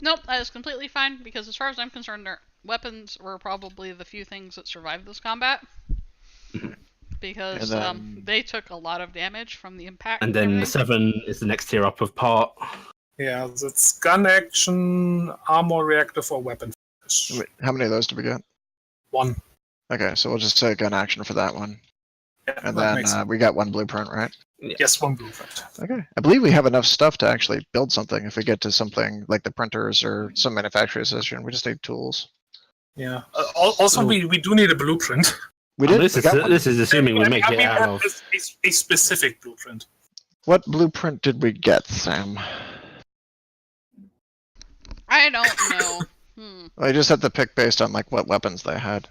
Nope, that is completely fine, because as far as I'm concerned, their weapons were probably the few things that survived this combat. Because they took a lot of damage from the impact. And then the everything. 7 is the next tier up of part. Yeah, that's gun action, armor reactive, or weapon finish. Wait, how many of those did we get? 1. Okay, so we'll just say gun action for that one. Yeah, And that makes then we got 1 blueprint, right? yes, 1 blueprint. Okay. I believe we have enough stuff to actually build something if we get to something like the printers or some manufacturing session. We just need tools. Yeah. Also, we do need a blueprint. We did. This we got one. is assuming we make I it mean, out of. a specific blueprint. What blueprint did we get, Sam? I don't know. I just had to pick based on like what weapons they had.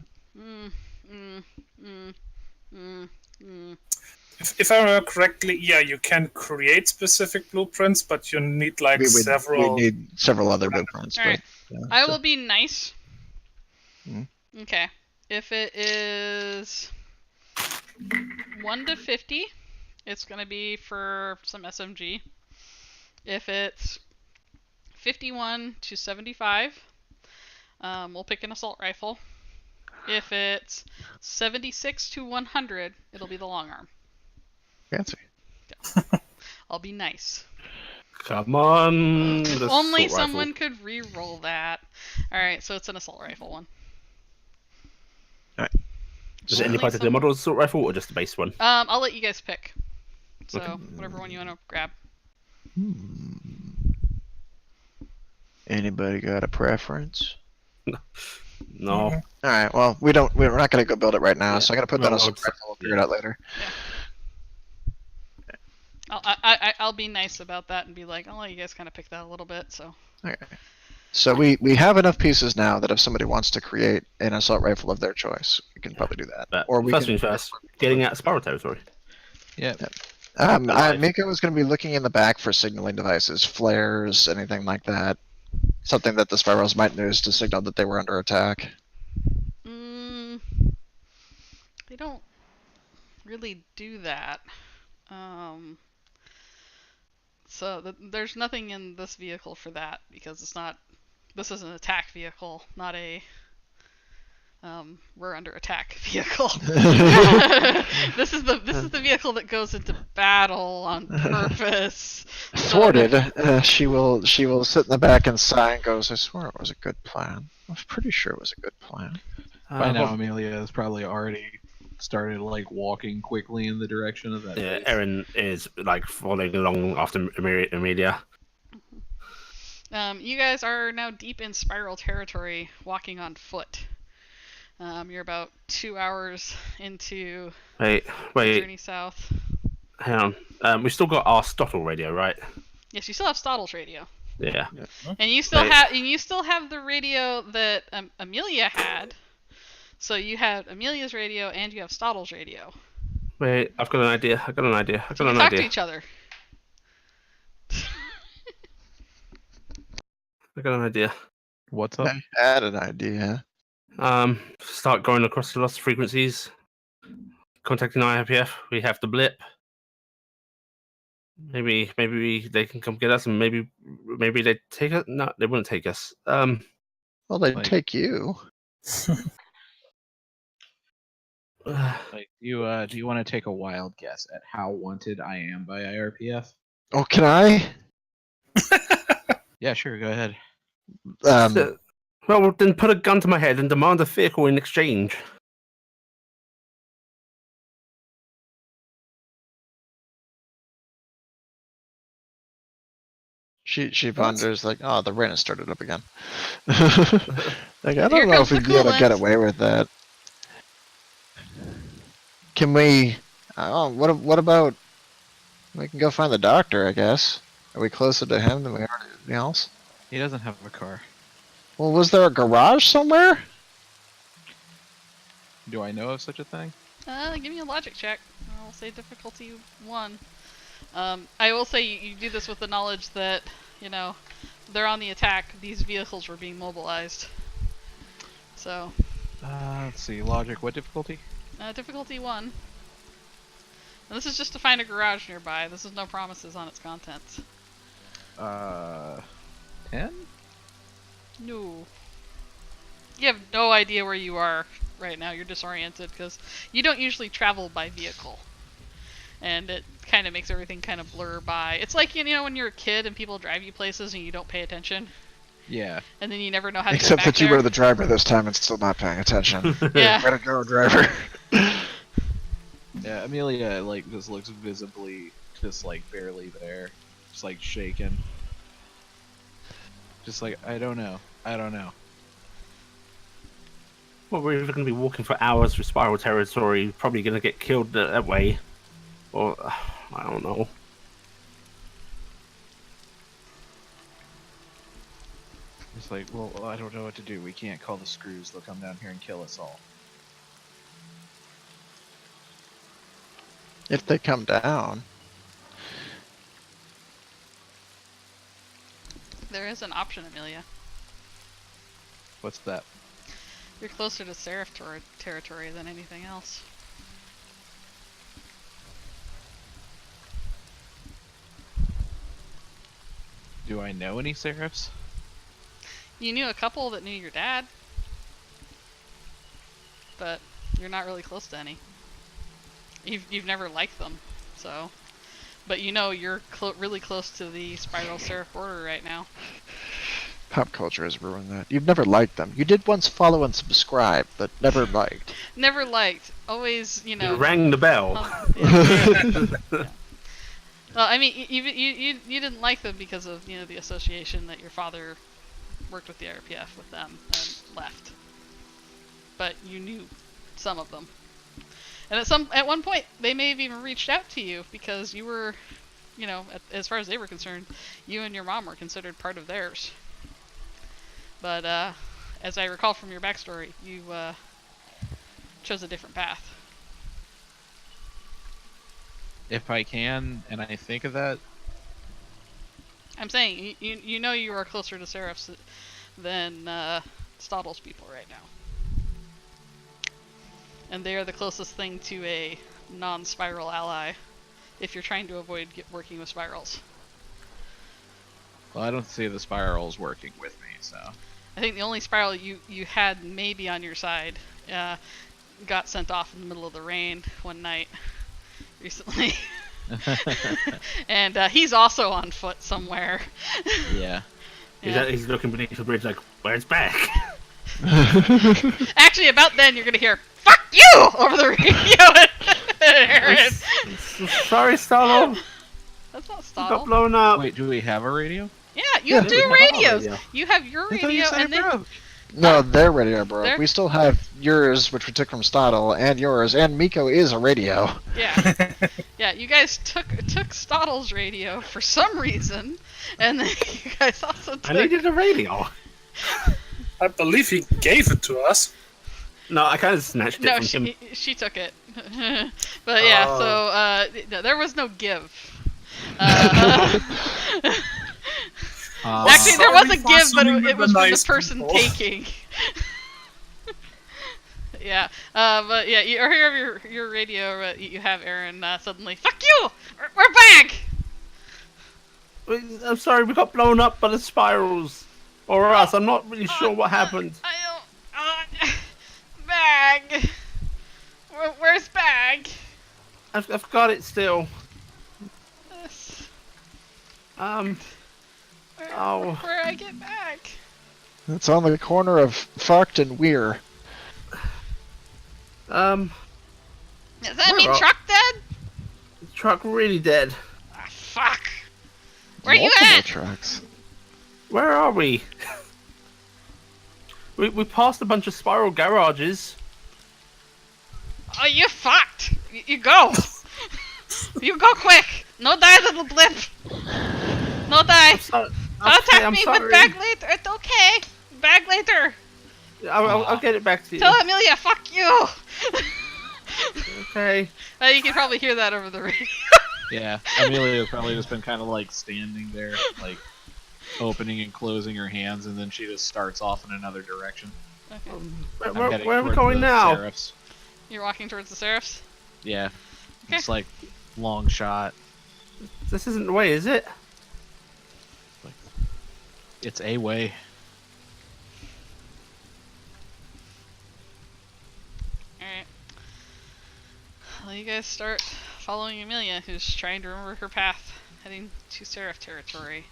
If I remember correctly, yeah, you can create specific blueprints, but you need several. We need several other blueprints. Alright. But, yeah, I so- will be nice. Okay. If it is 1 to 50, it's going to be for some SMG. If it's 51 to 75, we'll pick an assault rifle. If it's 76 to 100, it'll be the long arm. Fancy. I'll be nice. Come on. If the only assault someone rifle. could re-roll that. Alright, so it's an assault rifle one. Is it any Only particular model assault rifle or just the base one? I'll let you guys pick. So, Okay. whatever one you want to grab. Anybody got a preference? No. All right. Well, we're not going to go build it right now, so I'm going to put that No, on some it's- rifle. We'll figure it out later. I'll be nice about that and be like, I'll let you guys kind of pick that a little bit. So. Okay. So we have enough pieces now that if somebody wants to create an assault rifle of their choice, we can probably do that. But Or we first can. things first, getting out of Spiral territory. Yeah. Mika was going to be looking in the back for signaling devices, flares, anything like that. Something that the spirals might use to signal that they were under attack. They don't really do that. So there's nothing in this vehicle for that because it's not. This is an attack vehicle, not a we're under attack vehicle. This is the vehicle that goes into battle on purpose. Thwarted, she will sit in the back and sigh and goes, "I swear it was a good plan. I was pretty sure it was a good plan." By now, Amelia has probably already started like walking quickly in the direction of that. Yeah, base. Erin is like following along after Amelia. You guys are now deep in spiral territory, walking on foot. You're about 2 hours into Wait. journey south. Hang on. We still got our Stottle radio, right? Yes, you still have Stottle's radio. Yeah. And you still have the radio that Amelia had. So you have Amelia's radio and you have Stottle's radio. Wait, I've got an idea. Talk to each other. I got an idea. What's up? I had an idea. Start going across the lost frequencies. Contacting IRPF. We have the blip. Maybe they can come get us, and maybe they take us. No, they wouldn't take us. Well, they'd take you. Like, do you want to take a wild guess at how wanted I am by IRPF? Oh, can I? Yeah, sure. Go ahead. Well, then put a gun to my head and demand a vehicle in exchange. She ponders like, oh, the rain has started up again. Like, I don't know if we'd be able to get away with that. Can we? What about? We can go find the doctor, I guess. Are we closer to him than we are to anything else? He doesn't have a car. Well, was there a garage somewhere? Do I know of such a thing? Give me a logic check. I'll say difficulty 1. I will say you do this with the knowledge that, they're on the attack. These vehicles were being mobilized. So. Let's see. Logic. What difficulty? Difficulty 1. And this is just to find a garage nearby. This is no promises on its contents. 10? No. You have no idea where you are right now. You're disoriented because you don't usually travel by vehicle. And it kind of makes everything kind of blur by. It's like, when you're a kid and people drive you places and you don't pay attention. Yeah. And then you never know how to Except get back that you there. were the driver this time and still not paying attention. Yeah. Way to go, driver. Yeah, Amelia, just looks visibly just, barely there. Just, shaken. Just I don't know. Well, we're either going to be walking for hours through spiral territory, probably going to get killed that way. Or, I don't know. It's well, I don't know what to do. We can't call the screws. They'll come down here and kill us all. If they come down. There is an option, Amelia. What's that? You're closer to Seraph territory than anything else. Do I know any Seraphs? You knew a couple that knew your dad. But you're not really close to any. You've never liked them, so. But you're really close to the Spiral Seraph border right now. Pop culture has ruined that. You've never liked them. You did once follow and subscribe, but never liked. Never liked. Always, You rang the bell. Yeah. Well, I mean, you didn't like them because of the association that your father worked with the RPF with them and left. But you knew some of them. And at one point, they may have even reached out to you because you were, as far as they were concerned, you and your mom were considered part of theirs. But as I recall from your backstory, you chose a different path. If I can, and I think of that. I'm saying, you are closer to Seraphs than Stottle's people right now. And they are the closest thing to a non-spiral ally if you're trying to avoid working with spirals. Well, I don't see the spirals working with me, so. I think the only spiral you had maybe on your side got sent off in the middle of the rain one night recently. And he's also on foot somewhere. Yeah. He's looking beneath the bridge like, where's back? Actually, about then you're gonna hear "fuck you" over the radio. Aaron. Sorry, Stalo. That's not We got Stottle. blown up. Wait, do we have a radio? Yeah, you have we two have our radios. radio. You have your I thought you radio, said and it then broke. No, their radio broke. Their- We still have yours, which we took from Stottle, and yours, and Miko is a radio. yeah, yeah. You guys took Stottle's radio for some reason, and then you guys also I took. needed a radio. I believe he gave it to us. No, I kind of snatched it No, from him. she took it. But yeah, Oh. so there was no give. Uh, Actually, there was a Sorry for give, but assuming it we was were from the nice person people. taking. Yeah, but yeah, you hear your radio. You have Aaron suddenly. Fuck you! We're back. I'm sorry, we got blown up by the spirals. Or us, I'm not really sure what happened. I don't. Bag. Where's Bag? I've got it still. This- Um, Where, Oh. where I get Bag? It's on the corner of Fucked and Weir. Does that Where mean are- truck dead? the truck really dead. Ah, fuck. Where you Multiple at? trucks. Where are we? we passed a bunch of spiral garages. Oh, you fucked. You go. You go quick. No die, little blip. No die. Contact I'm me sorry. with Bag later. It's okay. Bag later. I'll get it back to you. Tell Amelia, fuck you. Okay. You can probably hear that over the radio. yeah, Amelia's probably just been kind of like standing there, like opening and closing her hands, and then she just starts off in another direction. Okay. I'm Where heading are we towards going the now? Seraphs. You're walking towards the Seraphs? Yeah, Okay. it's like long shot. This isn't the way, is it? It's a way. Alright. Well, you guys start following Amelia, who's trying to remember her path, heading to Seraph territory.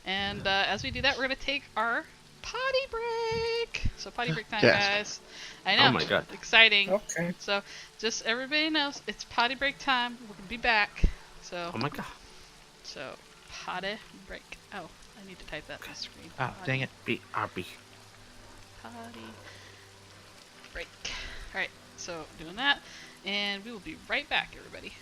And as we do that, we're going to take our potty break. So potty break time, Yes. guys. I know. Oh my God. Exciting. Okay. So just everybody knows it's potty break time. We're going to be back. So, Oh my god. potty break. Oh, I need to type that on the screen. Ah, dang it. BRB. Potty break. Alright, so doing that. And we will be right back, everybody.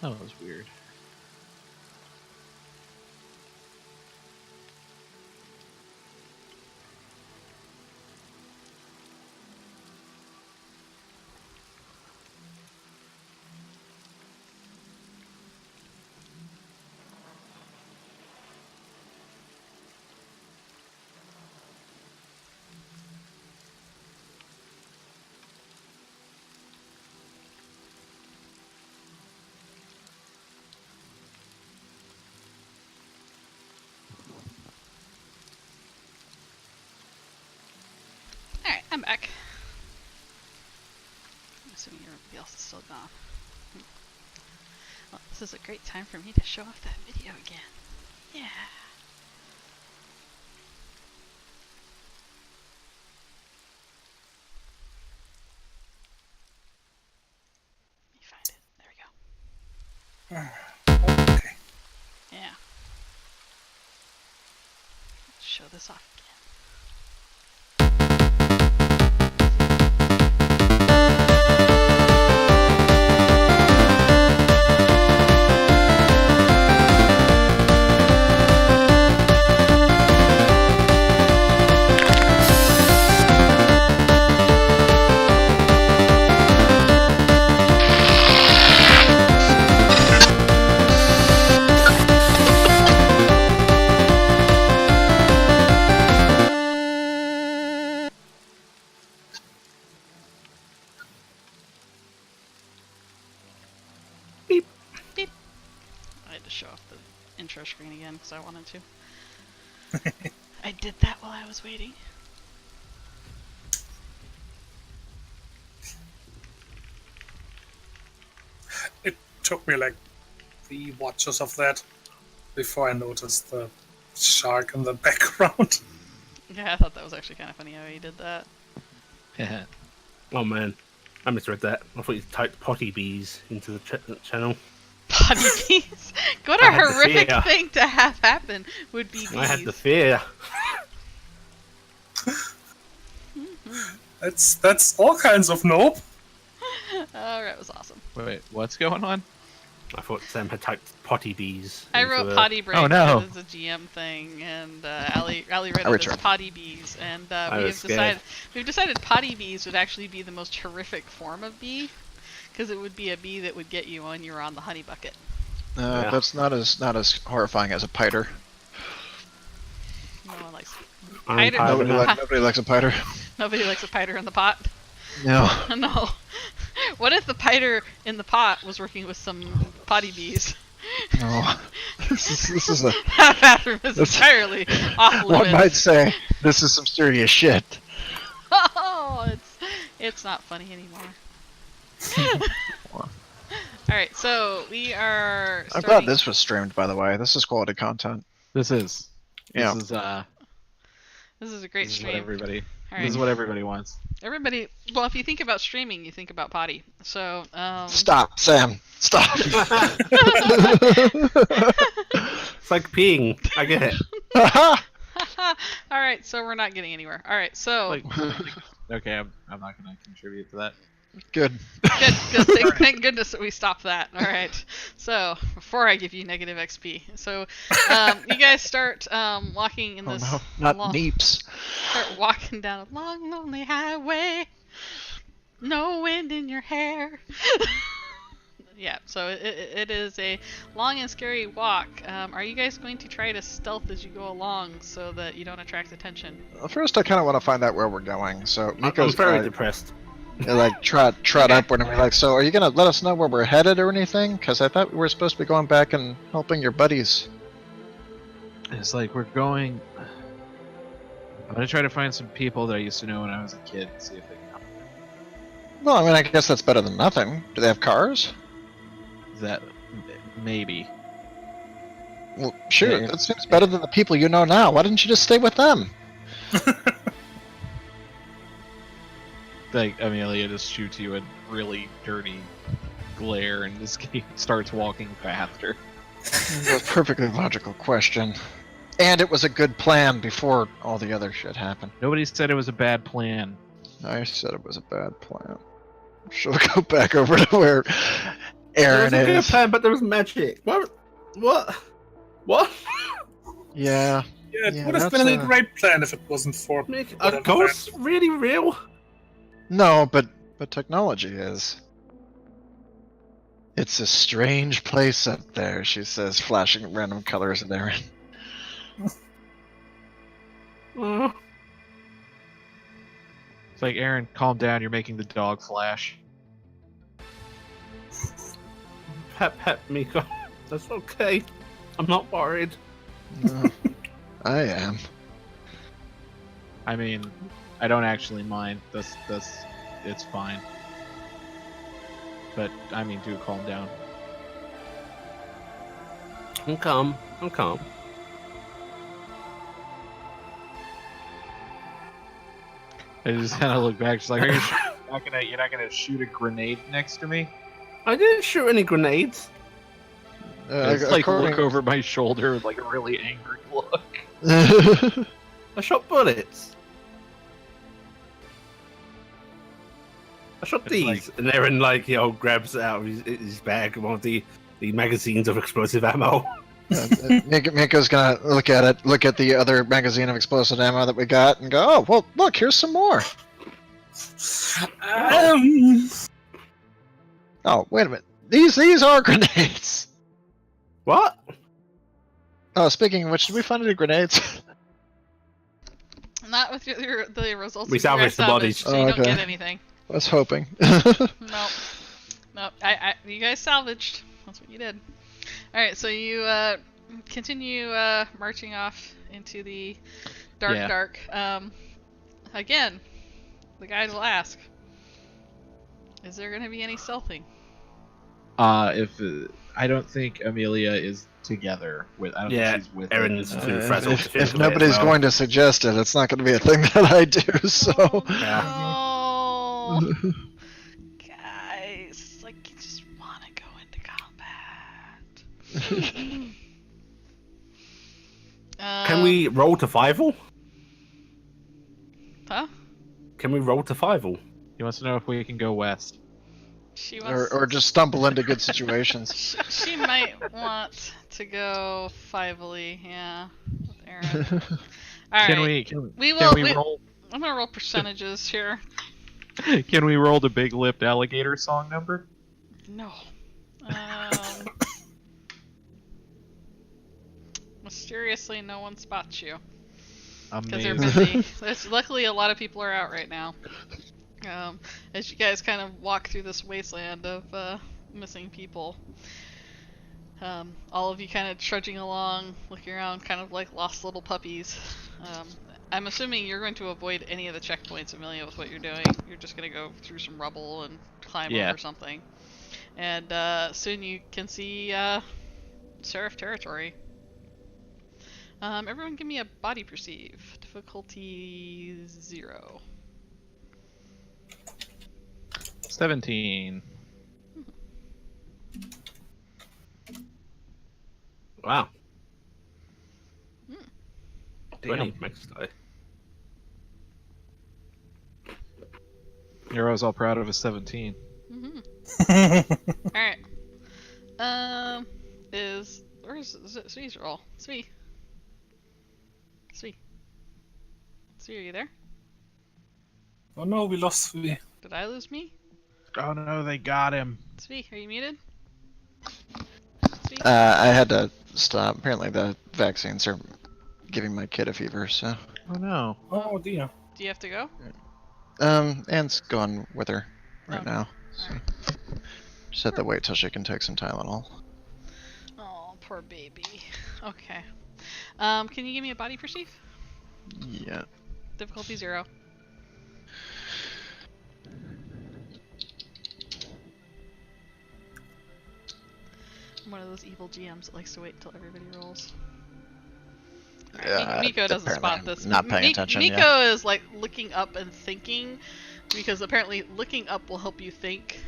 That was weird. Alright, I'm back. I'm assuming everybody else is still gone. Well, this is a great time for me to show off that video again. Yeah. Let me find it. There we go. Okay. Yeah. Let's show this off again. I had to show off the intro screen again because I wanted to. I did that while I was waiting. It took me like 3 watches of that before I noticed the shark in the background. Yeah, I thought that was actually kind of funny how he did that. Oh man, I misread that. I thought you typed potty bees into the channel. Potty bees? What a I had the horrific fear. thing to have happen would be bees. I had the fear. That's all kinds of nope. That was awesome. Wait, what's going on? I thought Sam had typed potty bees. I into wrote the- potty break Oh, no. because it's a GM thing, and Ali read I it as returned. potty bees, and was scared. we've decided potty bees would actually be the most horrific form of bee, because it would be a bee that would get you when you were on the honey bucket. Yeah. That's not as horrifying as a piter. No one likes. I'm Piter- tired of Nobody, that. nobody likes a piter. Nobody likes a piter in the pot. No. No. What if the piter in the pot was working with some potty bees? No. This is a. That bathroom is That's- entirely off One limits. might say this is some serious shit. Oh, it's not funny anymore. Alright, so we are I'm starting... glad this was streamed, by the way. This is quality content. This is. Yeah. This is a great This is stream. what everybody. Alright. This is what everybody wants. Everybody, well, if you think about streaming, you think about potty. So, Stop, Sam. Stop. It's like peeing. I get it. Alright, so we're not getting anywhere. Alright, so... Like, okay, I'm not gonna contribute to that. Good. Good. Thank goodness that we stopped that. All right. So before I give you negative XP, so you guys start walking in Oh this. no, not long, neeps. Start walking down a long, lonely highway. No wind in your hair. Yeah. So it is a long and scary walk. Are you guys going to try to stealth as you go along so that you don't attract attention? Well, first, I kind of want to find out where we're going. So I'm Miko's very depressed. like trot upward and be like, "So, are you gonna let us know where we're headed or anything? Because I thought we were supposed to be going back and helping your buddies." It's like we're going. I'm gonna try to find some people that I used to know when I was a kid and see if they can help. Well, I mean, I guess that's better than nothing. Do they have cars? That maybe. Well, sure. Yeah. That seems better than the people you know now. Why didn't you just stay with them? Like Amelia just shoots you a really dirty glare and just starts walking faster. That's a perfectly logical question. And it was a good plan before all the other shit happened. Nobody said it was a bad plan. I said it was a bad plan. Shall we go back over to where Aaron there was a is. good plan, but there was magic. What? Yeah. Yeah, it Yeah, would have that's been a great plan if it wasn't for. Make whatever a ghost really real? No, but technology is. It's a strange place up there, she says, flashing random colors at Aaron. It's like, Aaron, calm down. You're making the dog flash. Pep, Miko. That's okay. I'm not worried. I am. I mean, I don't actually mind. It's fine. But I mean, do calm down. I'm calm. I just kind of look back. She's like, "Are you sure you're not gonna shoot a grenade next to me?" I didn't shoot any grenades. I just, like, look over my shoulder with like a really angry look. I shot bullets. I shot these, and Aaron grabs out of his bag one of the magazines of explosive ammo. Miko's gonna look at the other magazine of explosive ammo that we got, and go, "Oh, well, look, here's some more." Oh, wait a minute. These are grenades. What? Oh, speaking of which, did we find any grenades? Not with the results. We salvaged the bodies. So you don't get anything. I was hoping. Nope. You guys salvaged. That's what you did. All right, so you continue marching off into the dark. Again, the guide will ask: is there going to be any stealthing? I don't think Amelia is together with. I don't think she's with. Aaron's too frazzled. If nobody's going to suggest it, it's not going to be a thing that I do. So. Oh, no. Guys, like, you just want to go into combat. Can we roll to Fievel? Huh? Can we roll to Fievel? He wants to know if we can go west. She wants or just stumble into good situations. she might want to go Fively, yeah, with Aaron. All Can right. we roll? I'm gonna roll percentages here. Can we roll the big lipped alligator song number? No. Mysteriously, no one spots you because they're busy. Luckily, a lot of people are out right now. As you guys kind of walk through this wasteland of missing people, all of you kind of trudging along, looking around, kind of like lost little puppies. I'm assuming you're going to avoid any of the checkpoints, Amelia, with what you're doing. You're just going to go through some rubble and climb over something. And soon you can see Seraph territory. Everyone give me a body perceive. Difficulty 0. 17. Wow. 20 Damn. max die. Nero's all proud of his 17. Alright. Where's Svee's roll? Svee, are you there? Oh no, we lost Svee. Did I lose me? Oh no, they got him. Svee, are you muted? Svee? I had to stop. Apparently the vaccines are giving my kid a fever, so. Oh no. Oh dear. Do you have to go? Anne's going with her right now. So. Alright. Just have to wait till she can take some Tylenol. Oh, poor baby. Okay. Can you give me a body perceive? Yeah. Difficulty 0. I'm one of those evil GMs that likes to wait until everybody rolls. Right, Miko doesn't spot this. Not paying attention. Miko is like looking up and thinking, because apparently looking up will help you think.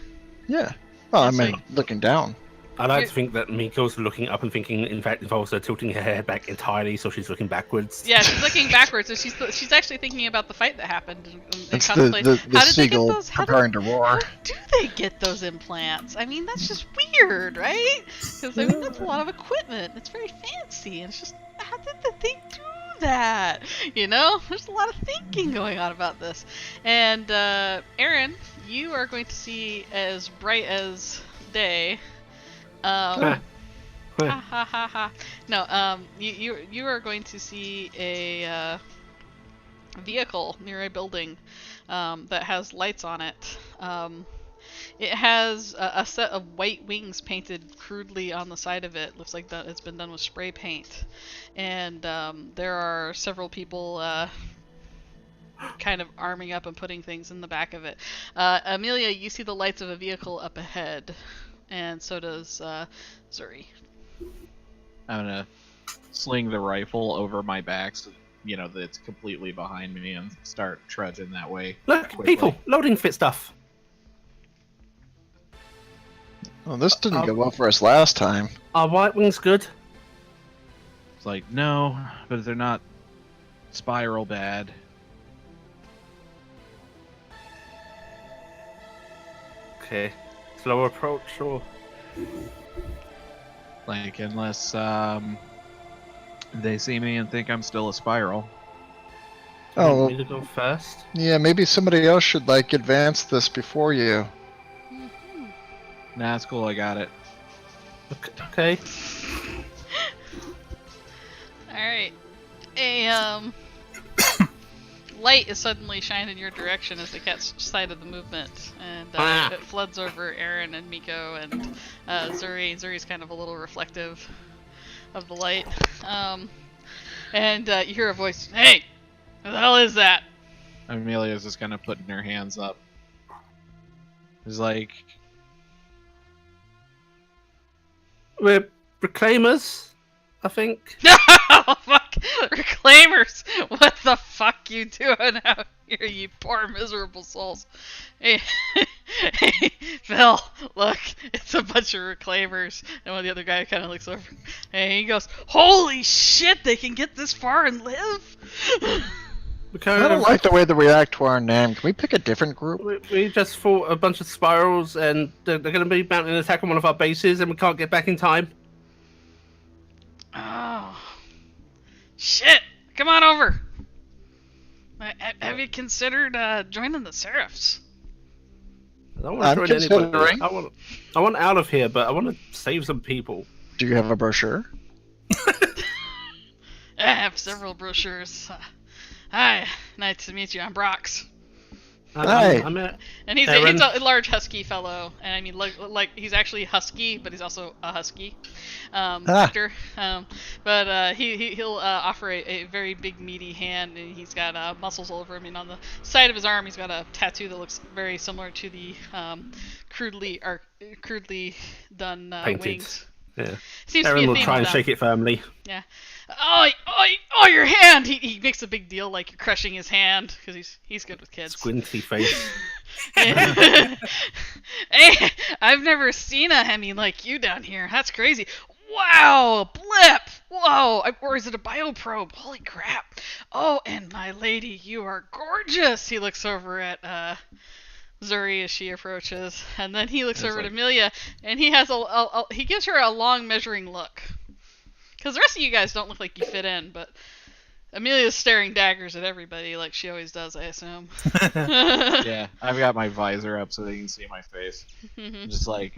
Yeah. Well, I Yes, mean, looking down. I like to think that Miko's looking up and thinking, in fact, involves her tilting her head back entirely, so she's looking backwards. Yeah, she's looking backwards, so she's actually thinking about the fight that happened. It's the seagull preparing to roar. How do they get those implants? I mean, that's just weird, right? Because I mean, that's a lot of equipment. It's very fancy, and it's just how did they do that? You know, there's a lot of thinking going on about this. And Aaron, you are going to see as bright as day. No, you are going to see a vehicle near a building that has lights on it. It has a set of white wings painted crudely on the side of it. Looks like that it's been done with spray paint. And there are several people kind of arming up and putting things in the back of it. Amelia, you see the lights of a vehicle up ahead. And so does Zuri. I'm gonna sling the rifle over my back so, you know, that it's completely behind me and start trudging that way. Look, quickly. people, loading fit stuff. Well, this didn't go well for us last time. Are white wings good? It's like, no, but they're not spiral bad. Okay. Slow approach, or Like, unless they see me and think I'm still a spiral. Oh, me to go first. yeah, maybe somebody else should, like, advance this before you. Nah, it's cool, I got it. Okay. Alright. A light is suddenly shined in your direction as they catch sight of the movement, and it floods over Aaron and Miko and Zuri. Zuri's kind of a little reflective of the light. And you hear a voice, "Hey! Who the hell is that?" Amelia's just kind of putting her hands up. It's like, We're reclaimers, I think. Oh, fuck! Reclaimers! What the fuck you doing out here, you poor miserable souls? Hey, hey, Phil, look, it's a bunch of reclaimers. And when the other guy kind of looks over, and he goes, "Holy shit, they can get this far and live?" I don't like the way they react to our name. Can we pick a different group? We just fought a bunch of spirals, and they're going to be mounting an attack on one of our bases, and we can't get back in time. Oh. Shit! Come on over! Have you considered joining the Seraphs? I don't want to join considering. anybody. I want out of here, but I want to save some people. Do you have a brochure? I have several brochures. Hi, nice to meet you. I'm Brox. Hi. And he's a large husky fellow, and I mean, like he's actually husky, but he's also a husky, Victor. But he'll offer a very big meaty hand, and he's got muscles all over him. And on the side of his arm, he's got a tattoo that looks very similar to the crudely done wings. Yeah. Seems Aaron to be a will theme try and with shake it firmly. Yeah. Oh, your hand! He makes a big deal like you're crushing his hand because he's good with kids. Squinty face. Hey, I've never seen a Hemi like you down here. That's crazy. Wow, a blip! Whoa, or is it a bioprobe? Holy crap! Oh, and my lady, you are gorgeous. He looks over at Zuri as she approaches, and then he looks over at Amelia, and he has he gives her a long measuring look. Because the rest of you guys don't look like you fit in, but Amelia's staring daggers at everybody like she always does, I assume. yeah, I've got my visor up so they can see my face. Just like,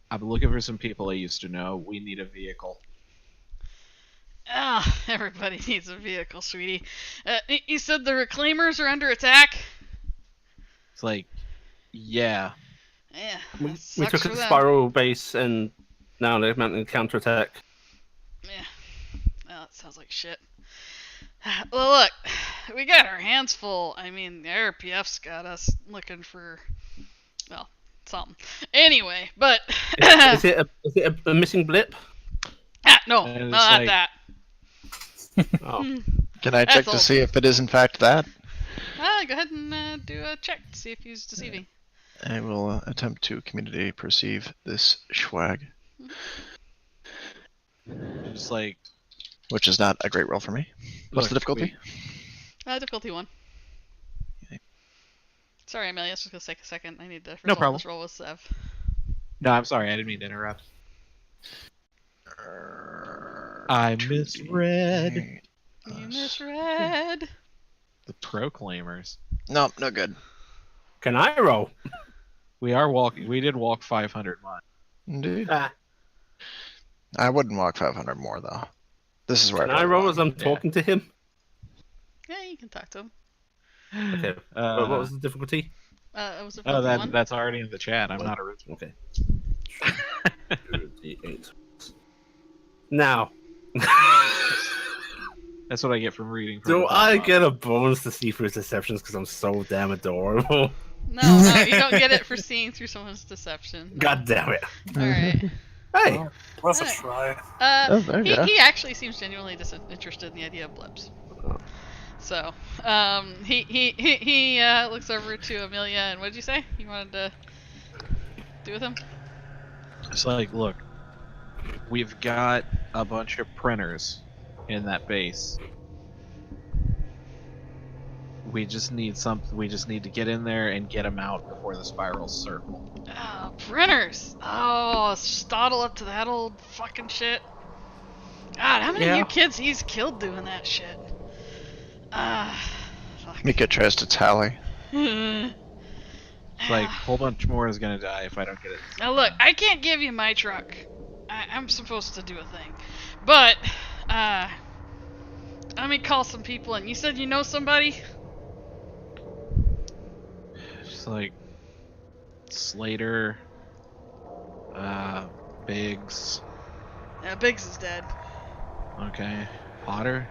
I'm looking for some people I used to know. We need a vehicle. Ah, everybody needs a vehicle, sweetie. You said the Reclaimers are under attack? It's like, yeah. Yeah. We took a spiral base, and now they're mounting a counterattack. Yeah. Well, that sounds like shit. Well, look, we got our hands full. I mean, the RPF's got us looking for, well, something. Anyway, but is it a missing blip? No, not that. Oh. Can I check to see if it is in fact that? Go ahead and do a check to see if he's deceiving. I will attempt to community perceive this swag. Just like, which is not a great roll for me. What's the difficulty? Difficulty 1. Okay. Sorry, Amelia, it's just gonna take a second. I need to No resolve problem. this roll with Sev. No, I'm sorry, I didn't mean to interrupt. I misread. You misread. The Proclaimers. No, no good. Can I roll? We are walking. We did walk 500 miles. Indeed. Ah. I wouldn't walk 500 more though. This is where Can I roll as I'm Yeah. talking to him? Yeah, you can talk to him. Okay. What was the difficulty? It was Oh, difficulty 1. that's already in the chat. I'm not original. Okay. 2d8. Now. That's what I get from reading. From Do the I top. get a bonus to see through his deceptions because I'm so damn adorable? No, you don't get it for seeing through someone's deception. God damn it. Alright. Hey! Worth a Alright. try. Oh, there you go. He actually seems genuinely disinterested in the idea of blips. So, he looks over to Amelia and what did you say? You wanted to do with him? It's like, look, we've got a bunch of printers in that base. We just need something. We just need to get in there and get them out before the spiral circle. Oh, printers! Oh, Stoddle up to that old fucking shit. God, how many of you kids he's killed doing that shit? Fuck. Mika tries to tally. It's like a whole bunch more is gonna die if I don't get it. Now look, I can't give you my truck. I'm supposed to do a thing. But, let me call some people in. You said you know somebody? Just like Slater, Biggs. Yeah, Biggs is dead. Okay, Potter.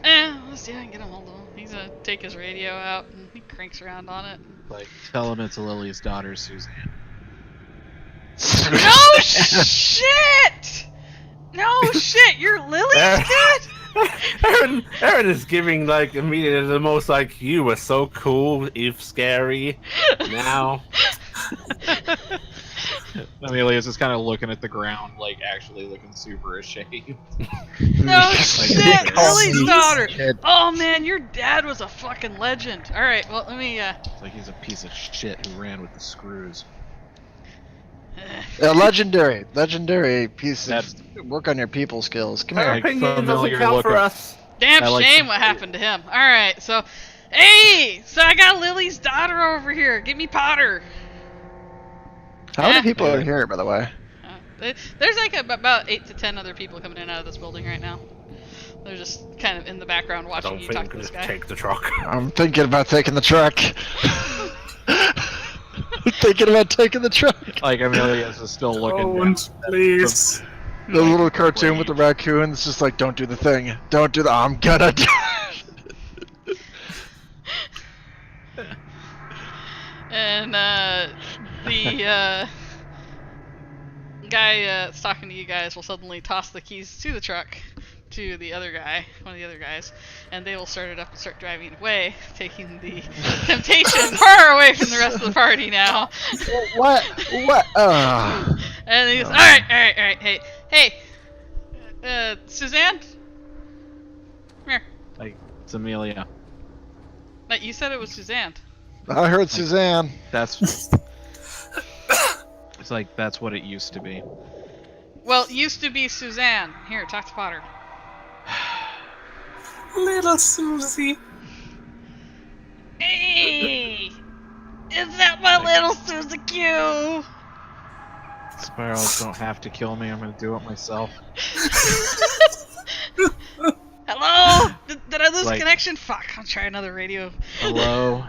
Let's see if I can get him hold of him. He's gonna take his radio out and he cranks around on it. Like, tell him it's Lily's daughter, Suzanne. No shit! No shit, you're Lily's kid? Aaron is giving like immediately the most like you were so cool if scary now. Amelia's just kind of looking at the ground, like actually looking super ashamed. No shit, Lily's Sneeze. daughter. Kid. Oh man, your dad was a fucking legend. Alright, well let me It's like he's a piece of shit who ran with the screws. A legendary piece That's- of work on your people skills. Come Our here. Like, opinion doesn't familiar count look for of- us. damn I like shame to- what happened to him. Alright, so hey, so I got Lily's daughter over here. Give me Potter. How many Eh. people are here, by the way? There's like about 8 to 10 other people coming in and out of this building right now. They're just kind of in the background I watching don't you think talk I'm to this gonna guy. take the truck. I'm thinking about taking the truck. Thinking about taking the truck. Like Amelia's is still looking down. Don't, please. The little cartoon with the raccoon. It's just like, don't do the thing. Don't do the. I'm gonna do it. And the guy that's talking to you guys will suddenly toss the keys to the truck to the other guy, one of the other guys, and they will start it up and start driving away, taking the temptation far away from the rest of the party now. What? What? And he goes, all right, hey, Suzanne, come here. Like, it's Amelia. No, you said it was Suzanne. I heard Suzanne. That's. It's like, that's what it used to be. Well, it used to be Suzanne. Here, talk to Potter. Little Susie. Hey, is that my little Suzy Q? Spirals don't have to kill me, I'm gonna do it myself. Hello? Did I lose Like- connection? Fuck, I'll try another radio. Hello?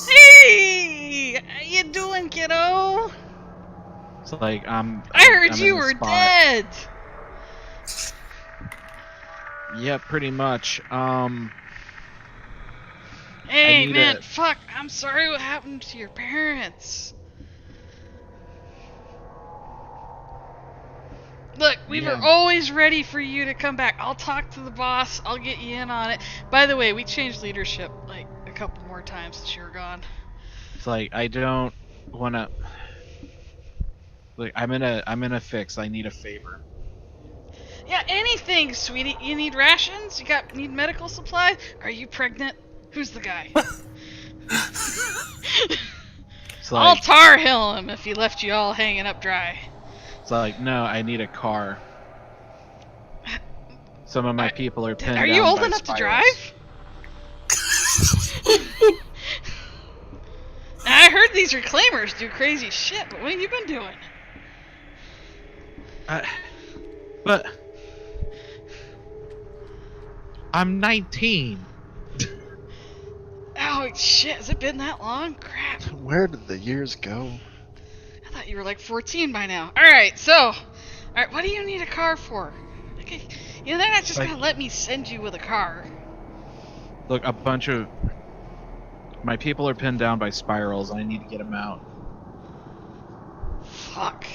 Hey! How you doing, kiddo? It's like, I heard I'm you in the were spot. dead! Yeah, pretty much. Hey, need man, a- fuck, I'm sorry what happened to your parents. Look, we were Yeah. always ready for you to come back. I'll talk to the boss. I'll get you in on it. By the way, we changed leadership like a couple more times since you were gone. It's like, I don't wanna. Look, I'm in a fix. I need a favor. Yeah, anything, sweetie. You need rations? Need medical supplies? Are you pregnant? Who's the guy? It's I'll like, Tar Heel him if he left you all hanging up dry. it's like, no, I need a car. Some of my people are pinned down. Are you old by enough to spirals. drive? I heard these reclaimers do crazy shit, but what have you been doing? But I'm 19. Oh shit, has it been that long? Crap. Where did the years go? I thought you were like 14 by now. Alright, what do you need a car for? Okay, they're not just gonna let me send you with a car. Look, a bunch of my people are pinned down by spirals, and I need to get them out. Fuck.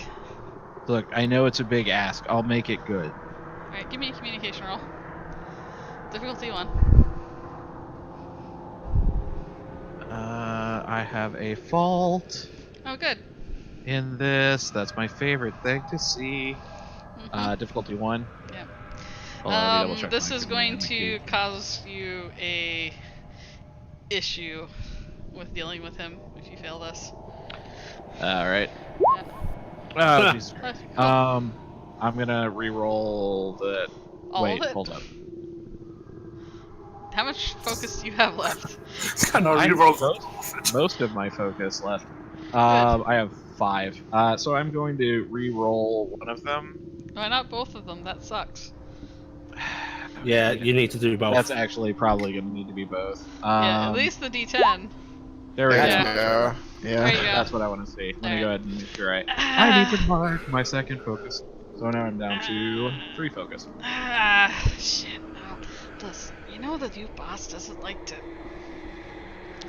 Look, I know it's a big ask. I'll make it good. Alright, give me a communication roll. Difficulty 1. I have a fault Oh, good. in this. That's my favorite thing to see. Difficulty 1. Yep. Hold on, let me double check This my is going command to key. cause you a issue with dealing with him if you fail this. Alright. Yeah. Oh, geez. Cool. I'm gonna re-roll the. All Wait, of it? hold up. How much focus do you have left? Kind of reroll Most of my focus left. I have 5. So I'm going to re-roll one of them. Why not both of them? That sucks. Yeah, you need to do both. That's actually probably going to need to be both. Yeah, at least the D10. There we go. Yeah. Yeah. There you go. That's what I want to see. Let me go ahead and make sure I Ah. need to mark my second focus. So now I'm down to 3 focus. Shit. No. Listen, you know the new boss doesn't like to.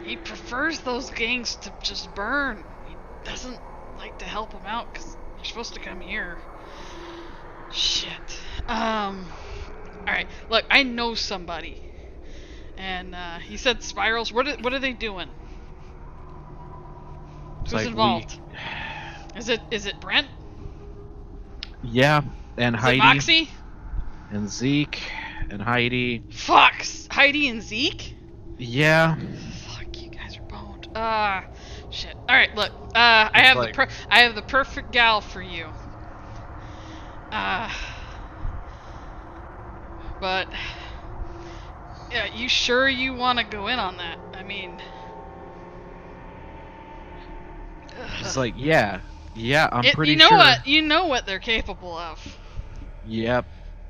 He prefers those gangs to just burn. He doesn't like to help them out because they're supposed to come here. Shit. Alright, look, I know somebody. And, he said spirals. What are they doing? Who's like involved? Is it Brent? Yeah, and Is Heidi. it Moxie? And Zeke. And Heidi. Fuck! Heidi and Zeke? Yeah. Fuck, you guys are boned. Shit. Alright, look. I have the perfect gal for you. But yeah, you sure you want to go in on that? I mean, It's like, yeah, I'm pretty you know sure. you know what they're capable of. Yep.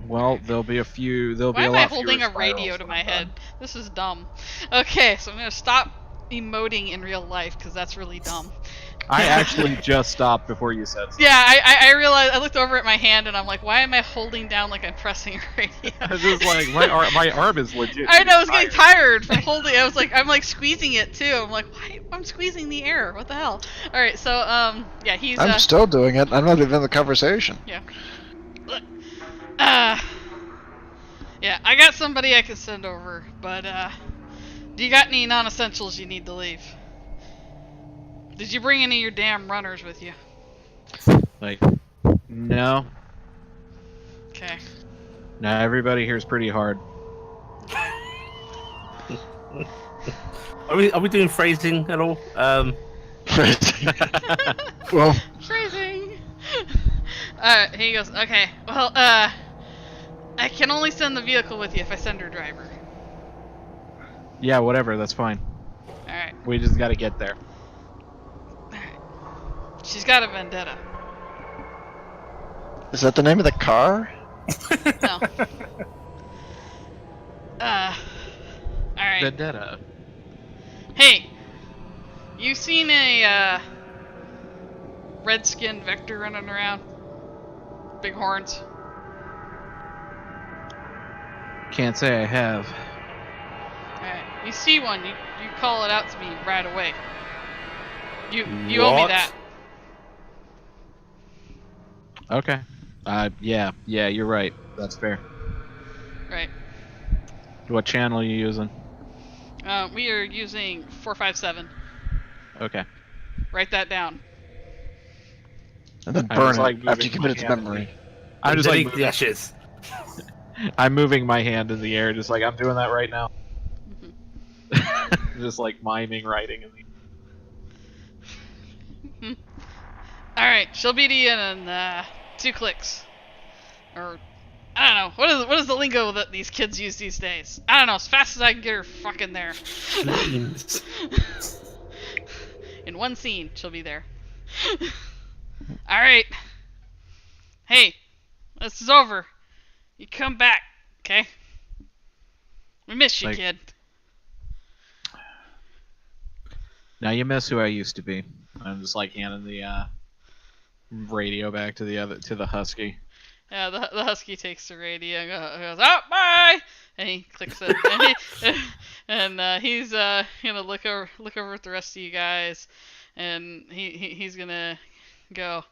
Well, there'll be a few. There'll Why be a am lot I holding fewer a radio spirals to when my I'm head? done. This is dumb. Okay, so I'm gonna stop emoting in real life because that's really dumb. I actually just stopped before you said something. Yeah, I realized. I looked over at my hand and I'm like, why am I holding down like I'm pressing a radio? I was just like, my arm is legit. I know, I was getting tired from holding. I'm like squeezing it too. I'm like, why? I'm squeezing the air. What the hell? All right, so yeah, he's. I'm still doing it. I'm not even in the conversation. Yeah. Yeah, I got somebody I can send over, but do you got any non-essentials you need to leave? Did you bring any of your damn runners with you? Like, no. Okay. No, everybody here's pretty hard. Are we doing phrasing at all? Well, Phrasing. Alright, he goes, okay, well, I can only send the vehicle with you if I send her driver. Yeah, whatever. That's fine. Alright. We just got to get there. Alright. She's got a vendetta. is that the name of the car? No. Alright. Vendetta. Hey! You seen a, red-skinned Vector running around? Big horns. Can't say I have. Alright. You see one, you call it out to me right away. You owe me What? that. Okay. Yeah, you're right. That's fair. Right. What channel are you using? We are using 457. Okay. Write that down. And then I'm burn just, it like, after you moving commit it my to hand in memory. I'm just like the ashes. I'm moving my hand in the air, just like I'm doing that right now. Mm-hmm. Just like miming writing in the. All right, she'll be to you in 2 clicks, or I don't know. What is the lingo that these kids use these days? I don't know. As fast as I can get her fucking there. Flames. In 1 scene, she'll be there. All right. Hey, this is over. You come back, okay? We miss you, Like- kid. Now you miss who I used to be. I'm just like handing the radio back to the husky. Yeah, the husky takes the radio and goes, "Oh, bye!" And he clicks it, and he's gonna look over at the rest of you guys, and he's gonna go,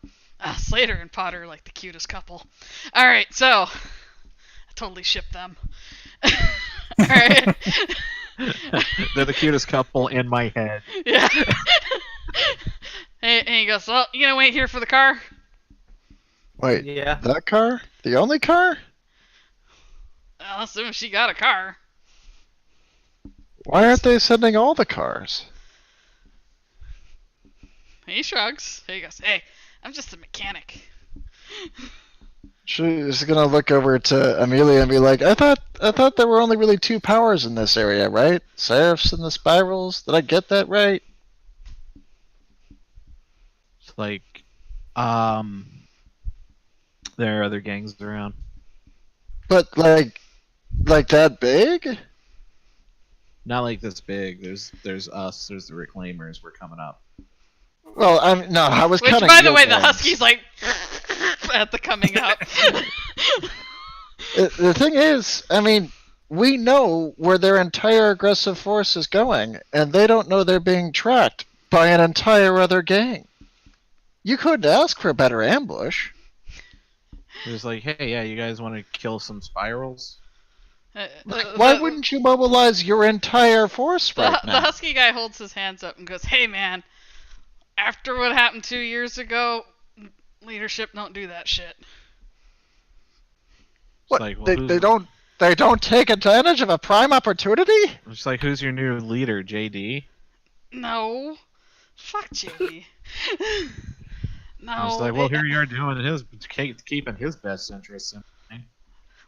Slater and Potter like the cutest couple. All right, so I totally ship them. All right. They're the cutest couple in my head. Yeah. And he goes, "Well, you gonna wait here for the car?" Wait, Yeah. that car? The only car? Well, assuming she got a car. Why aren't they sending all the cars? He shrugs. He goes, "Hey, I'm just a mechanic." She's gonna look over to Amelia and be like, I thought there were only really 2 powers in this area, right? Seraphs and the spirals? Did I get that right? It's like, there are other gangs around. But like that big? Not like this big. There's us. There's the Reclaimers. We're coming up. Well, I was Which, counting by the your way, the gangs. husky's like at the coming up. The thing is, I mean, we know where their entire aggressive force is going, and they don't know they're being tracked by an entire other gang. You couldn't ask for a better ambush. It's like, hey, yeah, you guys want to kill some spirals? Why wouldn't you mobilize your entire force right the now? husky guy holds his hands up and goes, "Hey, man, after what happened 2 years ago, leadership don't do that shit." What, like, well, they don't take advantage of a prime opportunity? It's like, who's your new leader, JD? No. Fuck JD. No. It's like, well, here you are doing keeping his best interests in mind.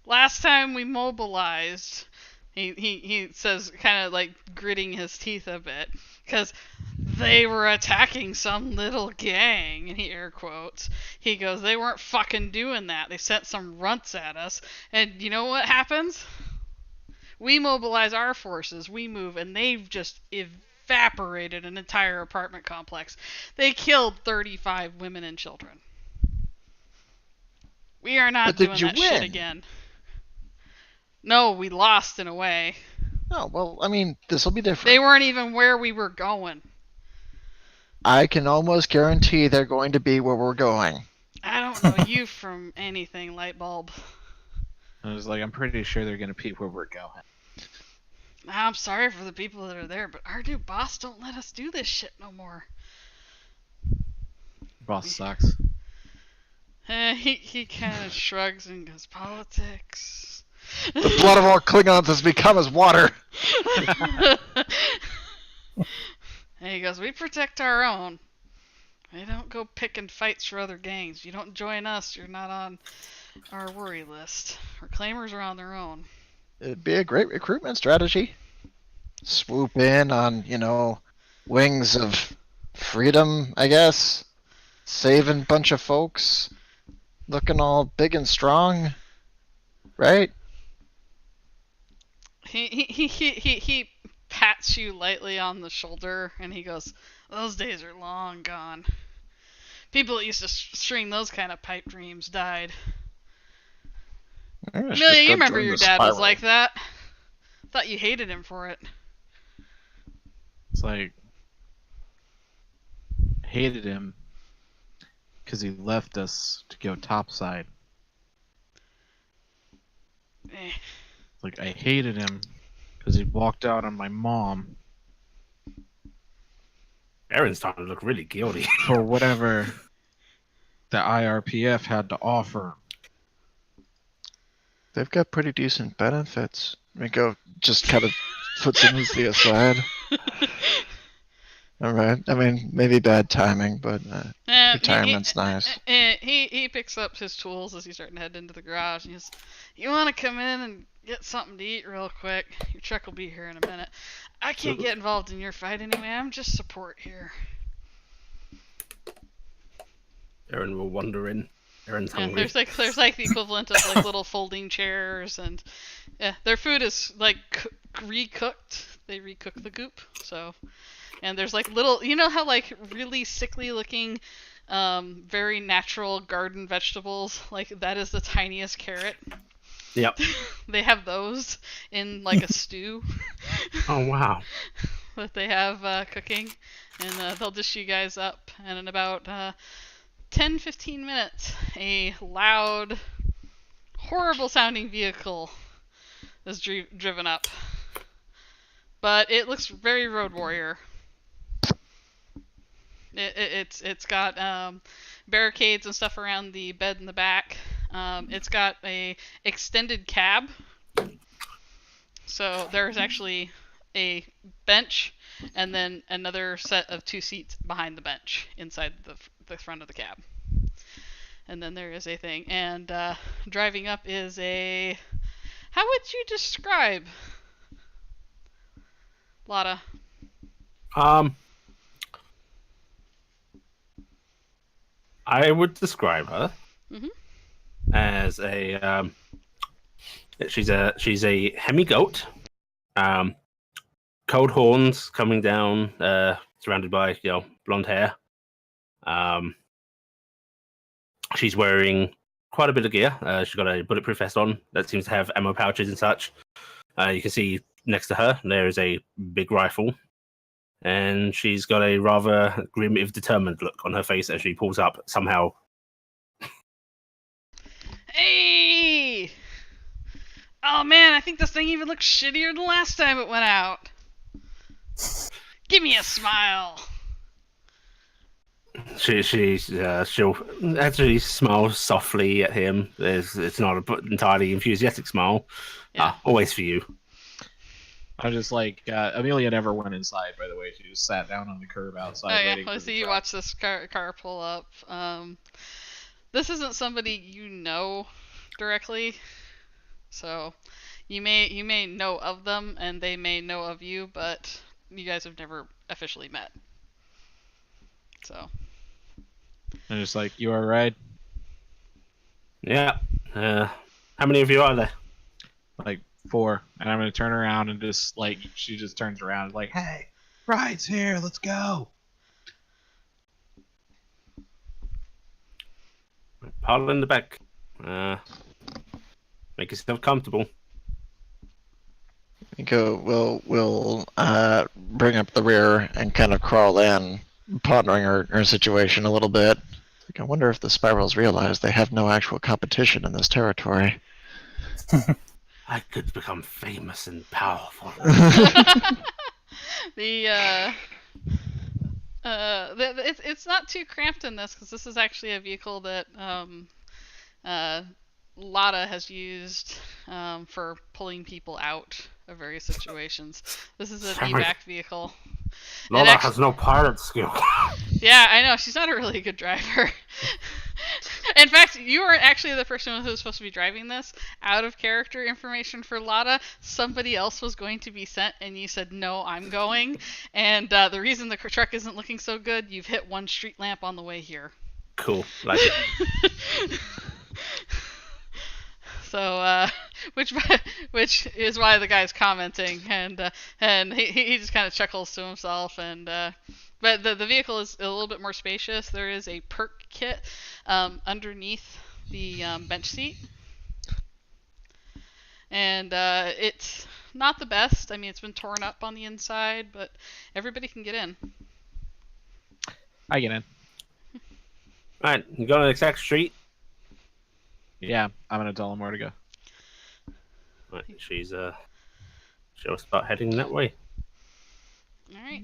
Last time we mobilized, he says, kind of like gritting his teeth a bit, because they were attacking some little gang, and he air quotes. He goes, they weren't fucking doing that. They sent some runts at us, and you know what happens? We mobilize our forces, we move, and they've just evaporated an entire apartment complex. They killed 35 women and children. We are not doing that shit again. No, we lost in a way. Oh, well, I mean, this will be different. They weren't even where we were going. I can almost guarantee they're going to be where we're going. I don't know you from anything, Lightbulb. I was like, I'm pretty sure they're gonna be where we're going. I'm sorry for the people that are there, but our new boss don't let us do this shit no more. Boss sucks. He kind of shrugs and goes, politics. The blood of all Klingons has become as water. And he goes, we protect our own. We don't go picking fights for other gangs. You don't join us, you're not on our worry list. Reclaimers are on their own. It'd be a great recruitment strategy. Swoop in on, wings of freedom, I guess. Saving a bunch of folks. Looking all big and strong. Right? He pats you lightly on the shoulder and he goes, those days are long gone. People that used to string those kind of pipe dreams died. Amelia, you remember your dad was like that. Thought you hated him for it. It's like, hated him because he left us to go topside. Like, I hated him because he walked out on my mom. Aaron's starting to look really guilty. For whatever the IRPF had to offer. They've got pretty decent benefits. Miko just kind of puts him easily aside. All right. I mean, maybe bad timing, but retirement's nice. He picks up his tools as he's starting to head into the garage. And he's, you want to come in and get something to eat real quick? Your truck will be here in a minute. I can't get involved in your fight anyway. I'm just support here. Aaron will wander in. Aaron's hungry. There's like the equivalent of like little folding chairs, and yeah, their food is like recooked. They recook the goop, so. And there's like little, you know how like really sickly looking, very natural garden vegetables, like that is the tiniest carrot. Yep. They have those in like a stew. Oh wow. That they have cooking, and they'll dish you guys up. And in about 10-15 minutes, a loud, horrible sounding vehicle is driven up. But it looks very Road Warrior. It's got barricades and stuff around the bed in the back. It's got a extended cab. So there's actually a bench and then another set of 2 seats behind the bench inside the front of the cab. And then there is a thing. And driving up is a... How would you describe Lotta? I would describe her Mm-hmm. as a she's a hemi goat, cold horns coming down, surrounded by blonde hair. She's wearing quite a bit of gear. She's got a bulletproof vest on that seems to have ammo pouches and such. You can see next to her there is a big rifle. And she's got a rather grim, if determined look on her face as she pulls up somehow. Hey! Oh man, I think this thing even looks shittier than last time it went out. Give me a smile. She'll actually smile softly at him. It's not an entirely enthusiastic smile. Yeah. Always for you. I'm just like, Amelia never went inside, by the way. She just sat down on the curb outside. Oh yeah, waiting let's for the see you truck. watch this car pull up. This isn't somebody you know directly, so you may know of them and they may know of you, but you guys have never officially met. So I'm just like, you alright? Yeah. How many of you are there? Like 4, and I'm gonna turn around and just like she just turns around like, hey, ride's here, let's go. Pile in the back. Make yourself comfortable. Miko will bring up the rear and kind of crawl in, pondering her situation a little bit. I wonder if the Spirals realize they have no actual competition in this territory. I could become famous and powerful. It's not too cramped in this because this is actually a vehicle that Lotta has used for pulling people out of various situations. This is an evac vehicle. Lotta has no pilot skill. Yeah, I know. She's not a really good driver. In fact, you weren't actually the person who was supposed to be driving this. Out of character information for Lotta, somebody else was going to be sent, and you said, no, I'm going. And the reason the truck isn't looking so good, you've hit one street lamp on the way here. Cool. Like it. So, which is why the guy's commenting, and he just kind of chuckles to himself, and but the vehicle is a little bit more spacious. There is a perk kit underneath the bench seat, and it's not the best. I mean, it's been torn up on the inside, but everybody can get in. I get in. All right, you go to the exact street. Yeah, I'm gonna tell him where to go. Right, she'll start heading that way. All right.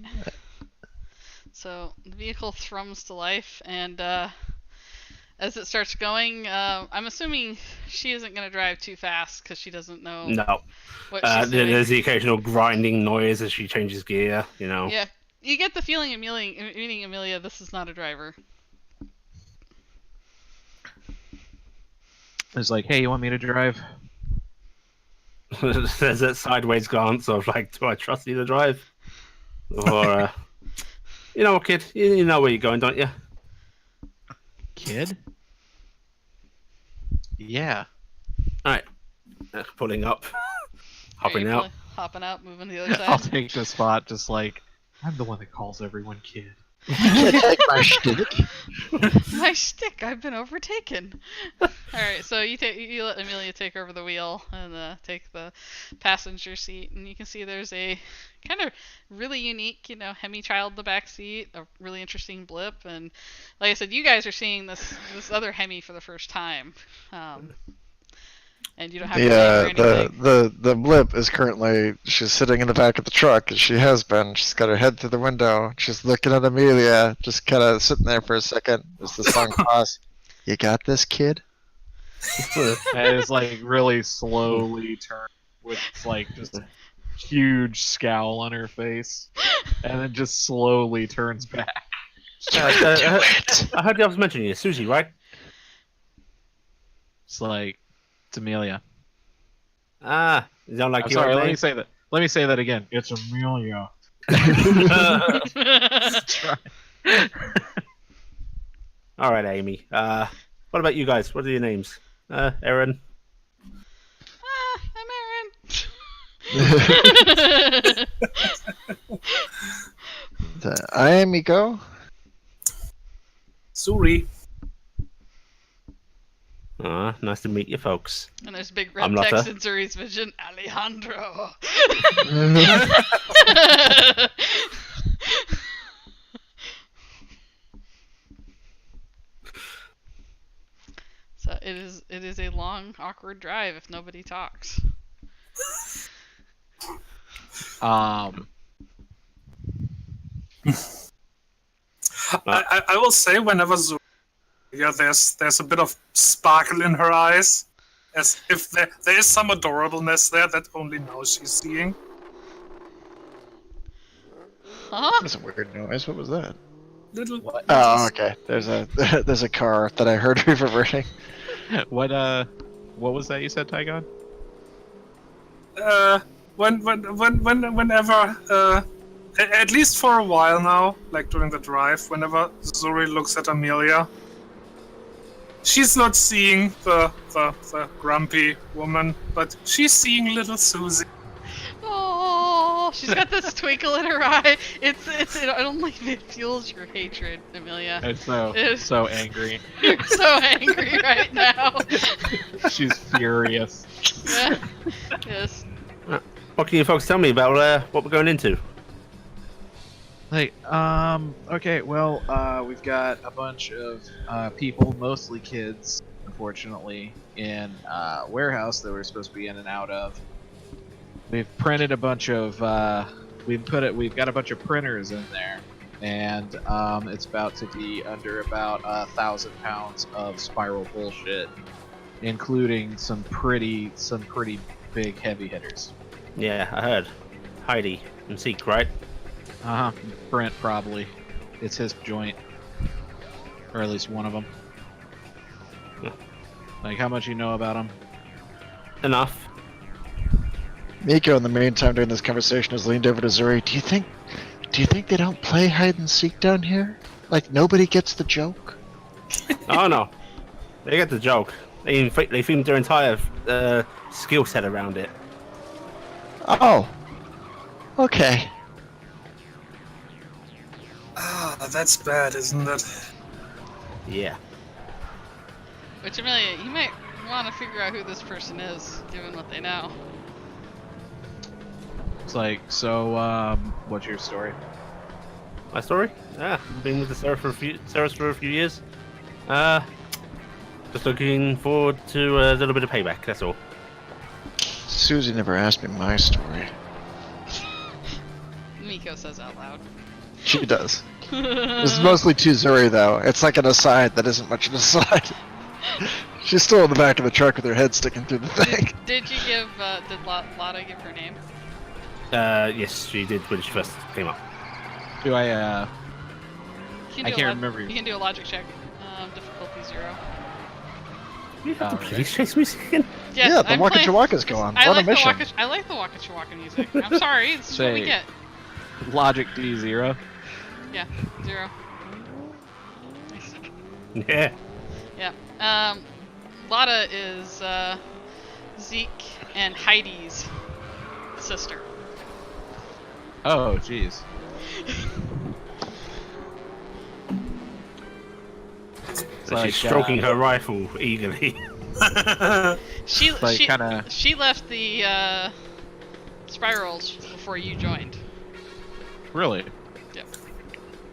So the vehicle thrums to life, and as it starts going, I'm assuming she isn't going to drive too fast because she doesn't know No. what she's doing. There's the occasional grinding noise as she changes gear, you know. Yeah, you get the feeling, meeting Amelia, this is not a driver. It's like, hey, you want me to drive? There's that sideways glance of like, do I trust you to drive? Or, you know, kid, you know where you're going, don't you? Kid? Yeah. Alright. Pulling up. Hopping out. Hopping out, moving to the other side. I'll take the spot, just like, I'm the one that calls everyone kid. You can't take my shtick. My shtick, I've been overtaken. Alright, so you let Amelia take over the wheel and take the passenger seat, and you can see there's a kind of really unique, Hemi child in the back seat, a really interesting blip, and like I said, you guys are seeing this other Hemi for the first time. And you don't have to pay for anything. The blip is currently, she's sitting in the back of the truck, as she has been. She's got her head through the window. She's looking at Amelia, just kind of sitting there for a second as the song pauses. You got this, kid? And it's like really slowly turned with like just a huge scowl on her face, and then just slowly turns back. I heard you was mentioning you, Susie, right? It's like, it's Amelia. Ah, you don't like I'm your sorry, name? let me say that. Let me say that again. It's Amelia. All right, Amy. What about you guys? What are your names? Aaron. I'm Aaron. I am Miko. Suri. Nice to meet you, folks. And there's big red text in Zuri's vision, Alejandro. So it is a long, awkward drive if nobody talks. I will say whenever Zuri, there's a bit of sparkle in her eyes, as if there is some adorableness there that only now she's seeing. Huh? That was a weird noise. What was that? Little. Oh, okay. There's a car that I heard reverberating. What was that you said, Tygon? Whenever, at least for a while now, like during the drive, whenever Zuri looks at Amelia, she's not seeing the grumpy woman, but she's seeing little Susie. Oh, she's got this twinkle in her eye. It only fuels your hatred, Amelia. It's so angry. You're so angry right now. She's furious. Yeah. Yes. What can you folks tell me about what we're going into? Like, okay, well, we've got a bunch of people, mostly kids, unfortunately, in a warehouse that we're supposed to be in and out of. We've printed a bunch of, we've got a bunch of printers in there, and it's about to be under about 1,000 pounds of spiral bullshit, including some pretty big heavy hitters. Yeah, I heard. Heidi and Zeke, right? Brent probably. It's his joint, or at least one of them. Yeah. Like, how much you know about him? Enough. Miko, in the meantime, during this conversation, has leaned over to Zuri. Do you think they don't play hide and seek down here? Like nobody gets the joke? Oh no, they get the joke. They themed their entire skill set around it. Oh. Okay. Ah, that's bad, isn't it? Yeah. Which, Amelia, you might want to figure out who this person is, given what they know. It's like, so, what's your story? My story? Yeah, I've been with the Ceres for a few years. Just looking forward to a little bit of payback, that's all. Susie never asked me my story. Miko says out loud. She does. It's mostly to Zuri, though. It's like an aside that isn't much of an aside. She's still in the back of the truck with her head sticking through the thing. Did you give, did Lotta give her name? Yes, she did when she first came up. Do I I can't remember. You can do a logic check. Difficulty 0. You have the police chase music again? Yes, Yeah, the I'm Waka playing- Chiwaka's go on. I What like a mission. I like the Waka Chiwaka music. I'm sorry, this is what we Say- get. Logic D0? Yeah, 0. Nice. Yeah. Yeah. Lotta is Zeke and Heidi's sister. Oh, jeez. So she's stroking her rifle eagerly. She Like, kinda- she left the spirals before you joined. Really? Yep.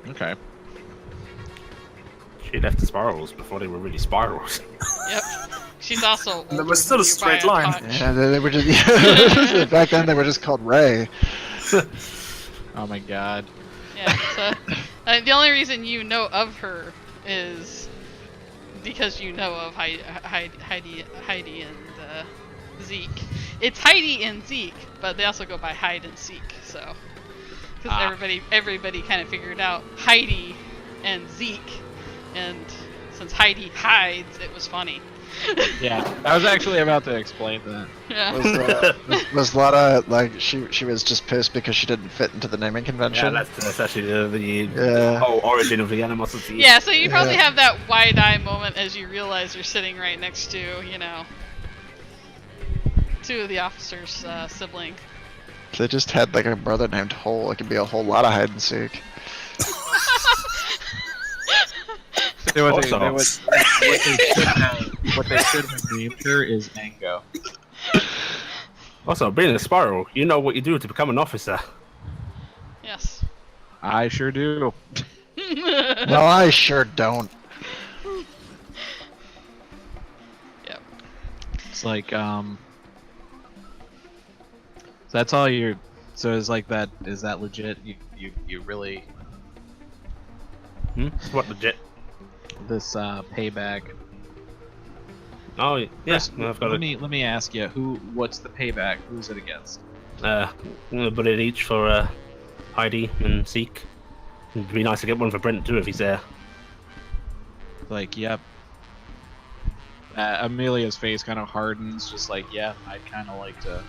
Okay. She left the spirals before they were really spirals. Yep. She's also. There older was still than a you straight by line. touch. Yeah, they were just back then. They were just called Ray. Oh my god. Yeah. So the only reason you know of her is because you know of Heidi and Zeke. It's Heidi and Zeke, but they also go by Hide and Seek. So because everybody kind of figured out Heidi and Zeke, and since Heidi hides, it was funny. Yeah, I was actually about to explain that. Yeah. Was Lotta like she was just pissed because she didn't fit into the naming Yeah, convention? that's actually the Yeah. whole origin of the animosity. Yeah, so you probably Yeah. have that wide-eye moment as you realize you're sitting right next to, you know, two of the officers' sibling. They just had like a brother named Hole. It could be a whole lot of hide and seek. What they should have named her is Mango. Also, being a spiral, you know what you do to become an officer. Yes. I sure do. No, I sure don't. Yep. It's like, that's all you're. So is like that. Is that legit? You really What legit? this payback? Oh, yeah. Chris, I've got let me ask you. What's the payback? Who's it against? a bullet each for Heidi and Zeke. It'd be nice to get one for Brent too if he's there. Like, yep. Amelia's face kind of hardens, just like, yeah, I'd kind of like to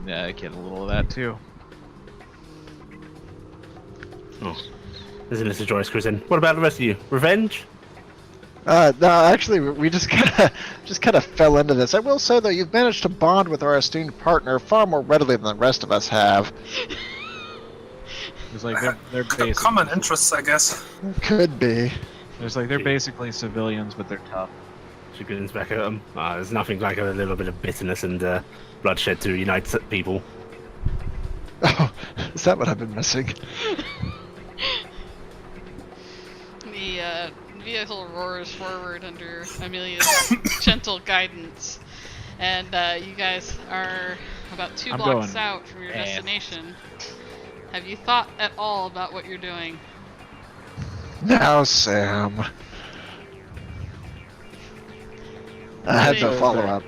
get a little of that too. Oh, isn't Mr. Joyce Cruisin? What about the rest of you? Revenge? No, actually, we just kind of fell into this. I will say though, you've managed to bond with our esteemed partner far more readily than the rest of us have. It's like they're basically Common interests, I guess. Could be. There's like they're basically civilians, but they're tough. She grins back at him. There's nothing like a little bit of bitterness and bloodshed to unite people. Oh, is that what I've been missing? The vehicle roars forward under Amelia's gentle guidance, and you guys are about 2 blocks going out from your fast. destination. Have you thought at all about what you're doing? Now, Sam. I had no Please. follow-up.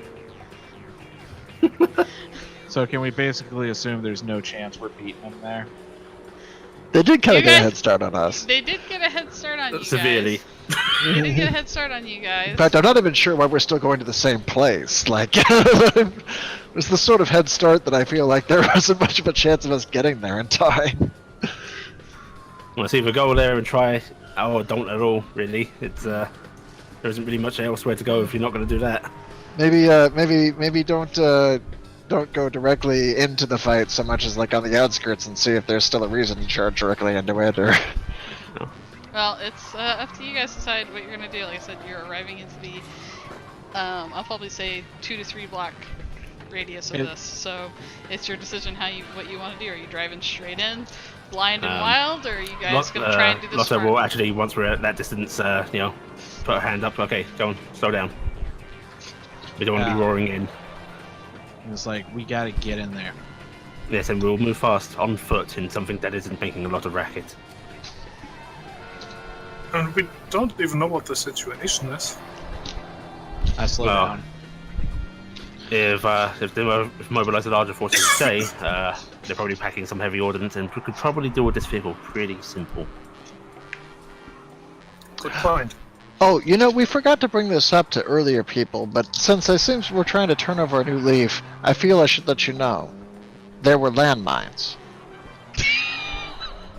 So can we basically assume there's no chance we're beating them there? They did kind You of get a guys- head start on us. They did get a head start on you Severely. guys. They did get a head start on you guys. In fact, I'm not even sure why we're still going to the same place. Like, it's the sort of head start that I feel like there wasn't much of a chance of us getting there in time. Let's either go there and try, or don't at all. Really, it's there isn't really much elsewhere to go if you're not going to do that. Maybe don't go directly into the fight so much as like on the outskirts and see if there's still a reason to charge directly into it. Or Well, it's up to you guys to decide what you're gonna do. Like I said, you're arriving into the, I'll probably say 2 to 3 block radius of this. So it's your decision what you want to do. Are you driving straight in, blind and wild, or are you guys gonna try and do this? Lotta smart? will actually, once we're at that distance, put her hand up. Okay, go on, slow down. We don't want to be roaring in. And it's like we gotta get in there. Yes, and we'll move fast on foot in something that isn't making a lot of racket. And we don't even know what the situation is. I slow down. If they mobilize a larger force today, they're probably packing some heavy ordnance, and we could probably deal with this vehicle pretty simple. Good point. Oh, we forgot to bring this up to earlier people, but since it seems we're trying to turn over a new leaf, I feel I should let you know. There were landmines.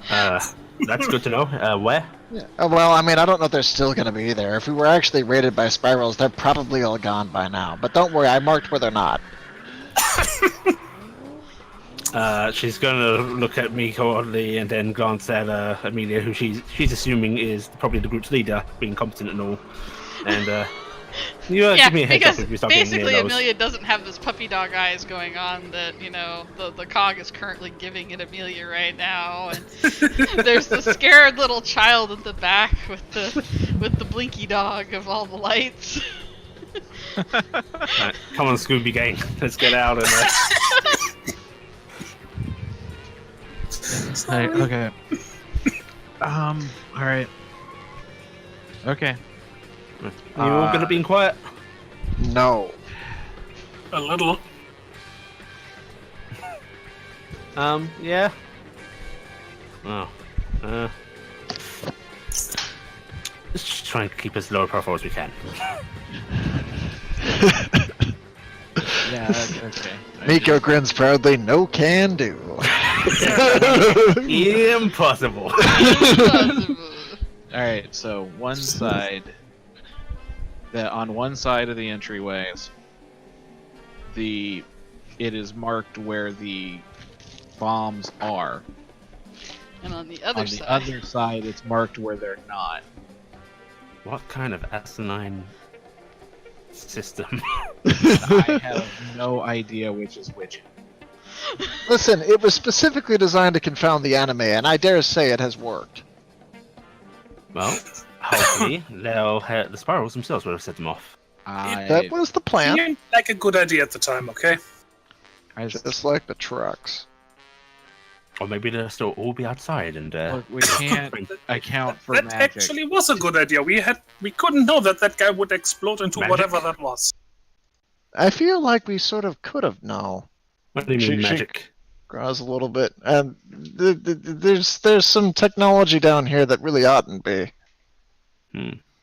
That's good to know. Where? Yeah. Well, I mean, I don't know if they're still going to be there. If we were actually raided by spirals, they're probably all gone by now. But don't worry, I marked where they're not. She's gonna look at me coldly and then glance at Amelia, who she's assuming is probably the group's leader, being competent and all. And give me a heads up if you start getting near basically those. Amelia doesn't have this puppy dog eyes going on that the cog is currently giving at Amelia right now, and there's the scared little child in the back with the blinky dog of all the lights. Right, come on, Scooby Gang, let's get out and. Hey, okay. Alright. Okay. Are you all gonna be quiet? No. A little. Yeah. Oh. Let's just try and keep as low profile as we can. Yeah, okay. Miko grins proudly, no can do. Impossible. Alright, so on one side of the entryways, it is marked where the bombs are. And on the other side. On the other side, it's marked where they're not. What kind of asinine system? I have no idea which is which. Listen, it was specifically designed to confound the anime, and I dare say it has worked. Well, hopefully the spirals themselves would have set them off. That was the plan. Seemed like a good idea at the time, okay? Just like the trucks. Or maybe they'll still all be outside and. Look, we can't account for that magic. actually was a good idea. We couldn't know that guy would explode into Magic? whatever that was. I feel like we sort of could have known. What do you mean magic? Grows a little bit, and there's some technology down here that really oughtn't be.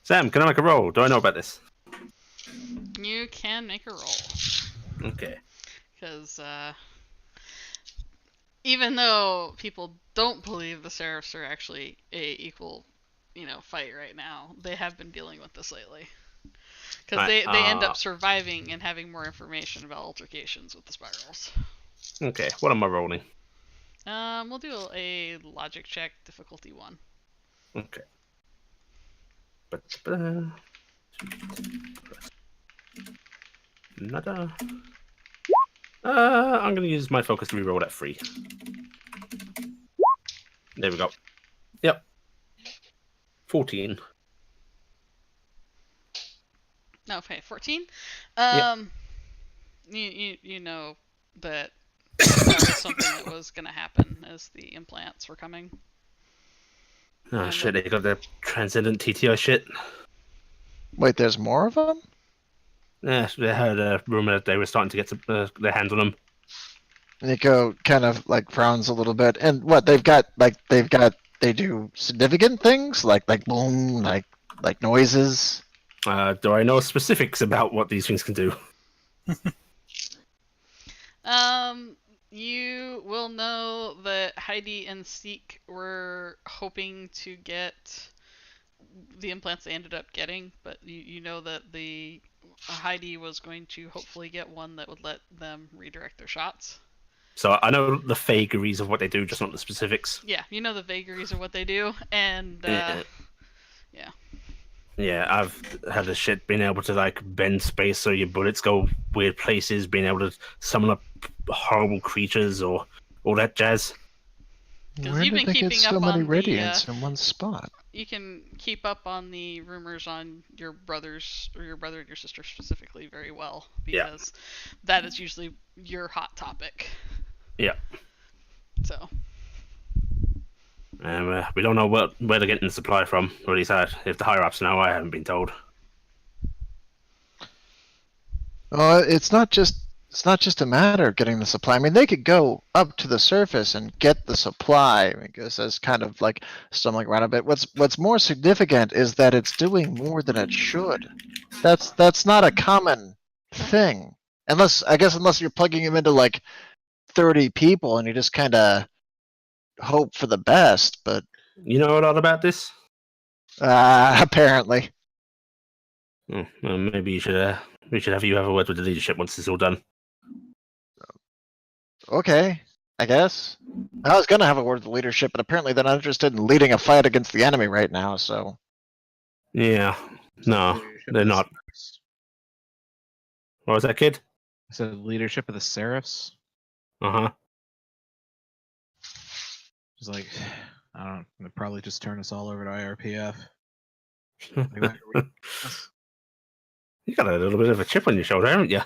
Sam, can I make a roll? Do I know about this? You can make a roll. Okay. Because even though people don't believe the Seraphs are actually a equal, fight right now, they have been dealing with this lately. Because they end up surviving and having more information about altercations with the spirals. Okay, what am I rolling? We'll do a logic check, difficulty 1. Okay. Another. I'm gonna use my focus to reroll at 3. There we go. Yep. 14. No, okay, 14. Yep. You know that was something that was gonna happen as the implants were coming. Oh shit! They got the transcendent TTO shit. Wait, there's more of them? Yeah, they heard a rumor that they were starting to get their hands on them. Nico kind of frowns a little bit. And what they do significant things like boom, like noises. Do I know specifics about what these things can do? You will know that Heidi and Seek were hoping to get the implants they ended up getting, but you know that Heidi was going to hopefully get one that would let them redirect their shots. So I know the vagaries of what they do, just not the specifics. Yeah, you know the vagaries of what they do, and yeah. Yeah, I've had the shit being able to bend space so your bullets go weird places, being able to summon up horrible creatures or all that jazz. Where did they get so many radiants in one spot? You can keep up on the rumors on your brothers, or your brother and your sister specifically, very well, because that is usually your hot topic. Yeah. So. We don't know where they're getting the supply from, or at least if the higher ups know, I haven't been told. It's not just a matter of getting the supply. I mean, they could go up to the surface and get the supply. I guess that's kind of like stumbling around a bit. What's more significant is that it's doing more than it should. That's not a common thing, unless you're plugging them into like 30 people and you just kind of hope for the best. But you know a lot about this. Apparently. Well, maybe we should have you have a word with the leadership once this is all done. Okay, I guess. I was gonna have a word with the leadership, but apparently they're not interested in leading a fight against the enemy right now, so. Yeah. No, they're not. What was that, kid? I said leadership of the Seraphs. Uh-huh. It's like, I don't know, they'll probably just turn us all over to IRPF. You got a little bit of a chip on your shoulder, haven't you?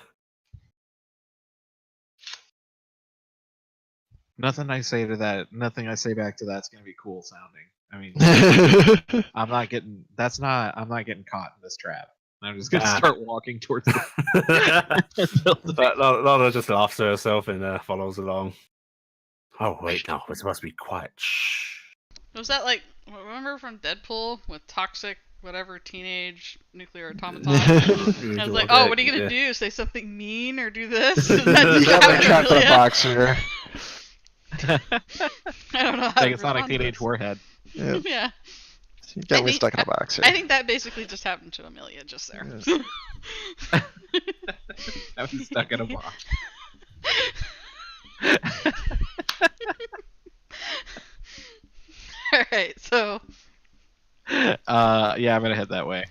Nothing I say back to that's gonna be cool sounding. I mean, I'm not getting caught in this trap. I'm just gonna start walking towards the Lana just laughs to herself and follows along. Oh wait, no, we're supposed to be quiet. Shh. Was that like, remember from Deadpool with toxic whatever teenage nuclear automaton? I was like, oh, what are you gonna do? Say something mean or do this? Is that just You got how trapped in a Amelia- box here. I don't know how like to a Sonic respond to Teenage this. Warhead. Yeah, Yeah, you got me think- stuck in a box here. I think that basically just happened to Amelia just there. I was stuck in a box. Alright, so Yeah, I'm gonna head that way.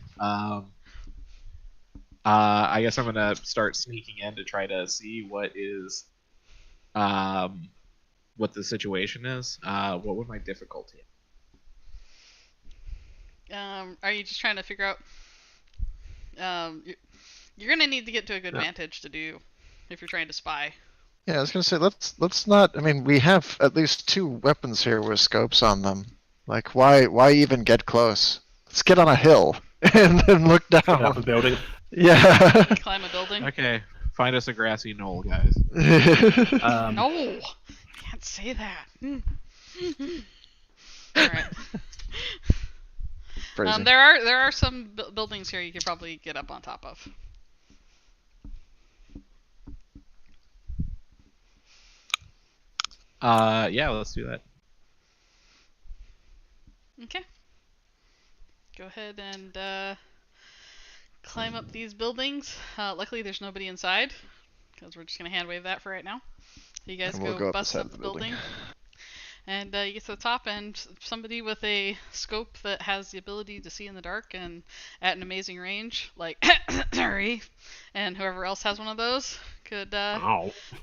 I guess I'm gonna start sneaking in to try to see what the situation is. What would my difficulty? are you just trying to figure out you're gonna need to get to a good vantage to do if you're trying to spy. Yeah, I was gonna say let's not. I mean, we have at least 2 weapons here with scopes on them. Like, why even get close? Let's get on a hill and then look Up down. a building. Yeah. Climb a building. Okay, find us a grassy knoll, guys. No, you can't say that. Alright. Phrasing. There are some buildings here you could probably get up on top of. Yeah, let's do that. Okay. Go ahead and climb up these buildings. Luckily, there's nobody inside, because we're just gonna hand wave that for right now. You guys And we'll go go up bust beside up the the building. building, and you get to the top, and somebody with a scope that has the ability to see in the dark and at an amazing range, like sorry, and whoever else has one of those could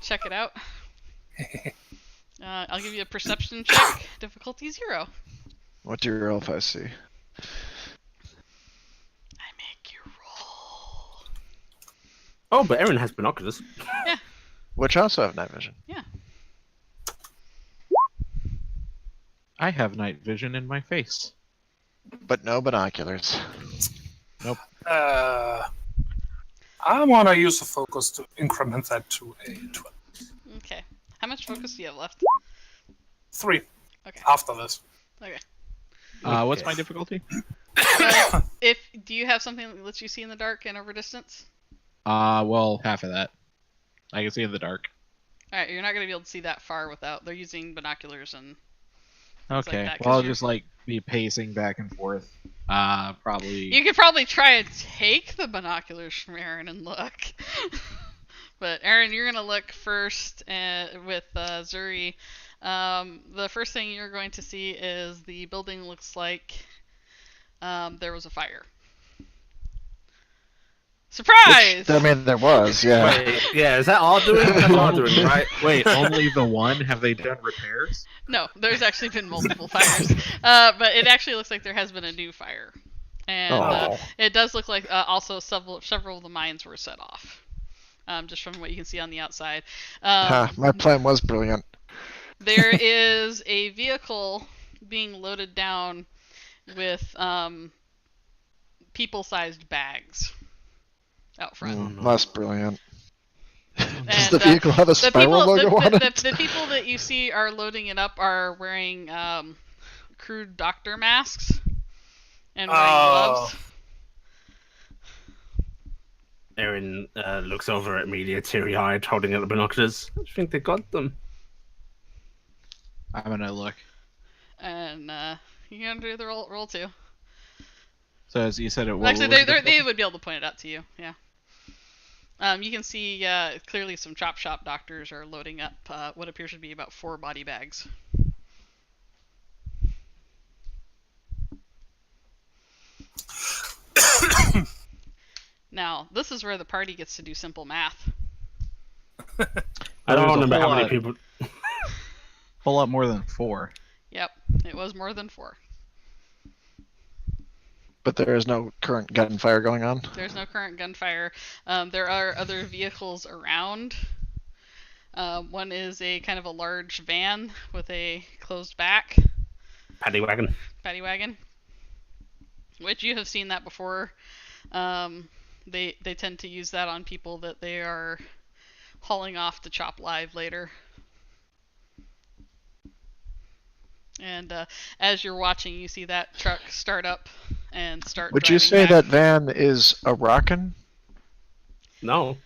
check it out. I'll give you a perception check. Difficulty 0. What do you roll if I see? I make you roll. Oh, but Erin has binoculars. Which also have night vision. I have night vision in my face. But no binoculars. I want to use the focus to increment that to a 12. Okay. How much focus do you have left? 3 Okay. after this. Okay. What's my difficulty? Do you have something that lets you see in the dark and over distance? Well, half of that. I can see in the dark. Alright, you're not going to be able to see that far without... They're using binoculars and... like Okay. that, 'cause Well, I'll you're- just like be pacing back and forth. Probably. You could probably try and take the binoculars from Aaron and look. But Aaron, you're going to look first with Zuri. The first thing you're going to see is the building looks like there was a fire. Surprise! Which, I mean, there was, yeah. Wait, yeah, is that all doing? That's all doing, right? Wait, only the one? Have they done repairs? No, there's actually been multiple fires. But it actually looks like there has been a new fire. And it does look like also several of the mines were set off. Just from what you can see on the outside. My plan was brilliant. There is a vehicle being loaded down with people-sized bags out front. That's brilliant. Does And, the vehicle have a spiral logo on it? The people that you see are loading it up are wearing crude doctor masks and wearing gloves. Aaron looks over at Amelia, teary-eyed, holding out the binoculars. I think they got them. I'm gonna look. And you're gonna do the roll too. So as you said, Actually, they would be able to point it out to you. Yeah. You can see clearly some chop shop doctors are loading up what appears to be about 4 body bags. Now, this is where the party gets to do simple math. I don't remember how many people. Whole lot more than 4. Yep, it was more than 4. But there is no current gunfire going on? There's no current gunfire. There are other vehicles around. One is a kind of a large van with a closed back. Paddy wagon. Which you have seen that before. They tend to use that on people that they are hauling off to chop live later. And as you're watching, you see that truck start up and start. Would you say back. that van is a rockin'? No.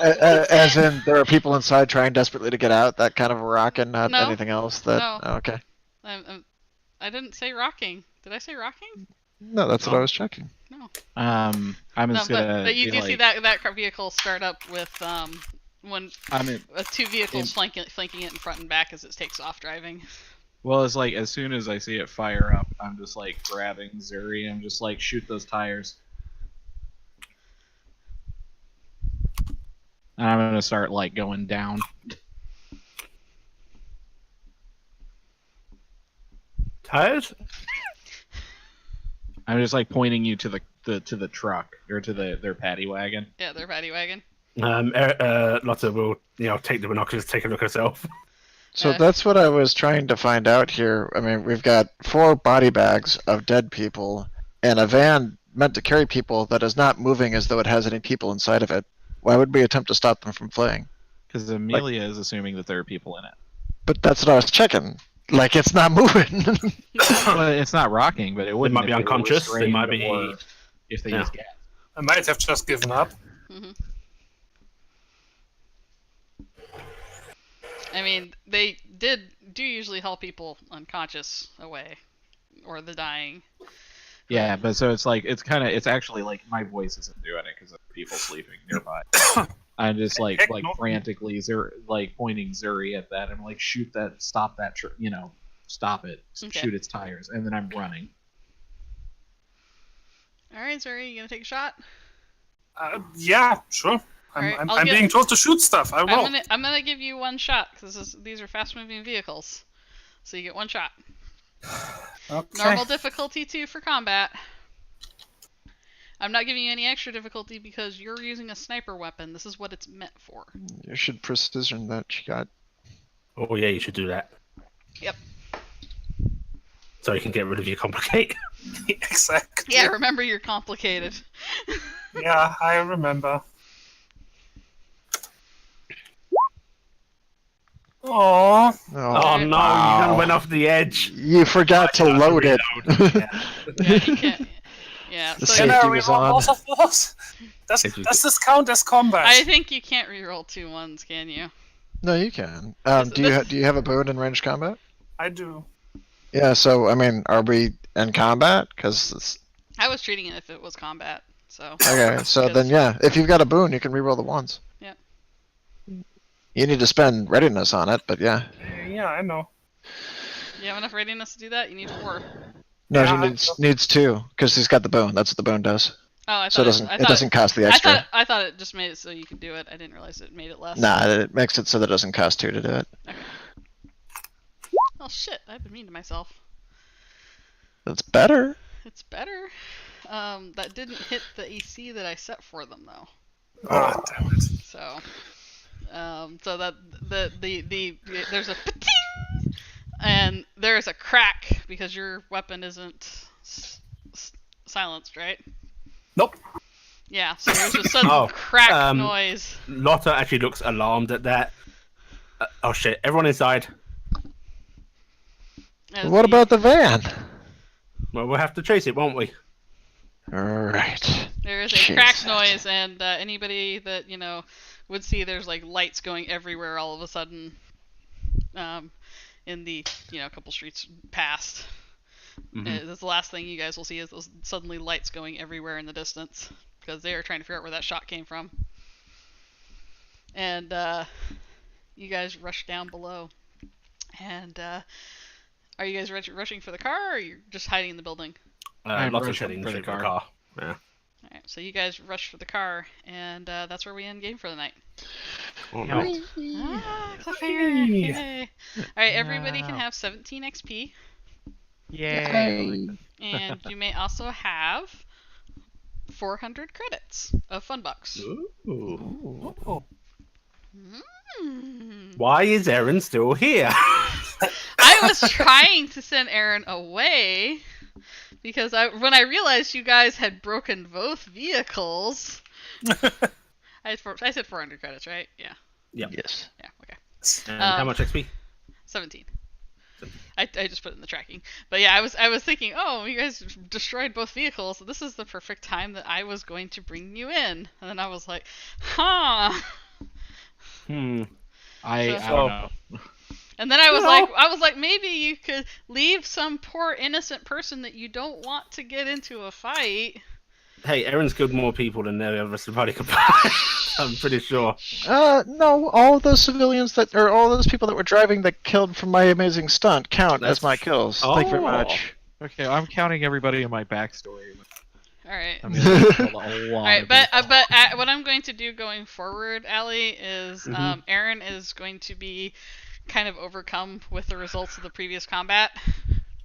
As in, there are people inside trying desperately to get out. That kind of a rockin', not No. anything else. That No. Oh, okay. I didn't say rocking. Did I say rocking? No, that's what I was checking. No. I'm just gonna. But you do be see like, that vehicle start up with two vehicles flanking it in front and back as it takes off driving. Well, it's like as soon as I see it fire up, I'm just like grabbing Zuri and I'm just like, shoot those tires. And I'm gonna start like going down. Tires? I'm just like pointing you to the truck or to their paddy wagon. Yeah, their paddy wagon. Lotta will, take the binoculars, take a look herself. So that's what I was trying to find out here. I mean, we've got 4 body bags of dead people and a van meant to carry people that is not moving as though it has any people inside of it. Why would we attempt to stop them from fleeing? Because Amelia is assuming that there are people in it. But that's what I was checking. Like, it's not moving. Well, it's not rocking, but it wouldn't. They might be unconscious. They might be. If they use gas. I might have just given up. Mm-hmm. I mean, they do usually haul people unconscious away, or the dying. Yeah, but so it's like it's actually like my voice isn't doing it because of people sleeping nearby. I'm just like frantically pointing Zuri at that. I'm like, shoot that, stop that, stop it, Okay. Shoot its tires, and then I'm running. All right, Zuri, you gonna take a shot? Yeah, sure. I'm being told to shoot stuff. I will. I'm gonna give you 1 shot because these are fast-moving vehicles, so you get 1 shot. Okay. Normal difficulty 2 for combat. I'm not giving you any extra difficulty because you're using a sniper weapon. This is what it's meant for. You should precision that you got. Oh yeah, you should do that. Yep. So you can get rid of your complicate. Exactly. Yeah, remember you're complicated. Yeah, I remember. Aww. Oh, Oh no, wow. you done went off the edge. You forgot to load it. Yeah, you can't. Yeah, The so Can I safety was reroll on. both of those? Does this count as combat? I think you can't reroll 2 ones, can you? No, you can. This- Do you have a boon in range combat? I do. Yeah. So I mean, are we in combat? Because I was treating it if it was combat, so. okay. So Because- then, yeah, if you've got a boon, you can reroll the ones. Yeah. You need to spend readiness on it, but yeah. Yeah, I know. You have enough readiness to do that? You need 4. No, Yeah, he needs 2 because he's got the boon. That's what the boon does. Oh, I So thought it doesn't cost the extra. I thought it just made it so you could do it. I didn't realize it made it less. Nah, it makes it so that it doesn't cost 2 to do it. Oh shit! I've been mean to myself. That's better. It's better. That didn't hit the AC that I set for them though. Oh, damn it. So, so that the there's a pa-ting And there's a crack because your weapon isn't silenced, right? Nope. Yeah, so there's a sudden crack noise. Lotta actually looks alarmed at that. Oh shit, everyone inside. What about the van? Well, we'll have to chase it, won't we? Alright. There is a crack noise, and anybody that, would see there's like lights going everywhere all of a sudden in the, couple streets past. That's the last thing you guys will see is those suddenly lights going everywhere in the distance because they are trying to figure out where that shot came from. And you guys rush down below. And are you guys rushing for the car, or are you just hiding in the building? I'm rushing for the car. Yeah. Alright, so you guys rush for the car, and that's where we end game for the night. Oh no. Cliffhanger! Yay! Alright, everybody can have 17 XP. Yay! And you may also have 400 credits of Funbucks. Ooh. Why is Aaron still here? I was trying to send Aaron away because when I realized you guys had broken both vehicles, I said 400 credits, right? Yeah. Yep. Yes. Yeah. Okay. And how much XP? 17. I just put it in the tracking, but yeah, I was thinking, oh, you guys destroyed both vehicles, so this is the perfect time that I was going to bring you in, and then I was like, huh. I don't know. And then I was like, maybe you could leave some poor innocent person that you don't want to get into a fight. Hey, Aaron's killed more people than the rest of the party combined. I'm pretty sure. No, all of those civilians all those people that were driving that killed from my amazing stunt count as my kills. Thank you very much. Okay, I'm counting everybody in my backstory. Alright. I mean, a lot Alright, but what I'm going to do going forward, Allie, is Aaron is going to be kind of overcome with the results of the previous combat.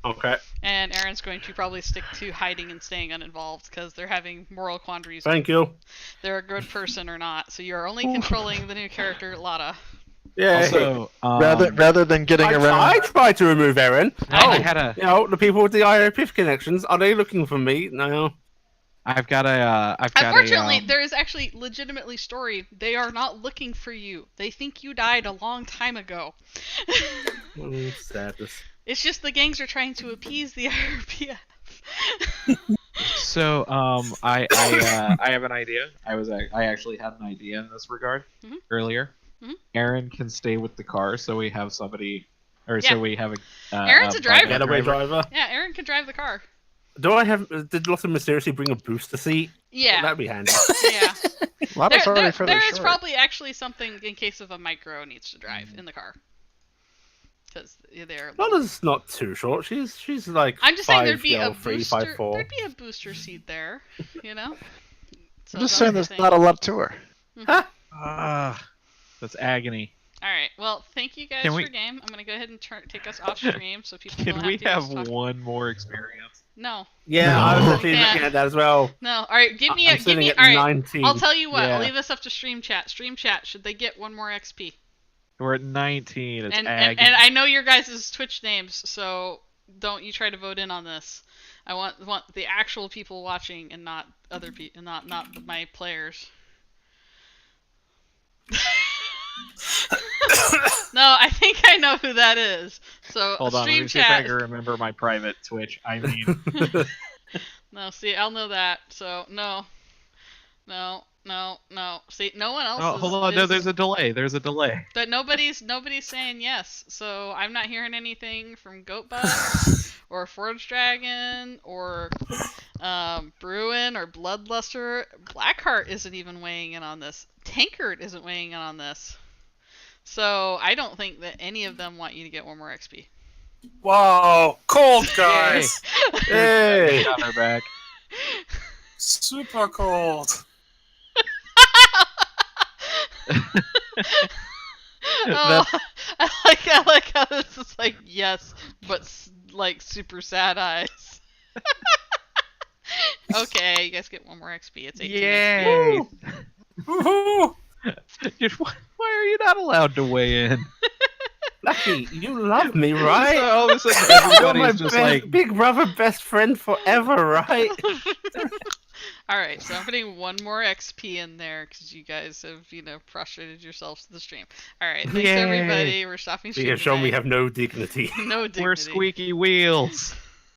Okay. And Aaron's going to probably stick to hiding and staying uninvolved because they're having moral quandaries. Thank you. They're a good person or not. So you're only controlling the new character, Lotta. Yeah. Also, rather than getting around. I tried to remove Aaron. I had a. The people with the IOPIF connections, are they looking for me? No. Unfortunately, there is actually legitimately story. They are not looking for you. They think you died a long time ago. Sadness. It's just the gangs are trying to appease the IRPF. So, I have an idea. I actually had an idea in this regard earlier. Aaron can stay with the car, so we have somebody, so we have a. Aaron's a driver. Getaway driver. Yeah, Aaron can drive the car. Did Lotta mysteriously bring a booster seat? Yeah. That'd be handy. Yeah. There is probably actually something in case of a micro needs to drive in the car. Because they're. Lotta's not too short. She's like. I'm just saying there'd be a 3, booster. 5'4". There'd be a booster seat there, So I'm just saying there's not a lot to her. That's agony. All right. Well, thank you guys for the game. I'm gonna go ahead and take us off stream so people don't have to. Can we have one more experience? No. Yeah, I was actually looking at that as well. No. All right. Give me. All right. 19. I'll tell you what. I'll leave this up to stream chat. Stream chat. Should they get one more XP? We're at 19. It's and I know your guys' Twitch names, so don't you try to vote in on this. I want the actual people watching and not other people, not my players. No, I think I know who that is. So hold on, let me see if I can remember my private Twitch. I mean, no, see, I'll know that. So no. See, no one else. Oh, hold on. No, there's a delay. But nobody's saying yes. So I'm not hearing anything from Goatbutt or Forge Dragon or Bruin or Bloodluster. Blackheart isn't even weighing in on this. Tankard isn't weighing in on this. So I don't think that any of them want you to get one more XP. Wow, cold guys. Hey, got her back. Super cold. Oh, I like how this is like yes, but like super sad eyes. Okay, you guys get one more XP. It's 18 Yay! Woohoo! Why are you not allowed to weigh in? Lucky, you love me, right? So all of a sudden, You're my everybody's just like, big brother, best friend forever, right? Alright, so I'm putting one more XP in there because you guys have, prostrated yourselves to the stream. Alright, thanks Yay. everybody. We're stopping We stream have shown we tonight. have no dignity. No dignity. we're squeaky wheels.